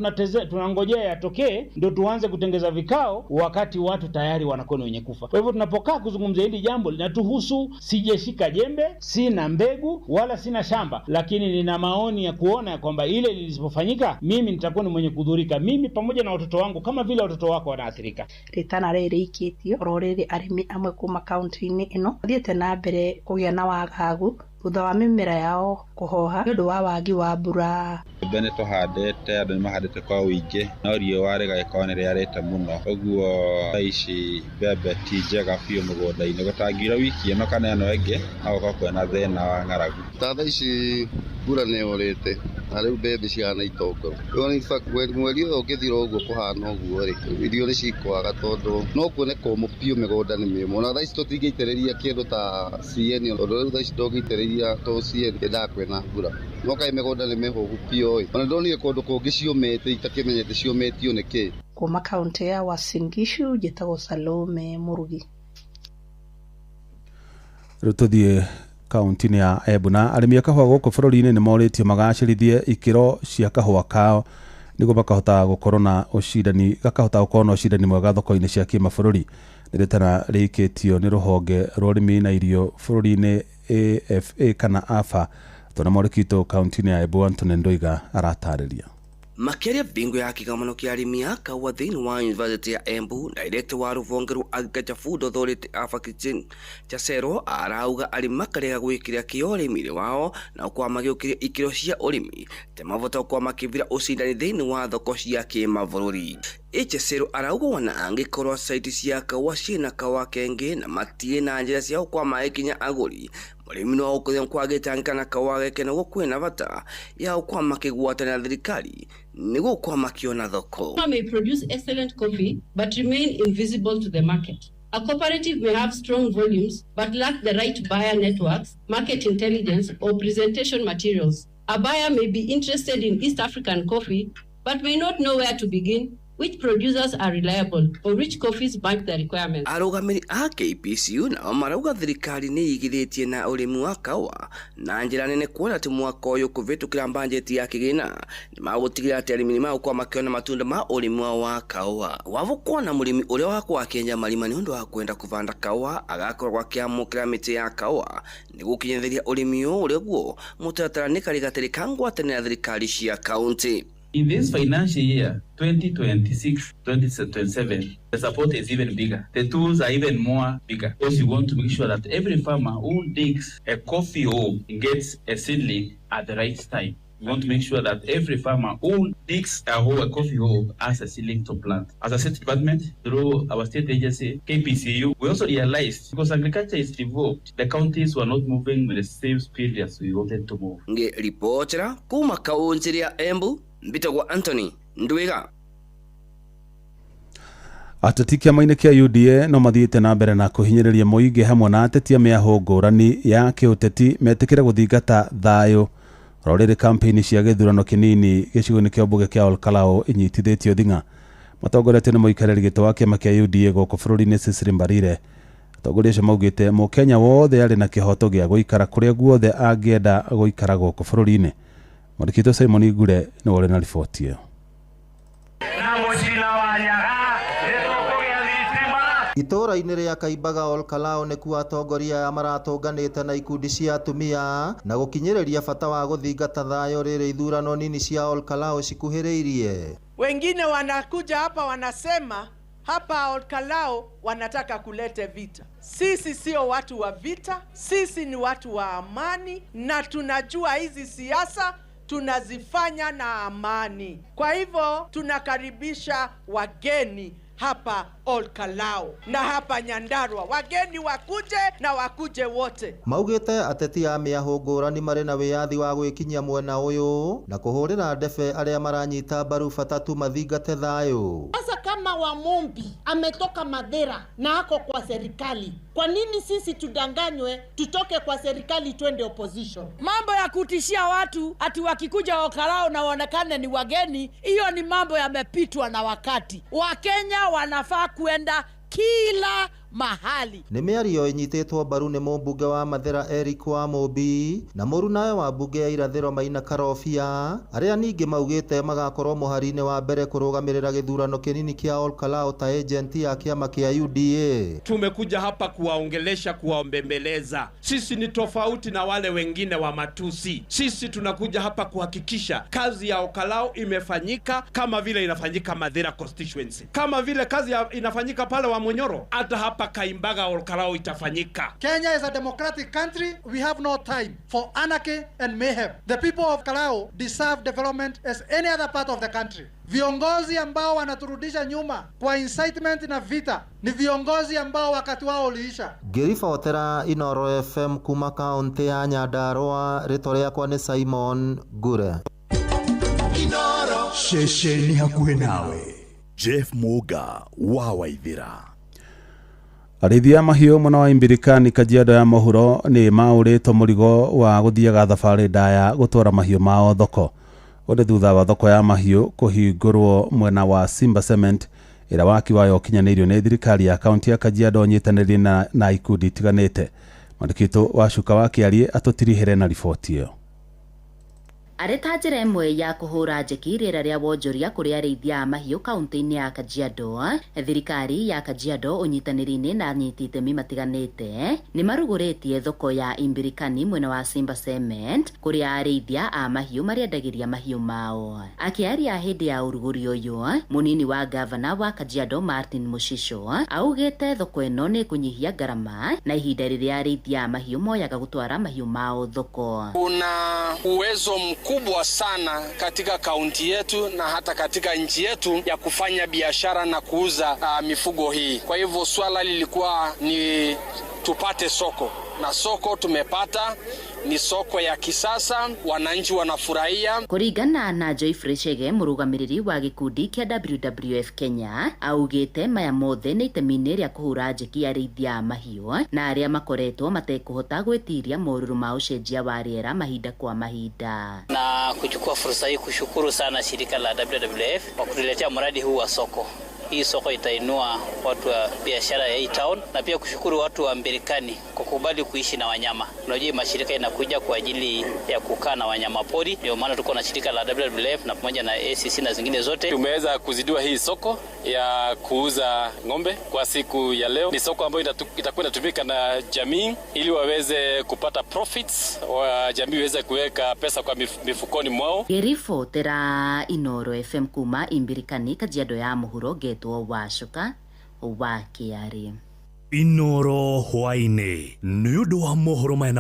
tunangojea yatokee ndio tuanze kutengeza vikao wakati watu tayari wanakuwa wenye kufa. Kwa hivyo tunapokaa kuzungumzia hili jambo linatuhusu, sijeshika jembe, sina mbegu wala sina shamba, lakini nina maoni ya kuona kwamba ile lisipofanyika mimi nitakuwa ni mwenye kudhurika, mimi pamoja na watoto wangu kama vile watoto wako wanaathirika. Ritana rĩrĩ ikĩtio rorĩrĩ arĩmi amwe kuma kaunti-inĩ ĩno thiĩte na mbere kũgĩa na wagagu thutha wa mĩmera yao kũhoha nĩ ũndũ wa wagi wa mbura. Mbembe nĩ tũhandĩte, andũ nĩ mahandĩte kwa ũingĩ, no riũa rĩgagĩkorwo nĩ rĩarĩte mũno, ũguo ici mbembe ti njega biũ mũgũnda-inĩ. Gũtangiura wiki ĩno kana ĩno ĩngĩ no gũkorwo kwĩna thĩna wa ng'aragu. Tha ici mbura nĩ yũrĩte na rĩu mbembe cihana itongoro. Mweri ũyũ ũngĩthira ũguo kũhana ũguo-rĩ, irio nĩ cikwaga tondũ no kuoneka ũmũ biũ mĩgũnda nĩ mĩũmũ. Na tha ici tũtingĩitĩrĩria kĩndũ ta CN, tondũ rĩu tha ici ndũngĩitĩrĩria to CN ĩndaga kwĩna mbura. No kaĩ mĩgũnda nĩ mĩhũgu biũ-ĩ. Ona ndonire kũndũ kũngĩ ciũmĩte itakĩmenyete ciũmĩtio nĩkĩ. Kuma kaunti ya Uasin Gishu, njĩtagwo Salome Mũrugi. Rĩu tũthiĩ kaunti-inĩ ya Embu, na arĩmi a kahũa gũkũ bũrũri-inĩ nĩ morĩtio magacĩrithie ikĩro cia kahũa kao nĩguo makahota gũkorwo na ũcindani mwega thoko-inĩ cia kĩmabũrũri. Nĩ rĩtana rĩikĩtio nĩ rũhonge rwa ũrĩmi na irio bũrũri-inĩ AFA kana AFA. Twana mwandĩki witũ kaunti-inĩ ya Embu Anthony Ndoiga aratarĩria. Makiaria bingo ya kigamano kia arimi a kaua thiini wa University ya Embu, director wa ruvonge rwa Agriculture Food Authority Alpha Kitchen Chasero arauga arimi makarega gwikiria kio urimiri wao na kwa magiukiria ikiro cia urimi temavota kwa makivira ucindani thiini wa thoko cia kimavururi. Chasero arauga wana angikorwo site cia kaua ciina kaua kengi na matie na njira cia kwa maekinya aguri murimi no ukuthia kwagitangika na kaua geke na gukwina bata ya kwa makigwatana thirikari nigo kwa makiona thoko. May produce excellent coffee but remain invisible to the market. A cooperative may have strong volumes but lack the right buyer networks, market intelligence or presentation materials. A buyer may be interested in East African coffee but may not know where to begin, which producers are reliable or which coffees match the requirements. Arugamiri a KPCU na marauga thirikari ni igithitie na urimi wa kaua na njira nene kuona ati mwaka uyu kuvitukira budget ya kigina ni magutigira ati arimi ma kwa makiona matunda ma urimi wa kaua. Wavukwa na murimi uria wa kwa Kenya marima ni undu wa kwenda kuvanda kaua agakorwo kwa kiamukira miti ya kaua ni gukinyetheria urimi uria guo mutatara ni karigatiri kangwatani na thirikari cia county. In this financial year, 2026-2027, the support is even bigger. The tools are even more bigger because you want to make sure that every farmer who digs a coffee hole gets a seedling at the right time. We want to make sure that every farmer who digs a coffee hole has a seedling to plant. As a state department, through our state agency, KPCU, we also realized because agriculture is developed, the counties were not moving with the same speed as we wanted to move. Nge reportera kuma kaunti ya Embu, Mbitagwa Anthony Ndwiga. Ateti kiama-inĩ kia UDA no mathiĩte na mbere na kũhinyĩrĩria mũingĩ hamwe na ateti a mĩahũ ngũrani ya kĩũteti metĩkĩre gũthingata thayũ rorĩrĩ kampeni cia gĩthurano kĩnini gĩcigo-inĩ kĩa ũmbunge kĩa Olkalau inyitithĩtio thing'a. Matongoretio nĩ mũikarĩri gĩtĩ wa kĩama kĩa UDA gũkũ bũrũri-inĩ Cecily Mbarire. Atongoria acio maugĩte Mũkenya wothe arĩ na kĩhoto gĩa gũikara kũrĩa guothe angĩenda gũikara gũkũ bũrũri-inĩ. Mwandĩki Simon Ngure nĩ wore na riboti ĩyo. Itũra-inĩ rĩa Kaimbaga Olkalau nĩkuo atongoria maratũnganĩte na ikundi cia atumia na gũkinyĩrĩria bata wa gũthingata thayũ rĩrĩ ithurano nini cia Olkalau cikuhĩrĩirie. Wengine wanakuja hapa wanasema hapa Olkalau wanataka kulete vita. Sisi sio watu wa vita, sisi ni watu wa amani na tunajua hizi siasa tunazifanya na amani. Kwa hivyo tunakaribisha wageni hapa Olkalau na hapa Nyandarua, wageni wakuje na wakuje wote. Maugĩte ateti a mĩahũ ngũrani marĩ na wĩyathi wa gwĩkinyia mwena ũyũ na kũhũrĩra ndebe arĩa maranyita mbaru bata tu mathingate thayũ. Sasa kama Wamombi ametoka Madera na ako kwa serikali, kwa nini sisi tudanganywe tutoke kwa serikali twende opposition? Mambo ya kutishia watu ati wakikuja Olkalau na waonekane ni wageni, hiyo ni mambo yamepitwa na wakati. Wakenya wanafaa kuenda kila mahali. Nĩ mĩario ĩnyitĩtwo mbaru nĩ mũmbunge wa Mathera Eric Wamũmbi na mũrunawe wa mbunge ya irathĩro Maina Karobia, arĩa ningĩ maugĩte magakorwo mũhari-inĩ wa mbere kũrũgamĩrĩra gĩthurano kĩnini kĩa Olkalau ta agent ya kĩama kĩa UDA. Tumekuja hapa kuwaongelesha, kuwaombembeleza. Sisi ni tofauti na wale wengine wa matusi. Sisi tunakuja hapa kuhakikisha kazi ya Olkalau imefanyika kama vile inafanyika Mathera constituency, kama vile kazi inafanyika pale wa Munyoro, hata hapa Kaimbaga Olkalau itafanyika. Kenya is a democratic country. We have no time for anarchy and mayhem. The people of Olkalau deserve development as any other part of the country. Viongozi ambao wanaturudisha nyuma kwa incitement na vita ni viongozi ambao wakati wao uliisha. Ngĩribotera Inoro FM kuma kaunti ya Nyandarua, rĩtwa rĩakwa nĩ Simon Ngure. Inoro shesheni hakuhĩ nawe. Jeff Muga wa Waithira. Arĩithia mahiũ mwena wa Imbirikani Kajiado ya mũhuro nĩ maũrĩtwo mũrigo wa gũthiaga thabarĩ ndaya gũtwara mahiũ mao thoko. Ũndũ thutha wa thoko ya mahiũ kũhingũrwo mwena wa Simba Cement ĩrĩa waki wayo ũkinyanĩirio nĩ thirikari ya kaunti ya Kajiado nyitanĩrĩire na ikundi itiganĩte. Mwandĩki wa Cuka wa Kĩarie atũtirihĩre na riboti ĩyo. arĩ ta njĩra ĩmwe ya kũhũra njeki rĩera rĩa wonjoria kũrĩ arĩithia a mahiũ kaunti-inĩ ya Kajiado. Thirikari ya Kajiado ũnyitanĩri-inĩ na anyiti itemi matiganĩte nĩ marugũrĩtie thoko ya Imbirikani mwena wa Simba Cement kũrĩa arĩithia a mahiũ marĩendagĩria mahiũ mao. Akĩaria hĩndĩ ya ũrugũri ũyũ, mũnini wa gavana wa Kajiado Martin Mushisho augĩte thoko ĩno nĩ kũnyihia gharama na ihinda rĩrĩa arĩithia a mahiũ moyaga gũtwara mahiũ mao thoko. Kuna uwezo mkubwa sana katika kaunti yetu na hata katika nchi yetu ya kufanya biashara na kuuza mifugo hii. Kwa hivyo swala lilikuwa ni tupate soko, na soko tumepata. Ni soko ya kisasa, wananchi wanafurahia. Kũringana na Joyfrey Chege, mũrũgamĩrĩri wa gĩkundi kĩa WWF Kenya, augĩte maya mothe nĩ itemi-inĩ rĩa kũhũra njeki arĩithia a mahiũ na arĩa makoretwo matekũhota gwĩtiria moruru ma ũcenjia wa rĩera mahinda kwa mahinda. Na kuchukua fursa hii kushukuru sana shirika la WWF kwa kutuletea mradi huu wa soko. Hii soko itainua watu wa biashara ya hii town, na pia kushukuru watu wa Imbirikani kwa kukubali kuishi na wanyama. Unajua mashirika inakuja kwa ajili ya kukaa na wanyama pori, ndio maana tuko na shirika la WWF na pamoja na ACC na zingine zote. Tumeweza kuzidua hii soko ya kuuza ng'ombe kwa siku ya leo. Ni soko ambayo itakuwa inatumika na jamii ili waweze kupata profits, wa jamii waweze kuweka pesa kwa mifukoni mwao. Gerifo tera Inoro FM kuma Imbirikani, Kajiado ya mũhuro getwo Wacuka wa Kiari. Inoro hwainĩ nĩ ũndũ wa mohoro maya.